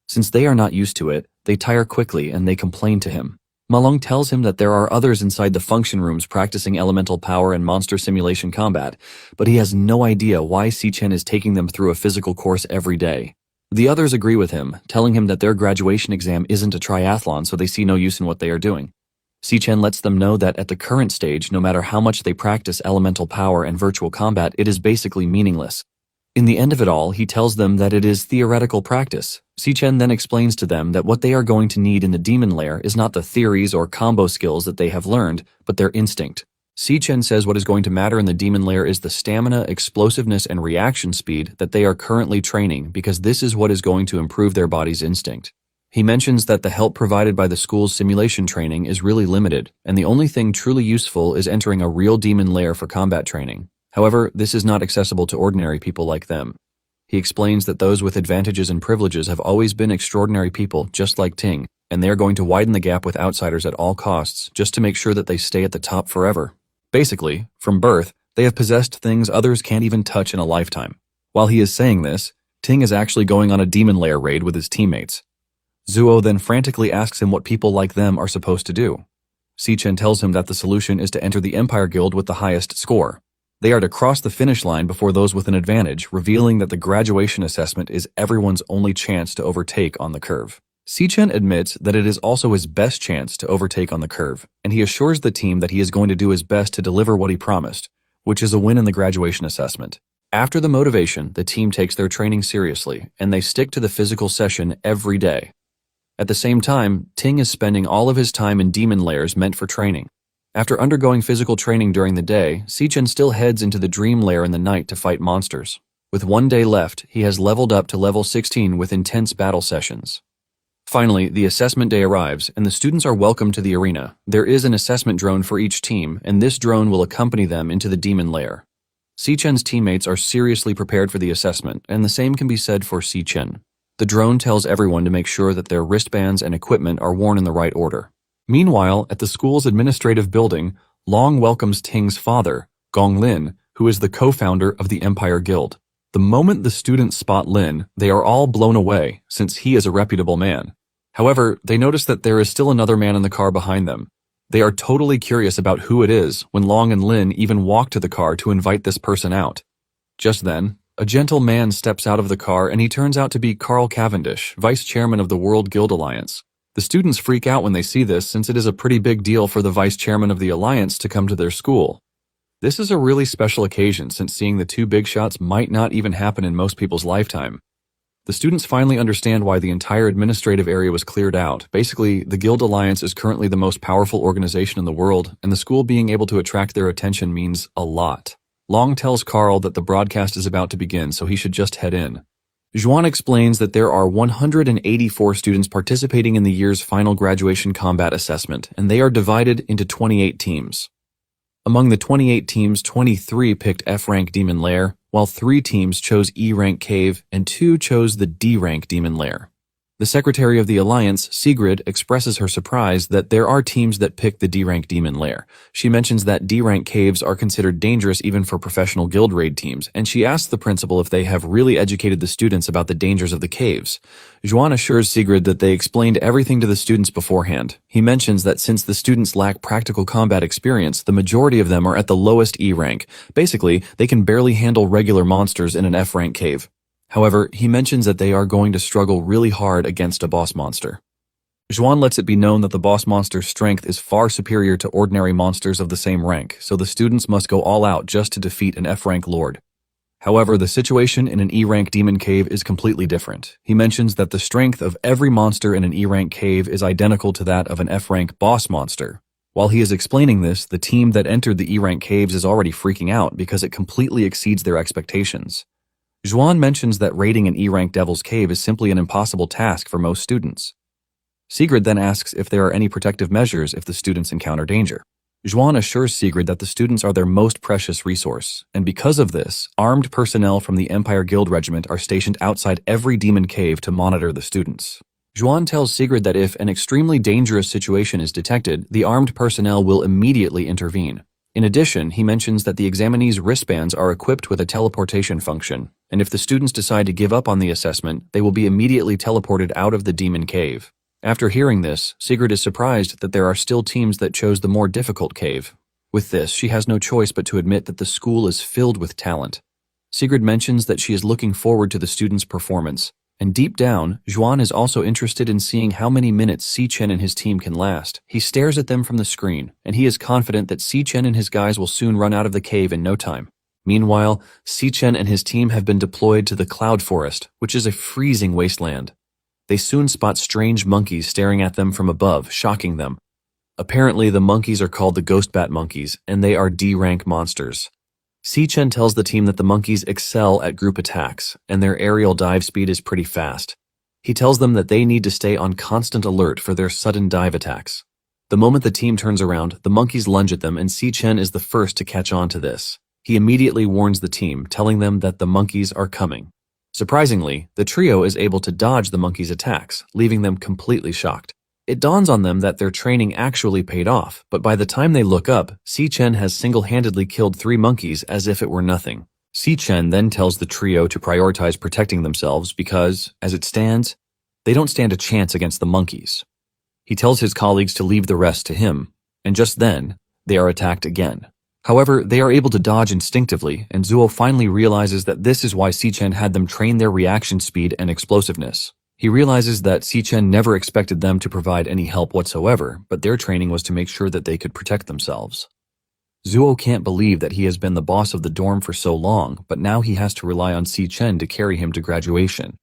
Since they are not used to it, they tire quickly and they complain to him. Malong tells him that there are others inside the function rooms practicing elemental power and monster simulation combat, but he has no idea why Si-chen is taking them through a physical course every day. The others agree with him, telling him that their graduation exam isn't a triathlon, so they see no use in what they are doing. Si-chen lets them know that at the current stage, no matter how much they practice elemental power and virtual combat, it is basically meaningless. In the end of it all, he tells them that it is theoretical practice. Si-chen then explains to them that what they are going to need in the demon lair is not the theories or combo skills that they have learned, but their instinct. Si-chen says what is going to matter in the demon lair is the stamina, explosiveness, and reaction speed that they are currently training because this is what is going to improve their body's instinct. He mentions that the help provided by the school's simulation training is really limited, and the only thing truly useful is entering a real demon lair for combat training. However, this is not accessible to ordinary people like them. He explains that those with advantages and privileges have always been extraordinary people just like Ting, and they are going to widen the gap with outsiders at all costs just to make sure that they stay at the top forever. Basically, from birth, they have possessed things others can't even touch in a lifetime. While he is saying this, Ting is actually going on a demon lair raid with his teammates. Zuo then frantically asks him what people like them are supposed to do. Si-chen tells him that the solution is to enter the Empire Guild with the highest score. They are to cross the finish line before those with an advantage, revealing that the graduation assessment is everyone's only chance to overtake on the curve. Si-chen admits that it is also his best chance to overtake on the curve, and he assures the team that he is going to do his best to deliver what he promised, which is a win in the graduation assessment. After the motivation, the team takes their training seriously, and they stick to the physical session every day. At the same time, Ting is spending all of his time in demon lairs meant for training. After undergoing physical training during the day, Si-chen still heads into the dream lair in the night to fight monsters. With 1 day left, he has leveled up to level 16 with intense battle sessions. Finally, the assessment day arrives, and the students are welcomed to the arena. There is an assessment drone for each team, and this drone will accompany them into the demon lair. Si-chen's teammates are seriously prepared for the assessment, and the same can be said for Si-chen. The drone tells everyone to make sure that their wristbands and equipment are worn in the right order. Meanwhile, at the school's administrative building, Long welcomes Ting's father, Gong Lin, who is the co-founder of the Empire Guild. The moment the students spot Lin, they are all blown away, since he is a reputable man. However, they notice that there is still another man in the car behind them. They are totally curious about who it is when Long and Lin even walk to the car to invite this person out. Just then, a gentle man steps out of the car and he turns out to be Carl Cavendish, vice chairman of the World Guild Alliance. The students freak out when they see this since it is a pretty big deal for the vice chairman of the alliance to come to their school. This is a really special occasion since seeing the two big shots might not even happen in most people's lifetime. The students finally understand why the entire administrative area was cleared out. Basically, the Guild Alliance is currently the most powerful organization in the world, and the school being able to attract their attention means a lot. Long tells Carl that the broadcast is about to begin, so he should just head in. Zhuan explains that there are 184 students participating in the year's final graduation combat assessment, and they are divided into 28 teams. Among the 28 teams, 23 picked F-rank Demon Lair, while 3 teams chose E-rank Cave and 2 chose the D-rank Demon Lair. The secretary of the Alliance, Sigrid, expresses her surprise that there are teams that pick the D-rank Demon Lair. She mentions that D-rank caves are considered dangerous even for professional guild raid teams, and she asks the principal if they have really educated the students about the dangers of the caves. Zhuan assures Sigrid that they explained everything to the students beforehand. He mentions that since the students lack practical combat experience, the majority of them are at the lowest E rank. Basically, they can barely handle regular monsters in an F-rank cave. However, he mentions that they are going to struggle really hard against a boss monster. Zhuan lets it be known that the boss monster's strength is far superior to ordinary monsters of the same rank, so the students must go all out just to defeat an F-rank lord. However, the situation in an E-rank demon cave is completely different. He mentions that the strength of every monster in an E-rank cave is identical to that of an F-rank boss monster. While he is explaining this, the team that entered the E-rank caves is already freaking out because it completely exceeds their expectations. Zhuan mentions that raiding an E-rank Devil's Cave is simply an impossible task for most students. Sigrid then asks if there are any protective measures if the students encounter danger. Zhuan assures Sigrid that the students are their most precious resource, and because of this, armed personnel from the Empire Guild Regiment are stationed outside every demon cave to monitor the students. Zhuan tells Sigrid that if an extremely dangerous situation is detected, the armed personnel will immediately intervene. In addition, he mentions that the examinees' wristbands are equipped with a teleportation function, and if the students decide to give up on the assessment, they will be immediately teleported out of the demon cave. After hearing this, Sigrid is surprised that there are still teams that chose the more difficult cave. With this, she has no choice but to admit that the school is filled with talent. Sigrid mentions that she is looking forward to the students' performance, and deep down, Zhuan is also interested in seeing how many minutes Si-chen and his team can last. He stares at them from the screen, and he is confident that Si-chen and his guys will soon run out of the cave in no time. Meanwhile, Si-chen and his team have been deployed to the Cloud Forest, which is a freezing wasteland. They soon spot strange monkeys staring at them from above, shocking them. Apparently, the monkeys are called the Ghost Bat Monkeys, and they are D-rank monsters. Si-chen tells the team that the monkeys excel at group attacks, and their aerial dive speed is pretty fast. He tells them that they need to stay on constant alert for their sudden dive attacks. The moment the team turns around, the monkeys lunge at them, and Si-chen is the first to catch on to this. He immediately warns the team, telling them that the monkeys are coming. Surprisingly, the trio is able to dodge the monkeys' attacks, leaving them completely shocked. It dawns on them that their training actually paid off, but by the time they look up, Si-chen has single-handedly killed 3 monkeys as if it were nothing. Si-chen then tells the trio to prioritize protecting themselves because, as it stands, they don't stand a chance against the monkeys. He tells his colleagues to leave the rest to him, and just then, they are attacked again. However, they are able to dodge instinctively, and Zuo finally realizes that this is why Si-chen had them train their reaction speed and explosiveness. He realizes that Si-chen never expected them to provide any help whatsoever, but their training was to make sure that they could protect themselves. Zuo can't believe that he has been the boss of the dorm for so long, but now he has to rely on Si-chen to carry him to graduation.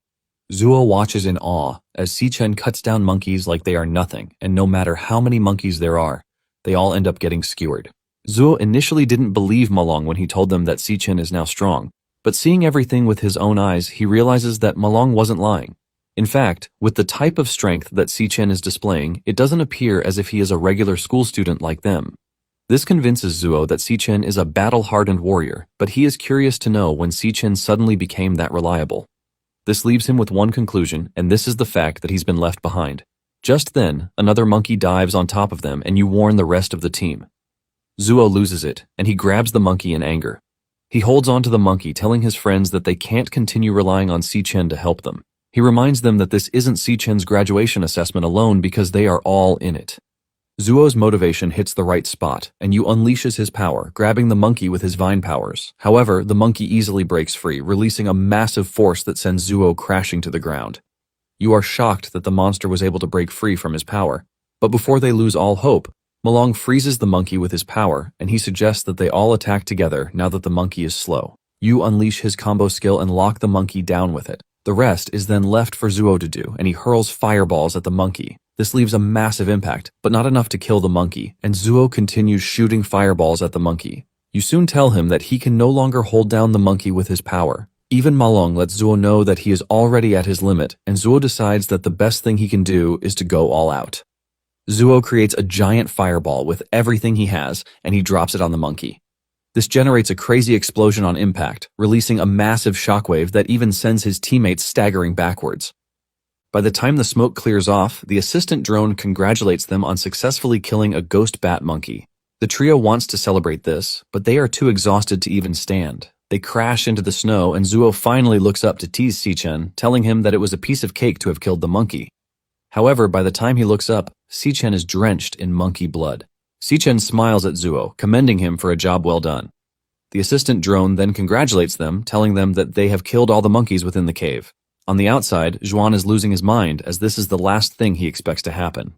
Zuo watches in awe as Si-chen cuts down monkeys like they are nothing, and no matter how many monkeys there are, they all end up getting skewered. Zuo initially didn't believe Malong when he told them that Si-chen is now strong, But seeing everything with his own eyes, he realizes that Malong wasn't lying. In fact, with the type of strength that Si-Chen is displaying, it doesn't appear as if he is a regular school student like them. This convinces Zuo that Si-Chen is a battle-hardened warrior, but he is curious to know when Si-Chen suddenly became that reliable. This leaves him with one conclusion, and this is the fact that he's been left behind. Just then, another monkey dives on top of them and you warn the rest of the team. Zuo loses it, and he grabs the monkey in anger. He holds on to the monkey, telling his friends that they can't continue relying on Si-Chen to help them. He reminds them that this isn't Si-Chen's graduation assessment alone because they are all in it. Zuo's motivation hits the right spot, and Yu unleashes his power, grabbing the monkey with his vine powers. However, the monkey easily breaks free, releasing a massive force that sends Zuo crashing to the ground. You are shocked that the monster was able to break free from his power, but before they lose all hope, Malong freezes the monkey with his power, and he suggests that they all attack together now that the monkey is slow. Yu unleash his combo skill and lock the monkey down with it. The rest is then left for Zuo to do, and he hurls fireballs at the monkey. This leaves a massive impact, but not enough to kill the monkey, and Zuo continues shooting fireballs at the monkey. You soon tell him that he can no longer hold down the monkey with his power. Even Malong lets Zuo know that he is already at his limit, and Zuo decides that the best thing he can do is to go all out. Zuo creates a giant fireball with everything he has, and he drops it on the monkey. This generates a crazy explosion on impact, releasing a massive shockwave that even sends his teammates staggering backwards. By the time the smoke clears off, the assistant drone congratulates them on successfully killing a ghost bat monkey. The trio wants to celebrate this, but they are too exhausted to even stand. They crash into the snow, and Zuo finally looks up to tease Si-Chen, telling him that it was a piece of cake to have killed the monkey. However, by the time he looks up, Si-Chen is drenched in monkey blood. Si-Chen smiles at Zuo, commending him for a job well done. The assistant drone then congratulates them, telling them that they have killed all the monkeys within the cave. On the outside, Zhuan is losing his mind as this is the last thing he expects to happen.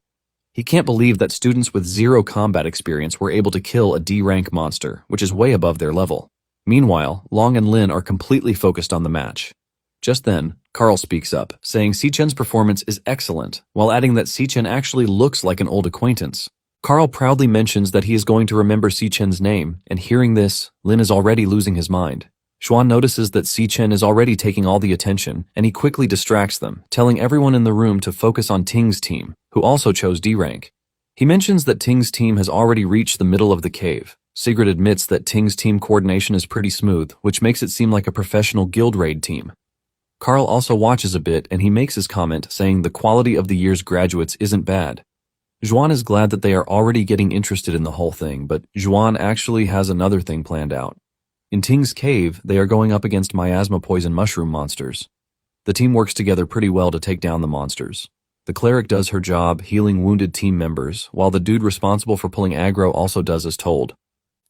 He can't believe that students with zero combat experience were able to kill a D-rank monster, which is way above their level. Meanwhile, Long and Lin are completely focused on the match. Just then, Carl speaks up, saying Si-Chen's performance is excellent, while adding that Si-Chen actually looks like an old acquaintance. Carl proudly mentions that he is going to remember Si-Chen's name, and hearing this, Lin is already losing his mind. Xuan notices that Si-Chen is already taking all the attention, and he quickly distracts them, telling everyone in the room to focus on Ting's team, who also chose D-rank. He mentions that Ting's team has already reached the middle of the cave. Sigrid admits that Ting's team coordination is pretty smooth, which makes it seem like a professional guild raid team. Carl also watches a bit, and he makes his comment saying the quality of the year's graduates isn't bad. Zhuan is glad that they are already getting interested in the whole thing, but Zhuan actually has another thing planned out. In Ting's cave, they are going up against miasma poison mushroom monsters. The team works together pretty well to take down the monsters. The cleric does her job healing wounded team members, while the dude responsible for pulling aggro also does as told.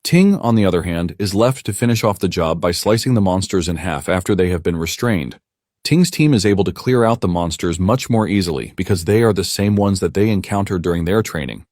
Ting, on the other hand, is left to finish off the job by slicing the monsters in half after they have been restrained. Ting's team is able to clear out the monsters much more easily because they are the same ones that they encountered during their training.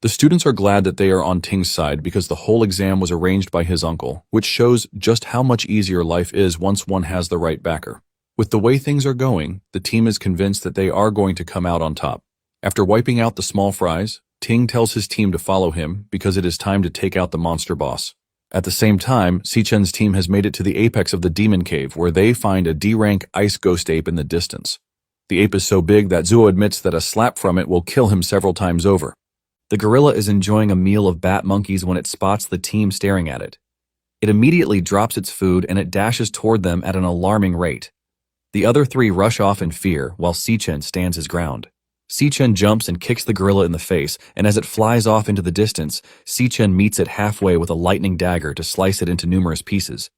The students are glad that they are on Ting's side because the whole exam was arranged by his uncle, which shows just how much easier life is once one has the right backer. With the way things are going, the team is convinced that they are going to come out on top. After wiping out the small fries, Ting tells his team to follow him because it is time to take out the monster boss. At the same time, Si-Chen's team has made it to the apex of the demon cave where they find a D-rank ice ghost ape in the distance. The ape is so big that Zuo admits that a slap from it will kill him several times over. The gorilla is enjoying a meal of bat monkeys when it spots the team staring at it. It immediately drops its food and it dashes toward them at an alarming rate. The other three rush off in fear while Si-Chen stands his ground. Si-Chen jumps and kicks the gorilla in the face, and as it flies off into the distance, Si-Chen meets it halfway with a lightning dagger to slice it into numerous pieces.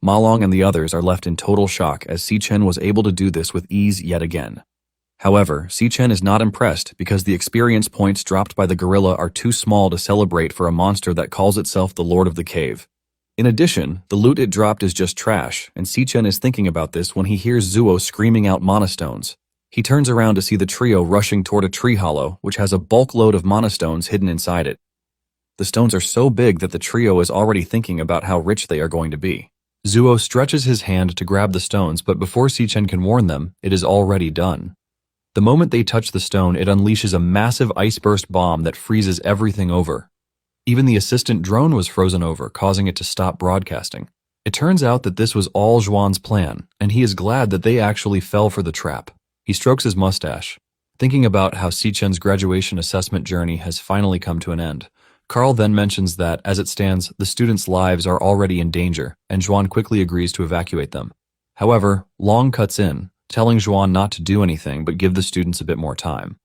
Malong and the others are left in total shock as Si-Chen was able to do this with ease yet again. However, Si-Chen is not impressed because the experience points dropped by the gorilla are too small to celebrate for a monster that calls itself the Lord of the Cave. In addition, the loot it dropped is just trash, and Si-Chen is thinking about this when he hears Zuo screaming out monastones. He turns around to see the trio rushing toward a tree hollow, which has a bulk load of monastones hidden inside it. The stones are so big that the trio is already thinking about how rich they are going to be. Zuo stretches his hand to grab the stones, but before Si-Chen can warn them, it is already done. The moment they touch the stone, it unleashes a massive ice burst bomb that freezes everything over. Even the assistant drone was frozen over, causing it to stop broadcasting. It turns out that this was all Zhuan's plan, and he is glad that they actually fell for the trap. He strokes his mustache, thinking about how Sichen's graduation assessment journey has finally come to an end. Carl then mentions that, as it stands, the students' lives are already in danger, and Zhuan quickly agrees to evacuate them. However, Long cuts in, telling Zhuan not to do anything but give the students a bit more time.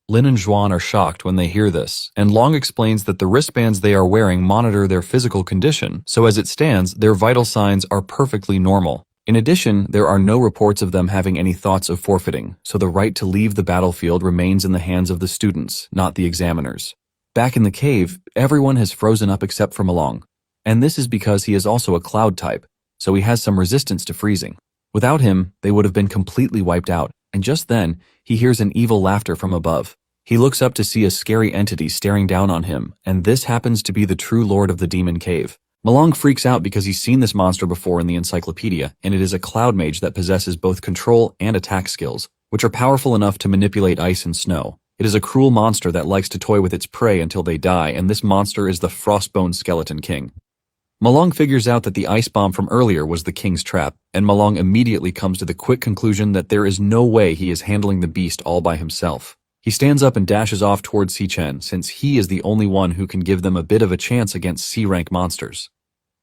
Lin and Zhuan are shocked when they hear this, and Long explains that the wristbands they are wearing monitor their physical condition, so as it stands, their vital signs are perfectly normal. In addition, there are no reports of them having any thoughts of forfeiting, so the right to leave the battlefield remains in the hands of the students, not the examiners. Back in the cave, everyone has frozen up except for Malong, and this is because he is also a cloud type, so he has some resistance to freezing. Without him, they would have been completely wiped out, and just then, he hears an evil laughter from above. He looks up to see a scary entity staring down on him, and this happens to be the true lord of the demon cave. Malong freaks out because he's seen this monster before in the encyclopedia, and it is a cloud mage that possesses both control and attack skills, which are powerful enough to manipulate ice and snow. It is a cruel monster that likes to toy with its prey until they die, and this monster is the Frostbone Skeleton King. Malong figures out that the ice bomb from earlier was the king's trap, and Malong immediately comes to the quick conclusion that there is no way he is handling the beast all by himself. He stands up and dashes off towards Sichen, since he is the only one who can give them a bit of a chance against C-rank monsters.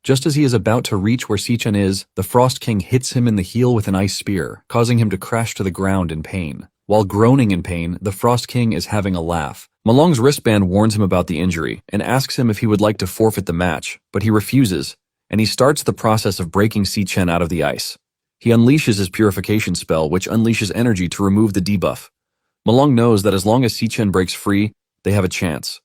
Just as he is about to reach where Sichen is, the Frost King hits him in the heel with an ice spear, causing him to crash to the ground in pain. While groaning in pain, the Frost King is having a laugh. Malong's wristband warns him about the injury, and asks him if he would like to forfeit the match, but he refuses, and he starts the process of breaking Sichen out of the ice. He unleashes his purification spell, which unleashes energy to remove the debuff. Malong knows that as long as Sichen breaks free, they have a chance.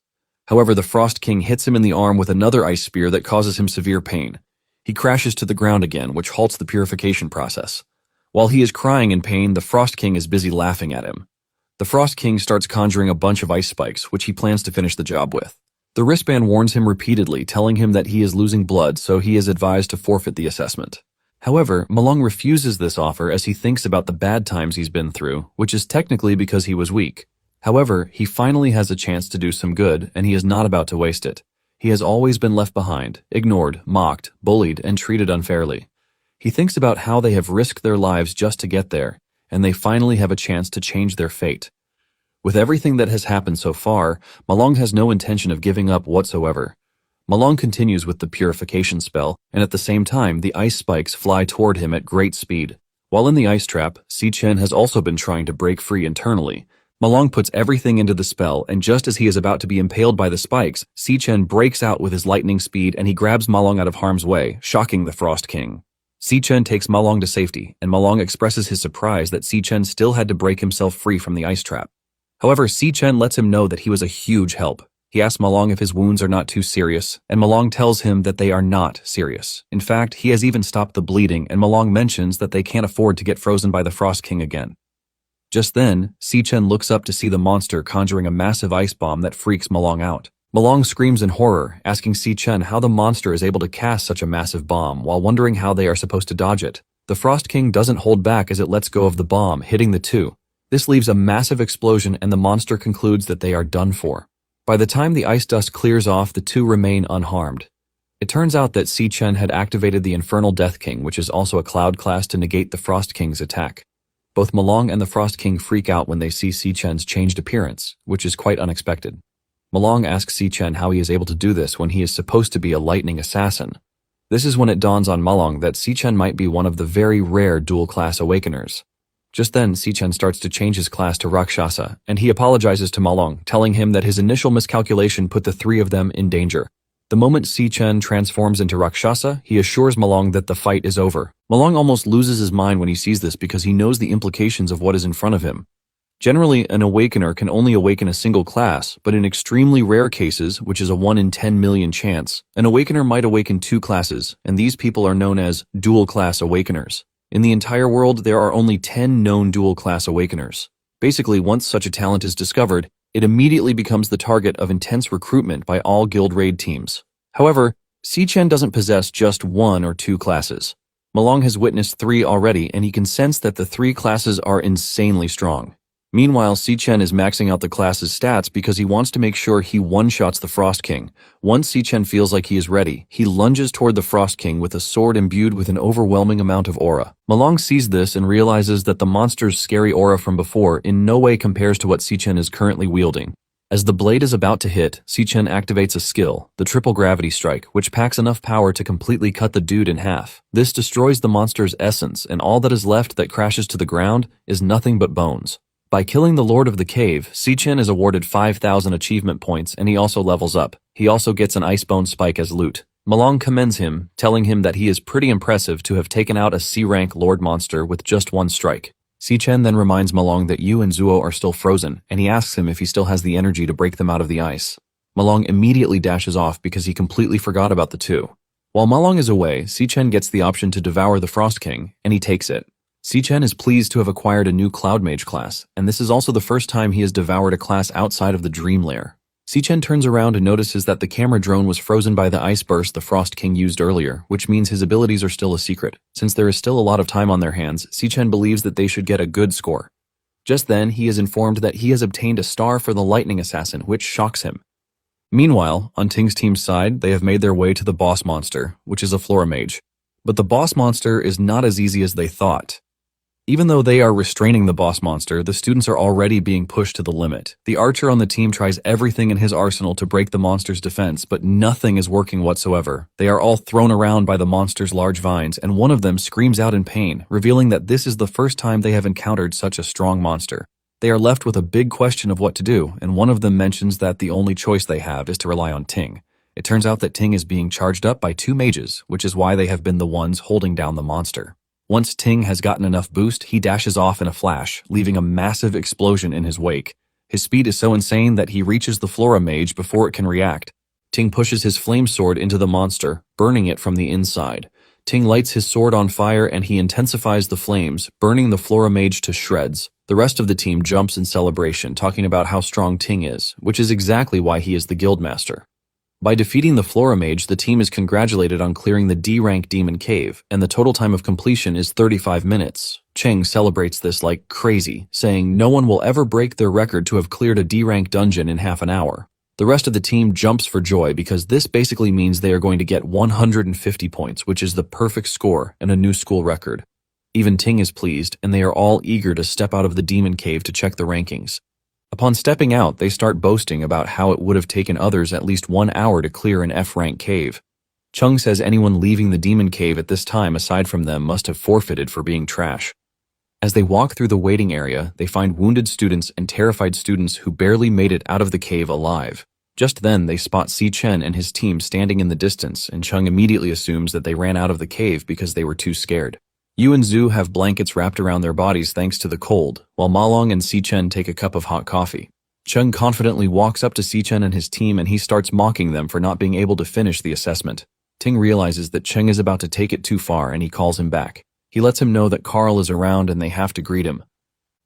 However, the Frost King hits him in the arm with another ice spear that causes him severe pain. He crashes to the ground again, which halts the purification process. While he is crying in pain, the Frost King is busy laughing at him. The Frost King starts conjuring a bunch of ice spikes, which he plans to finish the job with. The wristband warns him repeatedly, telling him that he is losing blood, so he is advised to forfeit the assessment. However, Malong refuses this offer as he thinks about the bad times he's been through, which is technically because he was weak. However, he finally has a chance to do some good, and he is not about to waste it. He has always been left behind, ignored, mocked, bullied, and treated unfairly. He thinks about how they have risked their lives just to get there, and they finally have a chance to change their fate. With everything that has happened so far, Malong has no intention of giving up whatsoever. Malong continues with the purification spell, and at the same time, the ice spikes fly toward him at great speed. While in the ice trap, Sichen has also been trying to break free internally. Malong puts everything into the spell, and just as he is about to be impaled by the spikes, Sichen breaks out with his lightning speed and he grabs Malong out of harm's way, shocking the Frost King. Sichen takes Malong to safety, and Malong expresses his surprise that Sichen still had to break himself free from the ice trap. However, Sichen lets him know that he was a huge help. He asks Malong if his wounds are not too serious, and Malong tells him that they are not serious. In fact, he has even stopped the bleeding, and Malong mentions that they can't afford to get frozen by the Frost King again. Just then, Sichen looks up to see the monster conjuring a massive ice bomb that freaks Malong out. Malong screams in horror, asking Sichen how the monster is able to cast such a massive bomb, while wondering how they are supposed to dodge it. The Frost King doesn't hold back as it lets go of the bomb, hitting the two. This leaves a massive explosion, and the monster concludes that they are done for. By the time the ice dust clears off, the two remain unharmed. It turns out that Sichen had activated the Infernal Death King, which is also a cloud class, to negate the Frost King's attack. Both Malong and the Frost King freak out when they see Sichen's changed appearance, which is quite unexpected. Malong asks Sichen how he is able to do this when he is supposed to be a lightning assassin. This is when it dawns on Malong that Sichen might be one of the very rare dual-class awakeners. Just then, Sichen starts to change his class to Rakshasa, and he apologizes to Malong, telling him that his initial miscalculation put the three of them in danger. The moment Sichen transforms into Rakshasa, he assures Malong that the fight is over. Malong almost loses his mind when he sees this because he knows the implications of what is in front of him. Generally, an awakener can only awaken a single class, but in extremely rare cases, which is a 1 in 10 million chance, an awakener might awaken 2 classes, and these people are known as dual-class awakeners. In the entire world, there are only 10 known dual-class awakeners. Basically, once such a talent is discovered, it immediately becomes the target of intense recruitment by all guild raid teams. However, Sichen doesn't possess just 1 or 2 classes. Malong has witnessed 3 already, and he can sense that the 3 classes are insanely strong. Meanwhile, Si-chen is maxing out the class's stats because he wants to make sure he one-shots the Frost King. Once Si-chen feels like he is ready, he lunges toward the Frost King with a sword imbued with an overwhelming amount of aura. Malong sees this and realizes that the monster's scary aura from before in no way compares to what Si-chen is currently wielding. As the blade is about to hit, Si-chen activates a skill, the triple gravity strike, which packs enough power to completely cut the dude in half. This destroys the monster's essence, and all that is left that crashes to the ground is nothing but bones. By killing the Lord of the Cave, Si-chen is awarded 5,000 achievement points, and he also levels up. He also gets an Icebone Spike as loot. Malong commends him, telling him that he is pretty impressive to have taken out a C-rank Lord monster with just one strike. Si-chen then reminds Malong that Yu and Zuo are still frozen, and he asks him if he still has the energy to break them out of the ice. Malong immediately dashes off because he completely forgot about the two. While Malong is away, Si-chen gets the option to devour the Frost King, and he takes it. Si-chen is pleased to have acquired a new Cloud Mage class, and this is also the first time he has devoured a class outside of the Dream Lair. Si-chen turns around and notices that the camera drone was frozen by the ice burst the Frost King used earlier, which means his abilities are still a secret. Since there is still a lot of time on their hands, Si-chen believes that they should get a good score. Just then, he is informed that he has obtained a star for the Lightning Assassin, which shocks him. Meanwhile, on Ting's team's side, they have made their way to the boss monster, which is a Flora Mage. But the boss monster is not as easy as they thought. Even though they are restraining the boss monster, the students are already being pushed to the limit. The archer on the team tries everything in his arsenal to break the monster's defense, but nothing is working whatsoever. They are all thrown around by the monster's large vines, and one of them screams out in pain, revealing that this is the first time they have encountered such a strong monster. They are left with a big question of what to do, and one of them mentions that the only choice they have is to rely on Ting. It turns out that Ting is being charged up by two mages, which is why they have been the ones holding down the monster. Once Ting has gotten enough boost, he dashes off in a flash, leaving a massive explosion in his wake. His speed is so insane that he reaches the Flora Mage before it can react. Ting pushes his flame sword into the monster, burning it from the inside. Ting lights his sword on fire and he intensifies the flames, burning the Flora Mage to shreds. The rest of the team jumps in celebration, talking about how strong Ting is, which is exactly why he is the Guildmaster. By defeating the Flora Mage, the team is congratulated on clearing the D-rank Demon Cave, and the total time of completion is 35 minutes. Cheng celebrates this like crazy, saying no one will ever break their record to have cleared a D-rank dungeon in half an hour. The rest of the team jumps for joy because this basically means they are going to get 150 points, which is the perfect score and a new school record. Even Ting is pleased, and they are all eager to step out of the Demon Cave to check the rankings. Upon stepping out, they start boasting about how it would have taken others at least 1 hour to clear an F-rank cave. Chung says anyone leaving the Demon Cave at this time aside from them must have forfeited for being trash. As they walk through the waiting area, they find wounded students and terrified students who barely made it out of the cave alive. Just then, they spot Si-chen and his team standing in the distance, and Chung immediately assumes that they ran out of the cave because they were too scared. Yu and Zhu have blankets wrapped around their bodies thanks to the cold, while Malong and Si-chen take a cup of hot coffee. Chung confidently walks up to Si-chen and his team and he starts mocking them for not being able to finish the assessment. Ting realizes that Cheng is about to take it too far and he calls him back. He lets him know that Carl is around and they have to greet him.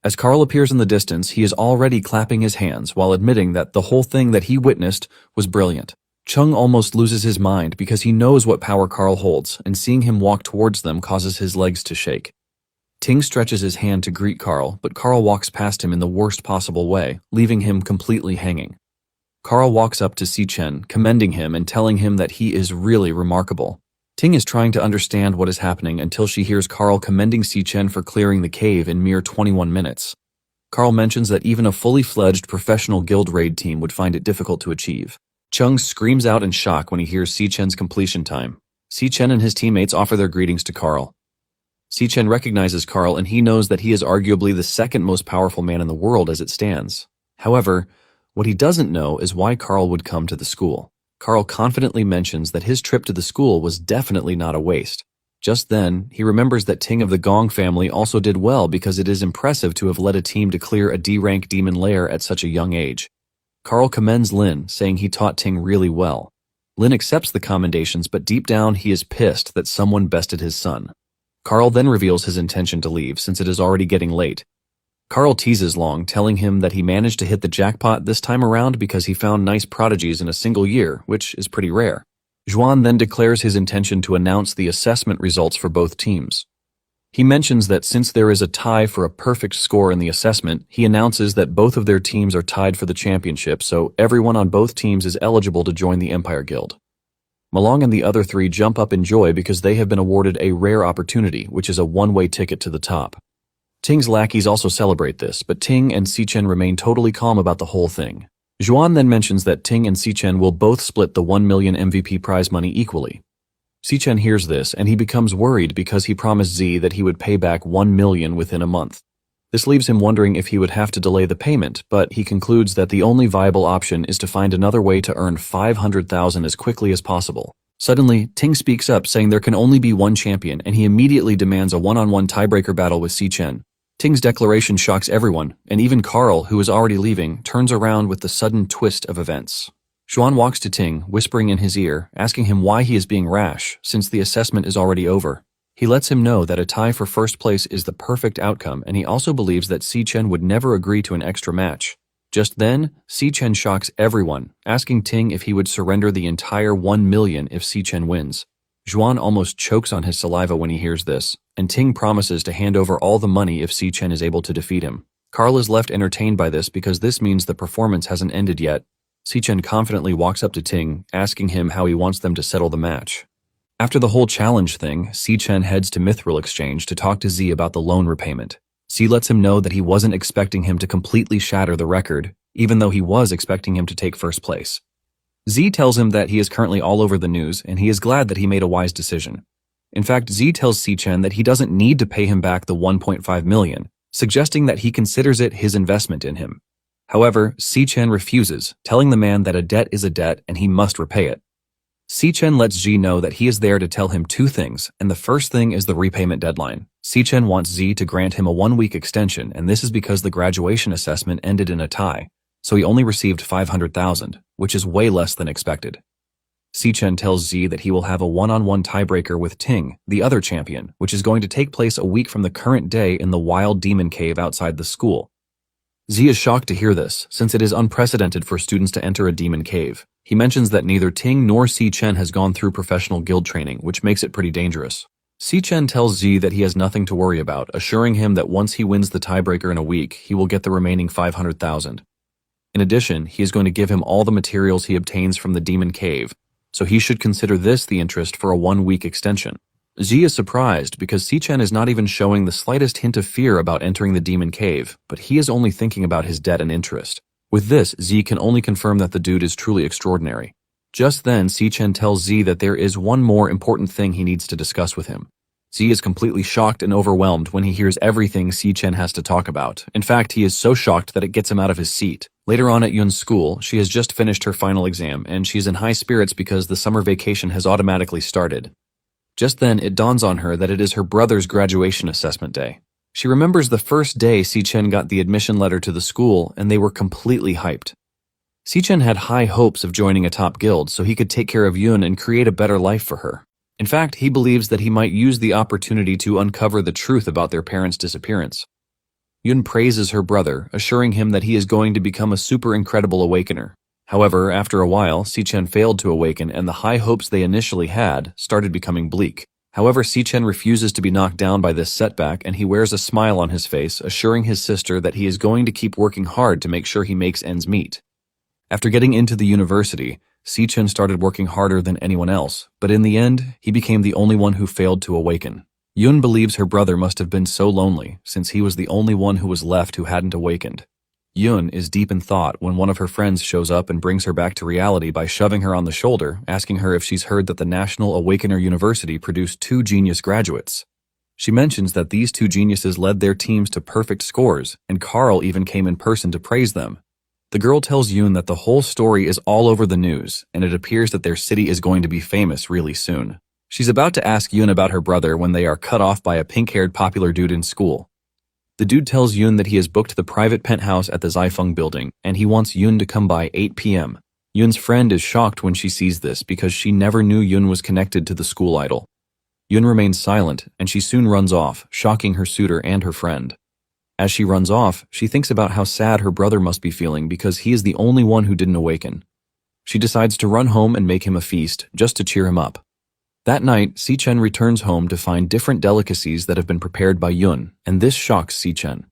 As Carl appears in the distance, he is already clapping his hands while admitting that the whole thing that he witnessed was brilliant. Chung almost loses his mind because he knows what power Carl holds, and seeing him walk towards them causes his legs to shake. Ting stretches his hand to greet Carl, but Carl walks past him in the worst possible way, leaving him completely hanging. Carl walks up to Si-chen, commending him and telling him that he is really remarkable. Ting is trying to understand what is happening until she hears Carl commending Si-chen for clearing the cave in mere 21 minutes. Carl mentions that even a fully fledged professional guild raid team would find it difficult to achieve. Chung screams out in shock when he hears Si-chen's completion time. Si-chen and his teammates offer their greetings to Carl. Si-chen recognizes Carl and he knows that he is arguably the second most powerful man in the world as it stands. However, what he doesn't know is why Carl would come to the school. Carl confidently mentions that his trip to the school was definitely not a waste. Just then, he remembers that Ting of the Gong family also did well because it is impressive to have led a team to clear a D-rank demon lair at such a young age. Carl commends Lin, saying he taught Ting really well. Lin accepts the commendations, but deep down he is pissed that someone bested his son. Carl then reveals his intention to leave since it is already getting late. Carl teases Long, telling him that he managed to hit the jackpot this time around because he found nice prodigies in a single year, which is pretty rare. Zhuan then declares his intention to announce the assessment results for both teams. He mentions that since there is a tie for a perfect score in the assessment, he announces that both of their teams are tied for the championship, so everyone on both teams is eligible to join the Empire Guild. Malong and the other three jump up in joy because they have been awarded a rare opportunity, which is a one-way ticket to the top. Ting's lackeys also celebrate this, but Ting and Sichen remain totally calm about the whole thing. Zhuan then mentions that Ting and Sichen will both split the 1 million MVP prize money equally. Sichen hears this, and he becomes worried because he promised Z that he would pay back 1 million within a month. This leaves him wondering if he would have to delay the payment, but he concludes that the only viable option is to find another way to earn 500,000 as quickly as possible. Suddenly, Ting speaks up saying there can only be one champion, and he immediately demands a one-on-one tiebreaker battle with Sichen. Ting's declaration shocks everyone, and even Carl, who is already leaving, turns around with the sudden twist of events. Zhuan walks to Ting, whispering in his ear, asking him why he is being rash, since the assessment is already over. He lets him know that a tie for first place is the perfect outcome, and he also believes that Sichen would never agree to an extra match. Just then, Sichen shocks everyone, asking Ting if he would surrender the entire 1 million if Sichen wins. Zhuan almost chokes on his saliva when he hears this, and Ting promises to hand over all the money if Sichen is able to defeat him. Carl is left entertained by this because this means the performance hasn't ended yet. Sichen confidently walks up to Ting, asking him how he wants them to settle the match. After the whole challenge thing, Sichen heads to Mithril Exchange to talk to Z about the loan repayment. Z lets him know that he wasn't expecting him to completely shatter the record, even though he was expecting him to take first place. Z tells him that he is currently all over the news, and he is glad that he made a wise decision. In fact, Z tells Sichen that he doesn't need to pay him back the 1.5 million, suggesting that he considers it his investment in him. However, Sichen refuses, telling the man that a debt is a debt and he must repay it. Sichen lets Z know that he is there to tell him two things, and the first thing is the repayment deadline. Sichen wants Z to grant him a 1-week extension, and this is because the graduation assessment ended in a tie, so he only received 500,000, which is way less than expected. Sichen tells Z that he will have a one-on-one tiebreaker with Ting, the other champion, which is going to take place a week from the current day in the wild demon cave outside the school. Z is shocked to hear this, since it is unprecedented for students to enter a demon cave. He mentions that neither Ting nor Sichen has gone through professional guild training, which makes it pretty dangerous. Sichen tells Z that he has nothing to worry about, assuring him that once he wins the tiebreaker in a week, he will get the remaining 500,000. In addition, he is going to give him all the materials he obtains from the demon cave, so he should consider this the interest for a 1-week extension. Z is surprised because Sichen is not even showing the slightest hint of fear about entering the demon cave, but he is only thinking about his debt and interest. With this, Z can only confirm that the dude is truly extraordinary. Just then, Sichen tells Z that there is one more important thing he needs to discuss with him. Z is completely shocked and overwhelmed when he hears everything Sichen has to talk about. In fact, he is so shocked that it gets him out of his seat. Later on at Yun's school, she has just finished her final exam, and she's in high spirits because the summer vacation has automatically started. Just then, it dawns on her that it is her brother's graduation assessment day. She remembers the first day Sichen got the admission letter to the school, and they were completely hyped. Sichen had high hopes of joining a top guild so he could take care of Yun and create a better life for her. In fact, he believes that he might use the opportunity to uncover the truth about their parents' disappearance. Yun praises her brother, assuring him that he is going to become a super incredible awakener. However, after a while, Sichen failed to awaken, and the high hopes they initially had started becoming bleak. However, Sichen refuses to be knocked down by this setback, and he wears a smile on his face, assuring his sister that he is going to keep working hard to make sure he makes ends meet. After getting into the university, Sichen started working harder than anyone else, but in the end, he became the only one who failed to awaken. Yun believes her brother must have been so lonely, since he was the only one who was left who hadn't awakened. Yun is deep in thought when one of her friends shows up and brings her back to reality by shoving her on the shoulder, asking her if she's heard that the National Awakener University produced 2 genius graduates. She mentions that these 2 geniuses led their teams to perfect scores, and Carl even came in person to praise them. The girl tells Yun that the whole story is all over the news, and it appears that their city is going to be famous really soon. She's about to ask Yun about her brother when they are cut off by a pink-haired popular dude in school. The dude tells Yun that he has booked the private penthouse at the Zaifeng building, and he wants Yun to come by 8 p.m. Yun's friend is shocked when she sees this because she never knew Yun was connected to the school idol. Yun remains silent, and she soon runs off, shocking her suitor and her friend. As she runs off, she thinks about how sad her brother must be feeling because he is the only one who didn't awaken. She decides to run home and make him a feast, just to cheer him up. That night, Si-chen returns home to find different delicacies that have been prepared by Yun, and this shocks Si-chen.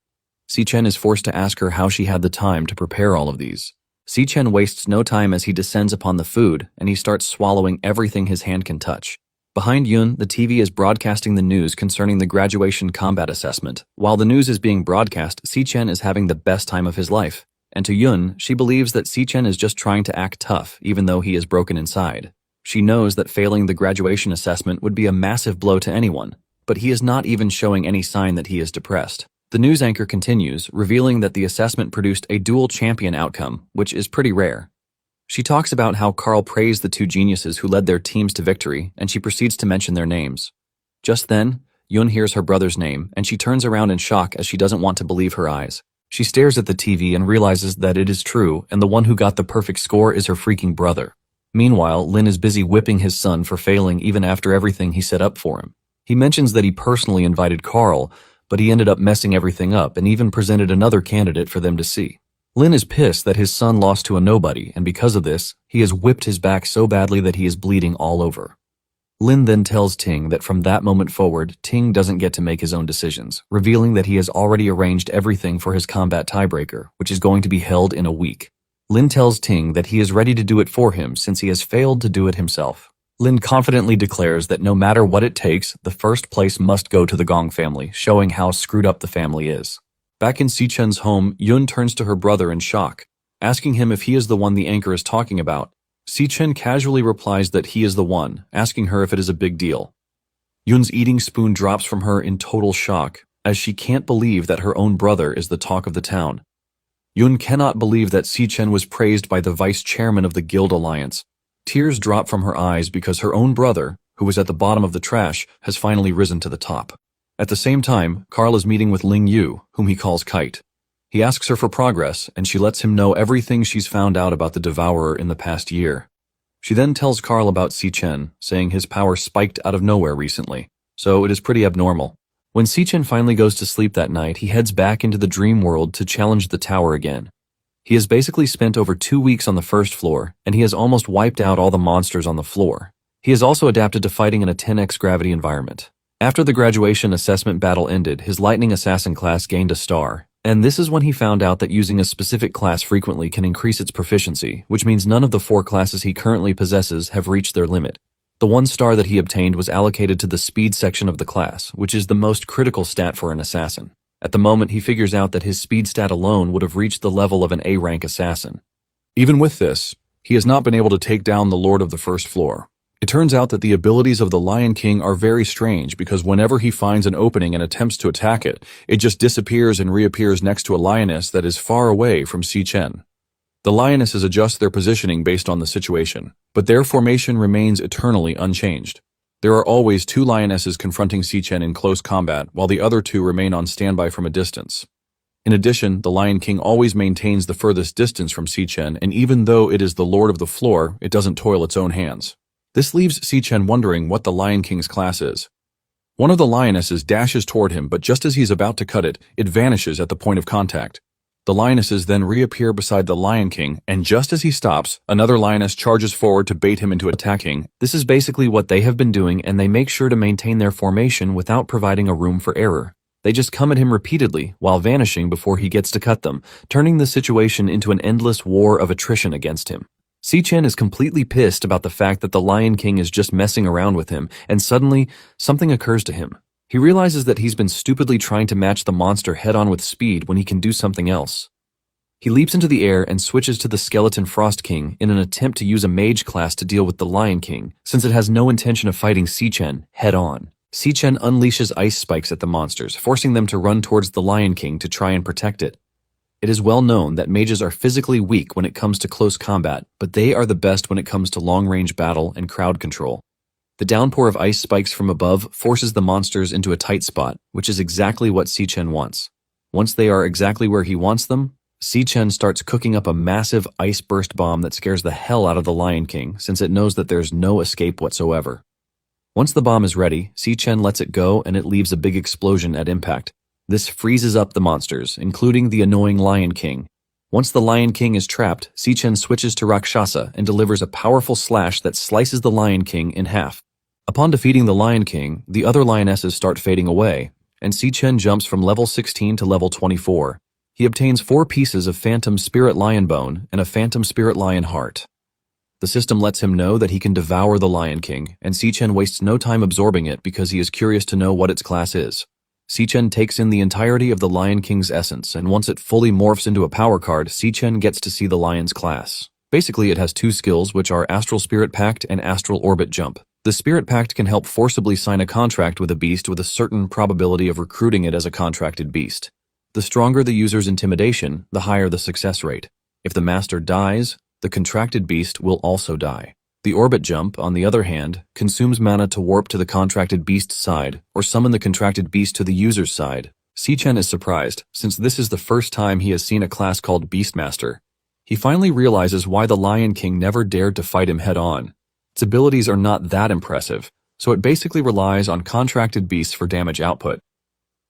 Si-chen is forced to ask her how she had the time to prepare all of these. Si-chen wastes no time as he descends upon the food, and he starts swallowing everything his hand can touch. Behind Yun, the TV is broadcasting the news concerning the graduation combat assessment. While the news is being broadcast, Si-chen is having the best time of his life. And to Yun, she believes that Si-chen is just trying to act tough, even though he is broken inside. She knows that failing the graduation assessment would be a massive blow to anyone, but he is not even showing any sign that he is depressed. The news anchor continues, revealing that the assessment produced a dual champion outcome, which is pretty rare. She talks about how Carl praised the two geniuses who led their teams to victory, and she proceeds to mention their names. Just then, Yun hears her brother's name, and she turns around in shock as she doesn't want to believe her eyes. She stares at the TV and realizes that it is true, and the one who got the perfect score is her freaking brother. Meanwhile, Lin is busy whipping his son for failing even after everything he set up for him. He mentions that he personally invited Carl, but he ended up messing everything up and even presented another candidate for them to see. Lin is pissed that his son lost to a nobody, and because of this, he has whipped his back so badly that he is bleeding all over. Lin then tells Ting that from that moment forward, Ting doesn't get to make his own decisions, revealing that he has already arranged everything for his combat tiebreaker, which is going to be held in a week. Lin tells Ting that he is ready to do it for him since he has failed to do it himself. Lin confidently declares that no matter what it takes, the first place must go to the Gong family, showing how screwed up the family is. Back in Si-chen's home, Yun turns to her brother in shock, asking him if he is the one the anchor is talking about. Si-chen casually replies that he is the one, asking her if it is a big deal. Yun's eating spoon drops from her in total shock, as she can't believe that her own brother is the talk of the town. Yun cannot believe that Si-chen was praised by the vice chairman of the Guild Alliance. Tears drop from her eyes because her own brother, who was at the bottom of the trash, has finally risen to the top. At the same time, Carl is meeting with Ling Yu, whom he calls Kite. He asks her for progress, and she lets him know everything she's found out about the Devourer in the past year. She then tells Carl about Si-chen, saying his power spiked out of nowhere recently, so it is pretty abnormal. When Si-chen finally goes to sleep that night, he heads back into the dream world to challenge the tower again. He has basically spent over 2 weeks on the first floor, and he has almost wiped out all the monsters on the floor. He has also adapted to fighting in a 10x gravity environment. After the graduation assessment battle ended, his lightning assassin class gained a star, and this is when he found out that using a specific class frequently can increase its proficiency, which means none of the 4 classes he currently possesses have reached their limit. The 1 star that he obtained was allocated to the speed section of the class, which is the most critical stat for an assassin. At the moment, he figures out that his speed stat alone would have reached the level of an A-rank assassin. Even with this, he has not been able to take down the Lord of the First Floor. It turns out that the abilities of the Lion King are very strange because whenever he finds an opening and attempts to attack it, it just disappears and reappears next to a lioness that is far away from Si-chen. The lionesses adjust their positioning based on the situation, but their formation remains eternally unchanged. There are always 2 lionesses confronting Si-chen in close combat, while the other 2 remain on standby from a distance. In addition, the Lion King always maintains the furthest distance from Si-chen, and even though it is the Lord of the Floor, it doesn't toil its own hands. This leaves Si-chen wondering what the Lion King's class is. One of the lionesses dashes toward him, but just as he's about to cut it, it vanishes at the point of contact. The lionesses then reappear beside the Lion King, and just as he stops, another lioness charges forward to bait him into attacking. This is basically what they have been doing, and they make sure to maintain their formation without providing a room for error. They just come at him repeatedly, while vanishing before he gets to cut them, turning the situation into an endless war of attrition against him. Si-chen is completely pissed about the fact that the Lion King is just messing around with him, and suddenly, something occurs to him. He realizes that he's been stupidly trying to match the monster head-on with speed when he can do something else. He leaps into the air and switches to the Skeleton Frost King in an attempt to use a mage class to deal with the Lion King, since it has no intention of fighting Si-chen head-on. Si-chen unleashes ice spikes at the monsters, forcing them to run towards the Lion King to try and protect it. It is well known that mages are physically weak when it comes to close combat, but they are the best when it comes to long-range battle and crowd control. The downpour of ice spikes from above forces the monsters into a tight spot, which is exactly what Si-chen wants. Once they are exactly where he wants them, Si-chen starts cooking up a massive ice burst bomb that scares the hell out of the Lion King, since it knows that there's no escape whatsoever. Once the bomb is ready, Si-chen lets it go and it leaves a big explosion at impact. This freezes up the monsters, including the annoying Lion King. Once the Lion King is trapped, Si-chen switches to Rakshasa and delivers a powerful slash that slices the Lion King in half. Upon defeating the Lion King, the other lionesses start fading away, and Si-Chen jumps from level 16 to level 24. He obtains 4 pieces of Phantom Spirit Lion Bone and a Phantom Spirit Lion Heart. The system lets him know that he can devour the Lion King, and Si-Chen wastes no time absorbing it because he is curious to know what its class is. Si-Chen takes in the entirety of the Lion King's essence, and once it fully morphs into a power card, Si-Chen gets to see the lion's class. Basically, it has 2 skills, which are Astral Spirit Pact and Astral Orbit Jump. The Spirit Pact can help forcibly sign a contract with a beast with a certain probability of recruiting it as a contracted beast. The stronger the user's intimidation, the higher the success rate. If the master dies, the contracted beast will also die. The Orbit Jump, on the other hand, consumes mana to warp to the contracted beast's side or summon the contracted beast to the user's side. Si-Chen is surprised, since this is the first time he has seen a class called Beastmaster. He finally realizes why the Lion King never dared to fight him head-on. Its abilities are not that impressive, so it basically relies on contracted beasts for damage output.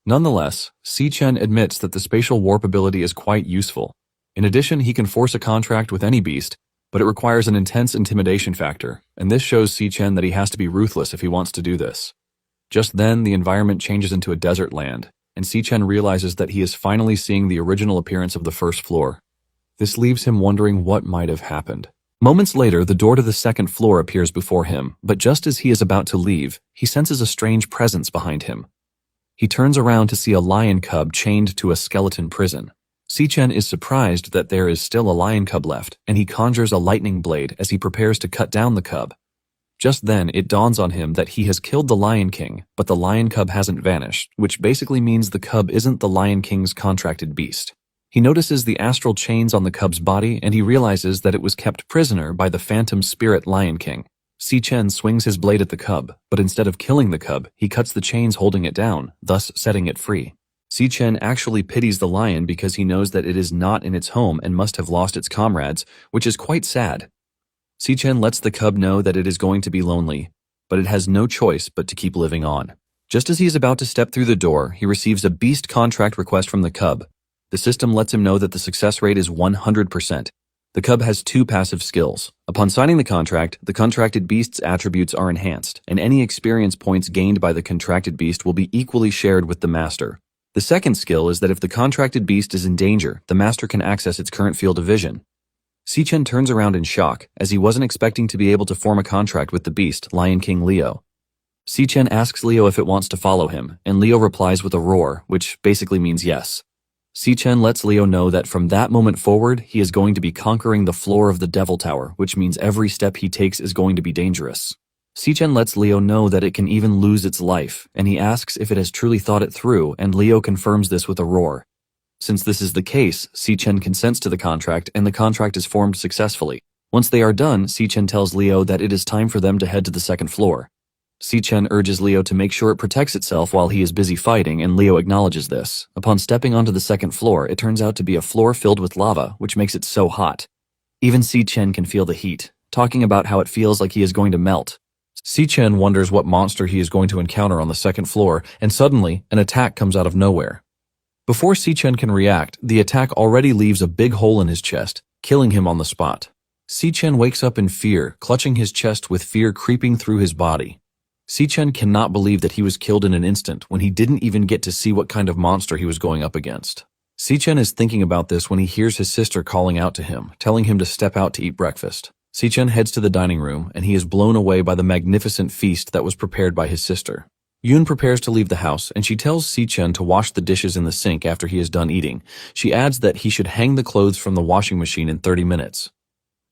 Nonetheless, Si-Chen admits that the spatial warp ability is quite useful. In addition, he can force a contract with any beast, but it requires an intense intimidation factor, and this shows Si-Chen that he has to be ruthless if he wants to do this. Just then, the environment changes into a desert land, and Si-Chen realizes that he is finally seeing the original appearance of the first floor. This leaves him wondering what might have happened. Moments later, the door to the second floor appears before him, but just as he is about to leave, he senses a strange presence behind him. He turns around to see a lion cub chained to a skeleton prison. Si-Chen is surprised that there is still a lion cub left, and he conjures a lightning blade as he prepares to cut down the cub. Just then, it dawns on him that he has killed the Lion King, but the lion cub hasn't vanished, which basically means the cub isn't the Lion King's contracted beast. He notices the astral chains on the cub's body, and he realizes that it was kept prisoner by the Phantom Spirit Lion King. Si-Chen swings his blade at the cub, but instead of killing the cub, he cuts the chains holding it down, thus setting it free. Si-Chen actually pities the lion because he knows that it is not in its home and must have lost its comrades, which is quite sad. Si-Chen lets the cub know that it is going to be lonely, but it has no choice but to keep living on. Just as he is about to step through the door, he receives a beast contract request from the cub. The system lets him know that the success rate is 100%. The cub has 2 passive skills. Upon signing the contract, the contracted beast's attributes are enhanced, and any experience points gained by the contracted beast will be equally shared with the master. The second skill is that if the contracted beast is in danger, the master can access its current field of vision. Si-Chen turns around in shock, as he wasn't expecting to be able to form a contract with the beast, Lion King Leo. Si-Chen asks Leo if it wants to follow him, and Leo replies with a roar, which basically means yes. Si-Chen lets Leo know that from that moment forward, he is going to be conquering the floor of the Devil Tower, which means every step he takes is going to be dangerous. Si-Chen lets Leo know that it can even lose its life, and he asks if it has truly thought it through, and Leo confirms this with a roar. Since this is the case, Si-Chen consents to the contract, and the contract is formed successfully. Once they are done, Si-Chen tells Leo that it is time for them to head to the second floor. Si-Chen urges Leo to make sure it protects itself while he is busy fighting, and Leo acknowledges this. Upon stepping onto the second floor, it turns out to be a floor filled with lava, which makes it so hot. Even Si-Chen can feel the heat, talking about how it feels like he is going to melt. Si-Chen wonders what monster he is going to encounter on the second floor, and suddenly, an attack comes out of nowhere. Before Si-Chen can react, the attack already leaves a big hole in his chest, killing him on the spot. Si-Chen wakes up in fear, clutching his chest with fear creeping through his body. Si-Chen cannot believe that he was killed in an instant when he didn't even get to see what kind of monster he was going up against. Si-Chen is thinking about this when he hears his sister calling out to him, telling him to step out to eat breakfast. Si-Chen heads to the dining room, and he is blown away by the magnificent feast that was prepared by his sister. Yoon prepares to leave the house, and she tells Si-Chen to wash the dishes in the sink after he is done eating. She adds that he should hang the clothes from the washing machine in 30 minutes.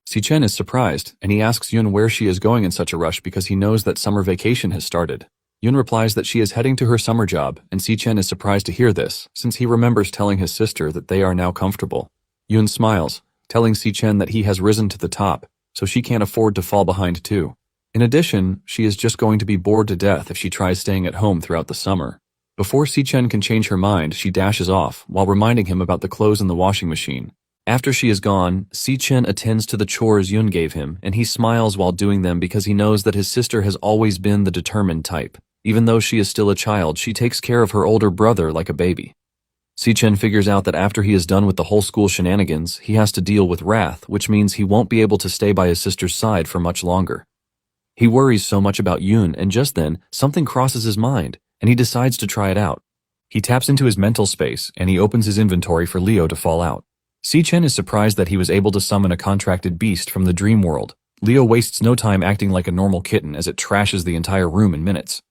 Si-Chen is surprised, and he asks Yoon where she is going in such a rush because he knows that summer vacation has started. Yoon replies that she is heading to her summer job, and Si-Chen is surprised to hear this, since he remembers telling his sister that they are now comfortable. Yoon smiles, telling Si-Chen that he has risen to the top, so she can't afford to fall behind too. In addition, she is just going to be bored to death if she tries staying at home throughout the summer. Before Si-Chen can change her mind, she dashes off, while reminding him about the clothes in the washing machine. After she is gone, Si-Chen attends to the chores Yoon gave him, and he smiles while doing them because he knows that his sister has always been the determined type. Even though she is still a child, she takes care of her older brother like a baby. Si-Chen figures out that after he is done with the whole school shenanigans, he has to deal with wrath, which means he won't be able to stay by his sister's side for much longer. He worries so much about Yoon, and just then, something crosses his mind, and he decides to try it out. He taps into his mental space, and he opens his inventory for Leo to fall out. Si-Chen is surprised that he was able to summon a contracted beast from the dream world. Leo wastes no time acting like a normal kitten as it trashes the entire room in minutes.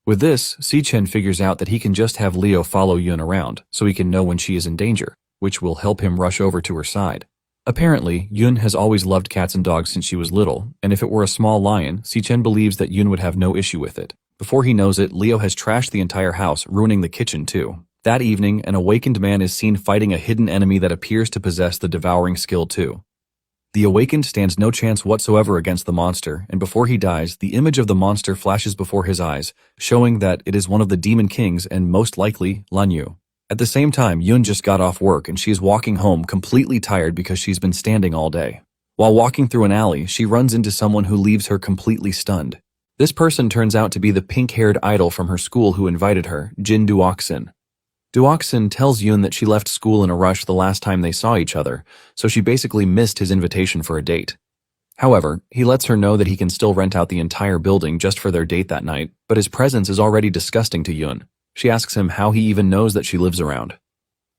With this, Si-Chen figures out that he can just have Leo follow Yoon around, so he can know when she is in danger, which will help him rush over to her side. Apparently, Yoon has always loved cats and dogs since she was little, and if it were a small lion, Si-Chen believes that Yoon would have no issue with it. Before he knows it, Leo has trashed the entire house, ruining the kitchen too. That evening, an awakened man is seen fighting a hidden enemy that appears to possess the devouring skill too. The awakened stands no chance whatsoever against the monster, and before he dies, the image of the monster flashes before his eyes, showing that it is one of the demon kings and most likely Lanyu. At the same time, Yoon just got off work and she is walking home completely tired because she's been standing all day. While walking through an alley, she runs into someone who leaves her completely stunned. This person turns out to be the pink-haired idol from her school who invited her, Jin Duoksin. Duoksin tells Yoon that she left school in a rush the last time they saw each other, so she basically missed his invitation for a date. However, he lets her know that he can still rent out the entire building just for their date that night, but his presence is already disgusting to Yoon. She asks him how he even knows that she lives around.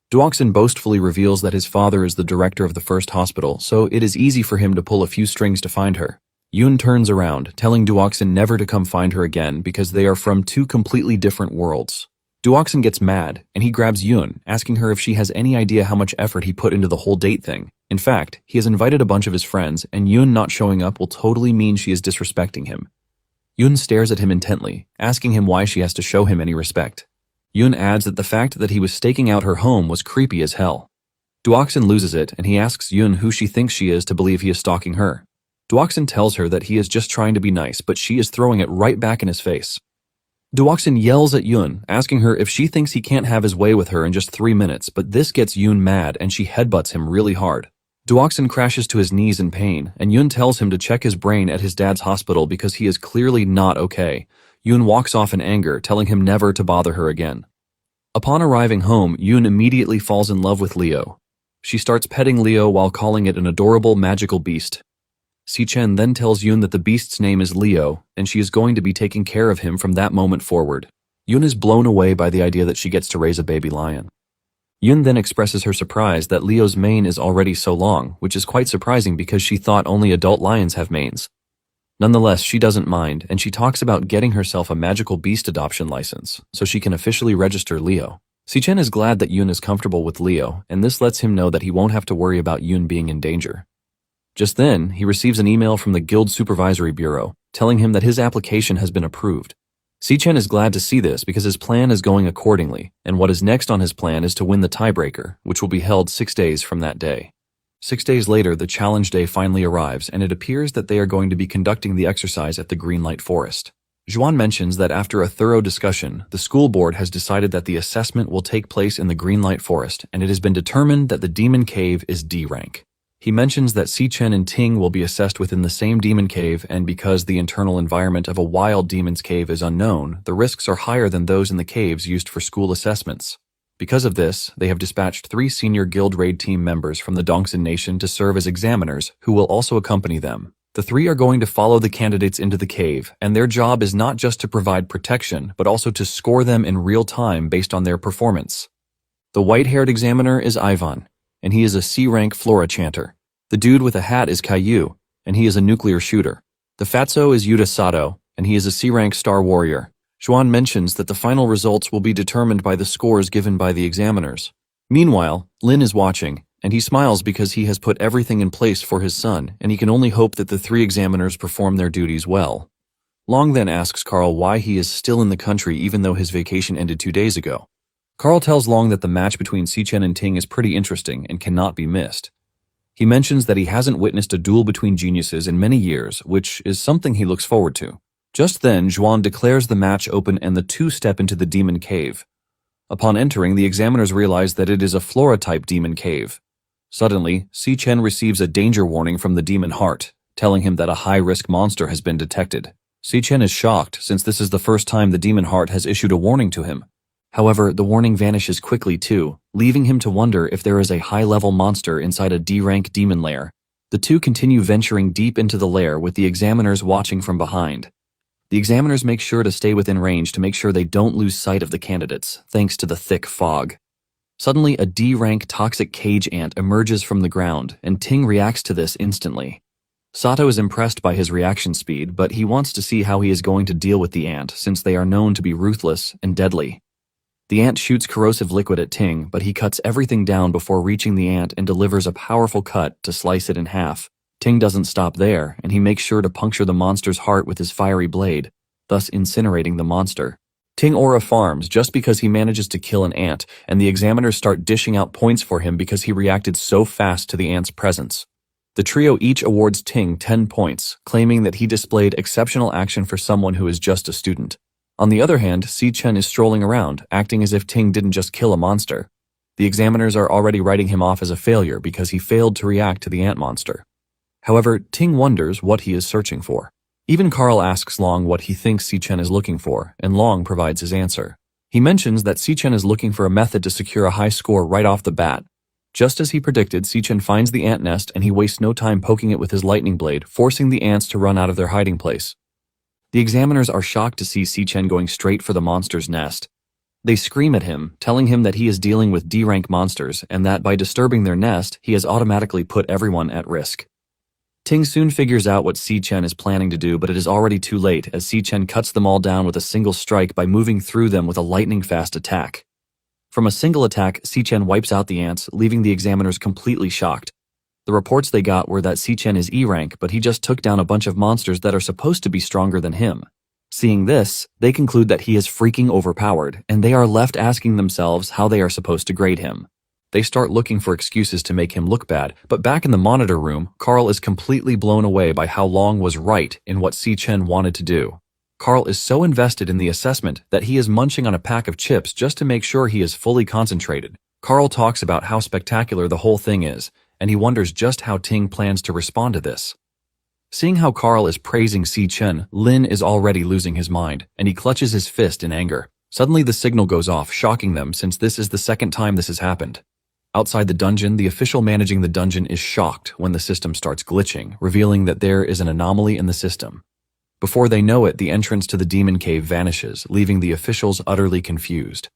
Duoksin boastfully reveals that his father is the director of the first hospital, so it is easy for him to pull a few strings to find her. Yoon turns around, telling Duoksin never to come find her again because they are from two completely different worlds. Duoksin gets mad, and he grabs Yoon, asking her if she has any idea how much effort he put into the whole date thing. In fact, he has invited a bunch of his friends, and Yoon not showing up will totally mean she is disrespecting him. Yoon stares at him intently, asking him why she has to show him any respect. Yoon adds that the fact that he was staking out her home was creepy as hell. Duoksin loses it, and he asks Yoon who she thinks she is to believe he is stalking her. Duoksin tells her that he is just trying to be nice, but she is throwing it right back in his face. Duoksin yells at Yoon, asking her if she thinks he can't have his way with her in just 3 minutes, but this gets Yoon mad and she headbutts him really hard. Duoksin crashes to his knees in pain, and Yoon tells him to check his brain at his dad's hospital because he is clearly not okay. Yoon walks off in anger, telling him never to bother her again. Upon arriving home, Yoon immediately falls in love with Leo. She starts petting Leo while calling it an adorable magical beast. Si-Chen then tells Yoon that the beast's name is Leo, and she is going to be taking care of him from that moment forward. Yoon is blown away by the idea that she gets to raise a baby lion. Yoon then expresses her surprise that Leo's mane is already so long, which is quite surprising because she thought only adult lions have manes. Nonetheless, she doesn't mind, and she talks about getting herself a magical beast adoption license, so she can officially register Leo. Si-Chen is glad that Yoon is comfortable with Leo, and this lets him know that he won't have to worry about Yoon being in danger. Just then, he receives an email from the Guild Supervisory Bureau, telling him that his application has been approved. Si-Chen is glad to see this because his plan is going accordingly, and what is next on his plan is to win the tiebreaker, which will be held 6 days from that day. 6 days later, the challenge day finally arrives, and it appears that they are going to be conducting the exercise at the Greenlight Forest. Juan mentions that after a thorough discussion, the school board has decided that the assessment will take place in the Greenlight Forest, and it has been determined that the Demon Cave is D rank. He mentions that Si-Chen and Ting will be assessed within the same demon cave, and because the internal environment of a wild demon's cave is unknown, the risks are higher than those in the caves used for school assessments. Because of this, they have dispatched 3 senior guild raid team members from the Dongsan Nation to serve as examiners, who will also accompany them. The 3 are going to follow the candidates into the cave, and their job is not just to provide protection, but also to score them in real time based on their performance. The white-haired examiner is Ivan, and he is a C-rank Flora chanter. The dude with a hat is Caillou, and he is a nuclear shooter. The fatso is Yuta Sato, and he is a C-rank Star Warrior. Juan mentions that the final results will be determined by the scores given by the examiners. Meanwhile, Lin is watching, and he smiles because he has put everything in place for his son, and he can only hope that the 3 examiners perform their duties well. Long then asks Carl why he is still in the country even though his vacation ended 2 days ago. Carl tells Long that the match between Si-Chen and Ting is pretty interesting and cannot be missed. He mentions that he hasn't witnessed a duel between geniuses in many years, which is something he looks forward to. Just then, Juan declares the match open and the 2 step into the demon cave. Upon entering, the examiners realize that it is a Flora-type demon cave. Suddenly, Si-Chen receives a danger warning from the demon heart, telling him that a high-risk monster has been detected. Si-Chen is shocked since this is the first time the demon heart has issued a warning to him. However, the warning vanishes quickly too, leaving him to wonder if there is a high-level monster inside a D-rank demon lair. The two continue venturing deep into the lair with the examiners watching from behind. The examiners make sure to stay within range to make sure they don't lose sight of the candidates, thanks to the thick fog. Suddenly, a D-rank toxic cage ant emerges from the ground, and Ting reacts to this instantly. Sato is impressed by his reaction speed, but he wants to see how he is going to deal with the ant, since they are known to be ruthless and deadly. The ant shoots corrosive liquid at Ting, but he cuts everything down before reaching the ant and delivers a powerful cut to slice it in half. Ting doesn't stop there, and he makes sure to puncture the monster's heart with his fiery blade, thus incinerating the monster. Ting aura farms just because he manages to kill an ant, and the examiners start dishing out points for him because he reacted so fast to the ant's presence. The trio each awards Ting 10 points, claiming that he displayed exceptional action for someone who is just a student. On the other hand, Si-Chen is strolling around, acting as if Ting didn't just kill a monster. The examiners are already writing him off as a failure because he failed to react to the ant monster. However, Ting wonders what he is searching for. Even Carl asks Long what he thinks Si-Chen is looking for, and Long provides his answer. He mentions that Si-Chen is looking for a method to secure a high score right off the bat. Just as he predicted, Si-Chen finds the ant nest and he wastes no time poking it with his lightning blade, forcing the ants to run out of their hiding place. The examiners are shocked to see Si-Chen going straight for the monster's nest. They scream at him, telling him that he is dealing with D-rank monsters and that by disturbing their nest, he has automatically put everyone at risk. Ting soon figures out what Si-Chen is planning to do, but it is already too late as Si-Chen cuts them all down with a single strike by moving through them with a lightning-fast attack. From a single attack, Si-Chen wipes out the ants, leaving the examiners completely shocked. The reports they got were that Si-Chen is E-rank, but he just took down a bunch of monsters that are supposed to be stronger than him. Seeing this, they conclude that he is freaking overpowered, and they are left asking themselves how they are supposed to grade him. They start looking for excuses to make him look bad, but back in the monitor room, Carl is completely blown away by how Long was right in what Si-Chen wanted to do. Carl is so invested in the assessment that he is munching on a pack of chips just to make sure he is fully concentrated. Carl talks about how spectacular the whole thing is, and he wonders just how Ting plans to respond to this. Seeing how Carl is praising Si-Chen, Lin is already losing his mind, and he clutches his fist in anger. Suddenly the signal goes off, shocking them since this is the second time this has happened. Outside the dungeon, the official managing the dungeon is shocked when the system starts glitching, revealing that there is an anomaly in the system. Before they know it, the entrance to the demon cave vanishes, leaving the officials utterly confused.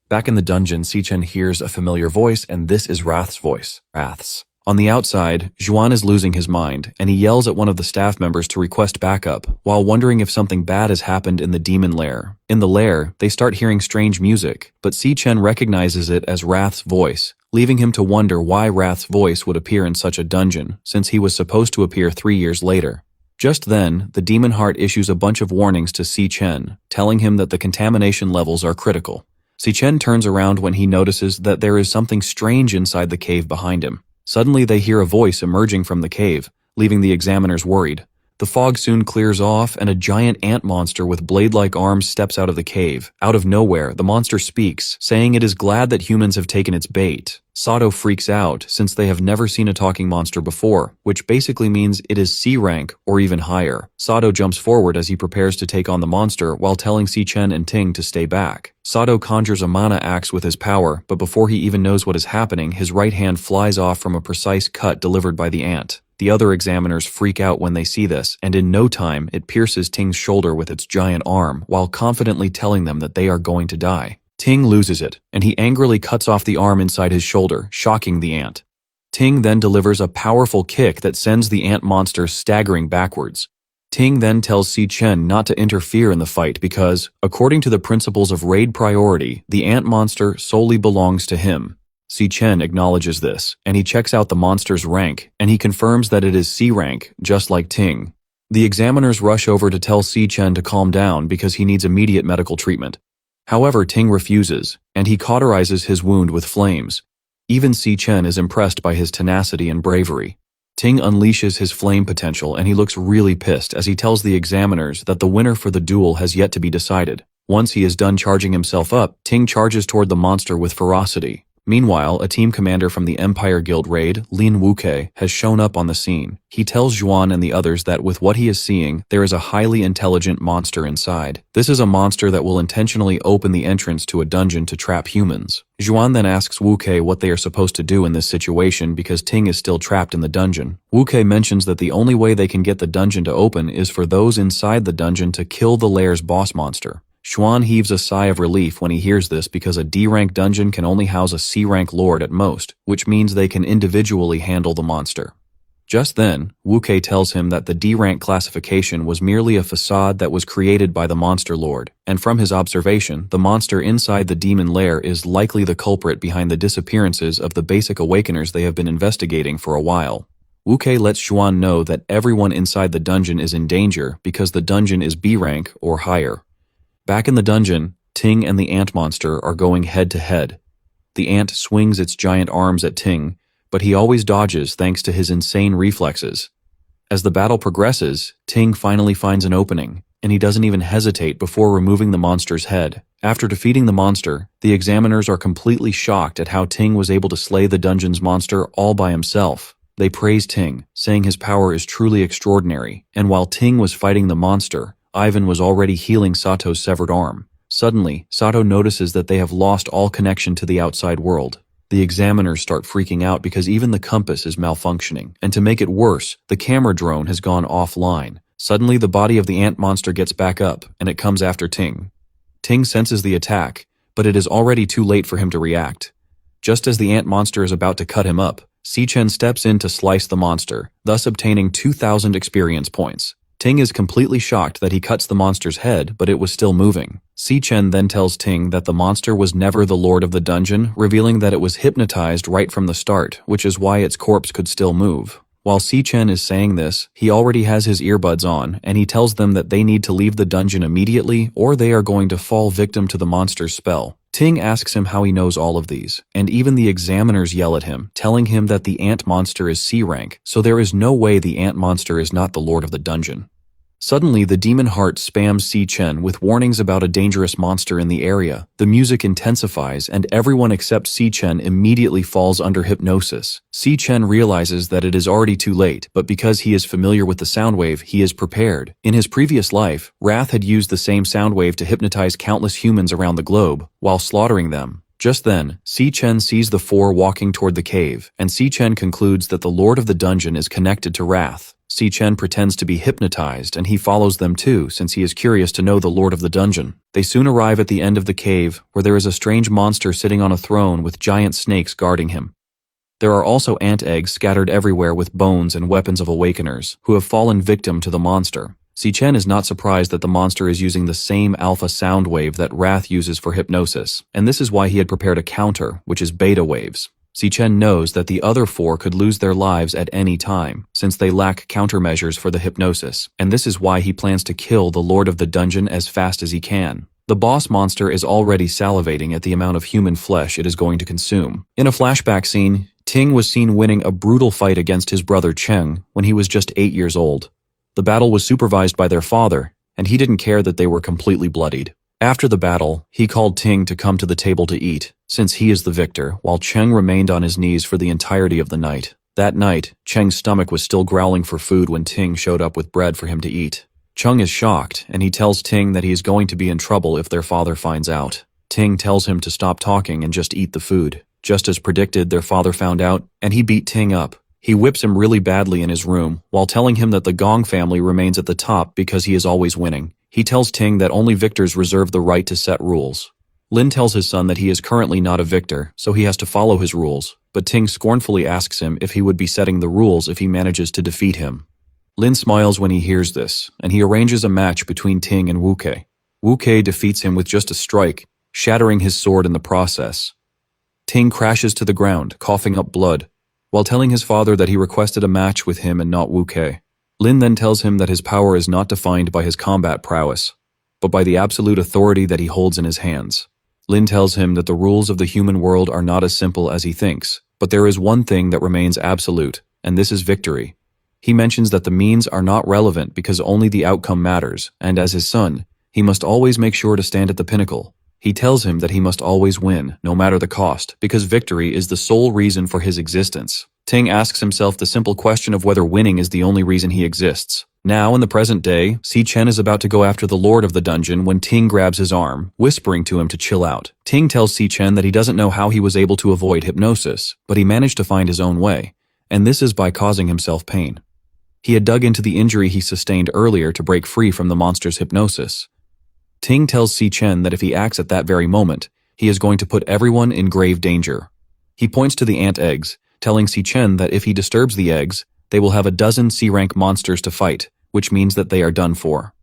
Back in the dungeon, Si-Chen hears a familiar voice, and this is Wrath's voice. Wrath's. On the outside, Juan is losing his mind, and he yells at one of the staff members to request backup, while wondering if something bad has happened in the demon lair. In the lair, they start hearing strange music, but Si-Chen recognizes it as Wrath's voice, leaving him to wonder why Wrath's voice would appear in such a dungeon, since he was supposed to appear 3 years later. Just then, the demon heart issues a bunch of warnings to Si-Chen, telling him that the contamination levels are critical. Si-Chen turns around when he notices that there is something strange inside the cave behind him. Suddenly they hear a voice emerging from the cave, leaving the examiners worried. The fog soon clears off, and a giant ant monster with blade-like arms steps out of the cave. Out of nowhere, the monster speaks, saying it is glad that humans have taken its bait. Sato freaks out, since they have never seen a talking monster before, which basically means it is C rank or even higher. Sato jumps forward as he prepares to take on the monster, while telling Si-Chen and Ting to stay back. Sato conjures a mana axe with his power, but before he even knows what is happening, his right hand flies off from a precise cut delivered by the ant. The other examiners freak out when they see this, and in no time, it pierces Ting's shoulder with its giant arm, while confidently telling them that they are going to die. Ting loses it, and he angrily cuts off the arm inside his shoulder, shocking the ant. Ting then delivers a powerful kick that sends the ant monster staggering backwards. Ting then tells Si-Chen not to interfere in the fight because, according to the principles of raid priority, the ant monster solely belongs to him. Si-Chen acknowledges this, and he checks out the monster's rank, and he confirms that it is C rank, just like Ting. The examiners rush over to tell Si-Chen to calm down because he needs immediate medical treatment. However, Ting refuses, and he cauterizes his wound with flames. Even Si-Chen is impressed by his tenacity and bravery. Ting unleashes his flame potential, and he looks really pissed as he tells the examiners that the winner for the duel has yet to be decided. Once he is done charging himself up, Ting charges toward the monster with ferocity. Meanwhile, a team commander from the Empire Guild raid, Lin Wuke, has shown up on the scene. He tells Juan and the others that with what he is seeing, there is a highly intelligent monster inside. This is a monster that will intentionally open the entrance to a dungeon to trap humans. Juan then asks Wuke what they are supposed to do in this situation because Ting is still trapped in the dungeon. Wuke mentions that the only way they can get the dungeon to open is for those inside the dungeon to kill the lair's boss monster. Xuan heaves a sigh of relief when he hears this because a D-rank dungeon can only house a C-rank lord at most, which means they can individually handle the monster. Just then, Wuke tells him that the D-rank classification was merely a facade that was created by the monster lord, and from his observation, the monster inside the demon lair is likely the culprit behind the disappearances of the basic awakeners they have been investigating for a while. Wuke lets Xuan know that everyone inside the dungeon is in danger because the dungeon is B-rank or higher. Back in the dungeon, Ting and the ant monster are going head to head. The ant swings its giant arms at Ting, but he always dodges thanks to his insane reflexes. As the battle progresses, Ting finally finds an opening, and he doesn't even hesitate before removing the monster's head. After defeating the monster, the examiners are completely shocked at how Ting was able to slay the dungeon's monster all by himself. They praise Ting, saying his power is truly extraordinary, and while Ting was fighting the monster, Ivan was already healing Sato's severed arm. Suddenly, Sato notices that they have lost all connection to the outside world. The examiners start freaking out because even the compass is malfunctioning, and to make it worse, the camera drone has gone offline. Suddenly, the body of the ant monster gets back up, and it comes after Ting. Ting senses the attack, but it is already too late for him to react. Just as the ant monster is about to cut him up, Si-Chen steps in to slice the monster, thus obtaining 2,000 experience points. Ting is completely shocked that he cuts the monster's head, but it was still moving. Si-Chen then tells Ting that the monster was never the lord of the dungeon, revealing that it was hypnotized right from the start, which is why its corpse could still move. While Si-Chen is saying this, he already has his earbuds on, and he tells them that they need to leave the dungeon immediately or they are going to fall victim to the monster's spell. Ting asks him how he knows all of these, and even the examiners yell at him, telling him that the ant monster is C-rank, so there is no way the ant monster is not the lord of the dungeon. Suddenly, the demon heart spams Si-Chen with warnings about a dangerous monster in the area. The music intensifies, and everyone except Si-Chen immediately falls under hypnosis. Si-Chen realizes that it is already too late, but because he is familiar with the sound wave, he is prepared. In his previous life, Wrath had used the same sound wave to hypnotize countless humans around the globe, while slaughtering them. Just then, Si-Chen sees the four walking toward the cave, and Si-Chen concludes that the lord of the dungeon is connected to Wrath. Si-Chen pretends to be hypnotized, and he follows them too since he is curious to know the lord of the dungeon. They soon arrive at the end of the cave, where there is a strange monster sitting on a throne with giant snakes guarding him. There are also ant eggs scattered everywhere with bones and weapons of awakeners, who have fallen victim to the monster. Si-Chen is not surprised that the monster is using the same alpha sound wave that Wrath uses for hypnosis, and this is why he had prepared a counter, which is beta waves. Si-Chen knows that the other four could lose their lives at any time, since they lack countermeasures for the hypnosis, and this is why he plans to kill the lord of the dungeon as fast as he can. The boss monster is already salivating at the amount of human flesh it is going to consume. In a flashback scene, Ting was seen winning a brutal fight against his brother Cheng when he was just 8 years old. The battle was supervised by their father, and he didn't care that they were completely bloodied. After the battle, he called Ting to come to the table to eat, since he is the victor, while Cheng remained on his knees for the entirety of the night. That night, Cheng's stomach was still growling for food when Ting showed up with bread for him to eat. Cheng is shocked, and he tells Ting that he is going to be in trouble if their father finds out. Ting tells him to stop talking and just eat the food. Just as predicted, their father found out, and he beat Ting up. He whips him really badly in his room, while telling him that the Gong family remains at the top because he is always winning. He tells Ting that only victors reserve the right to set rules. Lin tells his son that he is currently not a victor, so he has to follow his rules, but Ting scornfully asks him if he would be setting the rules if he manages to defeat him. Lin smiles when he hears this, and he arranges a match between Ting and Wuke. Wuke defeats him with just a strike, shattering his sword in the process. Ting crashes to the ground, coughing up blood, while telling his father that he requested a match with him and not Wuke. Lin then tells him that his power is not defined by his combat prowess, but by the absolute authority that he holds in his hands. Lin tells him that the rules of the human world are not as simple as he thinks, but there is one thing that remains absolute, and this is victory. He mentions that the means are not relevant because only the outcome matters, and as his son, he must always make sure to stand at the pinnacle. He tells him that he must always win, no matter the cost, because victory is the sole reason for his existence. Ting asks himself the simple question of whether winning is the only reason he exists. Now, in the present day, Si Chen is about to go after the lord of the dungeon when Ting grabs his arm, whispering to him to chill out. Ting tells Si Chen that he doesn't know how he was able to avoid hypnosis, but he managed to find his own way, and this is by causing himself pain. He had dug into the injury he sustained earlier to break free from the monster's hypnosis. Ting tells Si Chen that if he acts at that very moment, he is going to put everyone in grave danger. He points to the ant eggs, telling Si Chen that if he disturbs the eggs, they will have a dozen C-rank monsters to fight, which means that they are done for.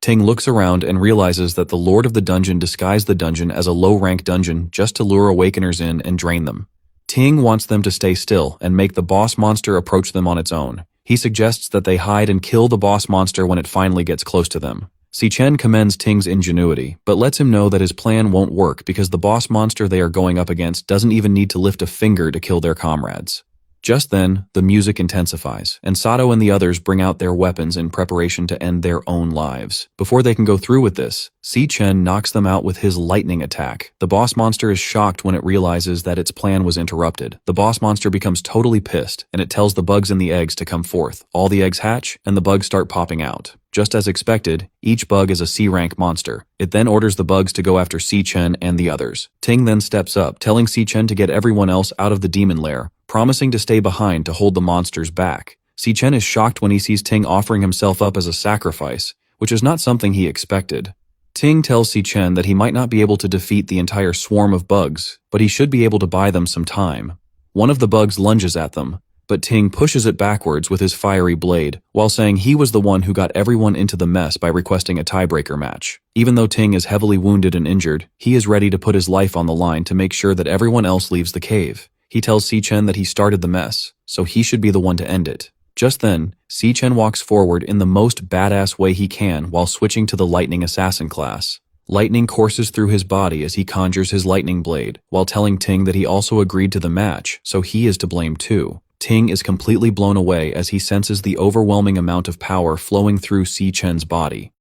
Ting looks around and realizes that the lord of the dungeon disguised the dungeon as a low-rank dungeon just to lure awakeners in and drain them. Ting wants them to stay still and make the boss monster approach them on its own. He suggests that they hide and kill the boss monster when it finally gets close to them. Si Chen commends Ting's ingenuity, but lets him know that his plan won't work because the boss monster they are going up against doesn't even need to lift a finger to kill their comrades. Just then, the music intensifies, and Sato and the others bring out their weapons in preparation to end their own lives. Before they can go through with this, Si Chen knocks them out with his lightning attack. The boss monster is shocked when it realizes that its plan was interrupted. The boss monster becomes totally pissed, and it tells the bugs in the eggs to come forth. All the eggs hatch, and the bugs start popping out. Just as expected, each bug is a C-rank monster. It then orders the bugs to go after Si Chen and the others. Ting then steps up, telling Si Chen to get everyone else out of the demon lair, promising to stay behind to hold the monsters back. Si Chen is shocked when he sees Ting offering himself up as a sacrifice, which is not something he expected. Ting tells Si Chen that he might not be able to defeat the entire swarm of bugs, but he should be able to buy them some time. One of the bugs lunges at them, but Ting pushes it backwards with his fiery blade, while saying he was the one who got everyone into the mess by requesting a tiebreaker match. Even though Ting is heavily wounded and injured, he is ready to put his life on the line to make sure that everyone else leaves the cave. He tells Si Chen that he started the mess, so he should be the one to end it. Just then, Si Chen walks forward in the most badass way he can while switching to the lightning assassin class. Lightning courses through his body as he conjures his lightning blade, while telling Ting that he also agreed to the match, so he is to blame too. Ting is completely blown away as he senses the overwhelming amount of power flowing through Si Chen's body.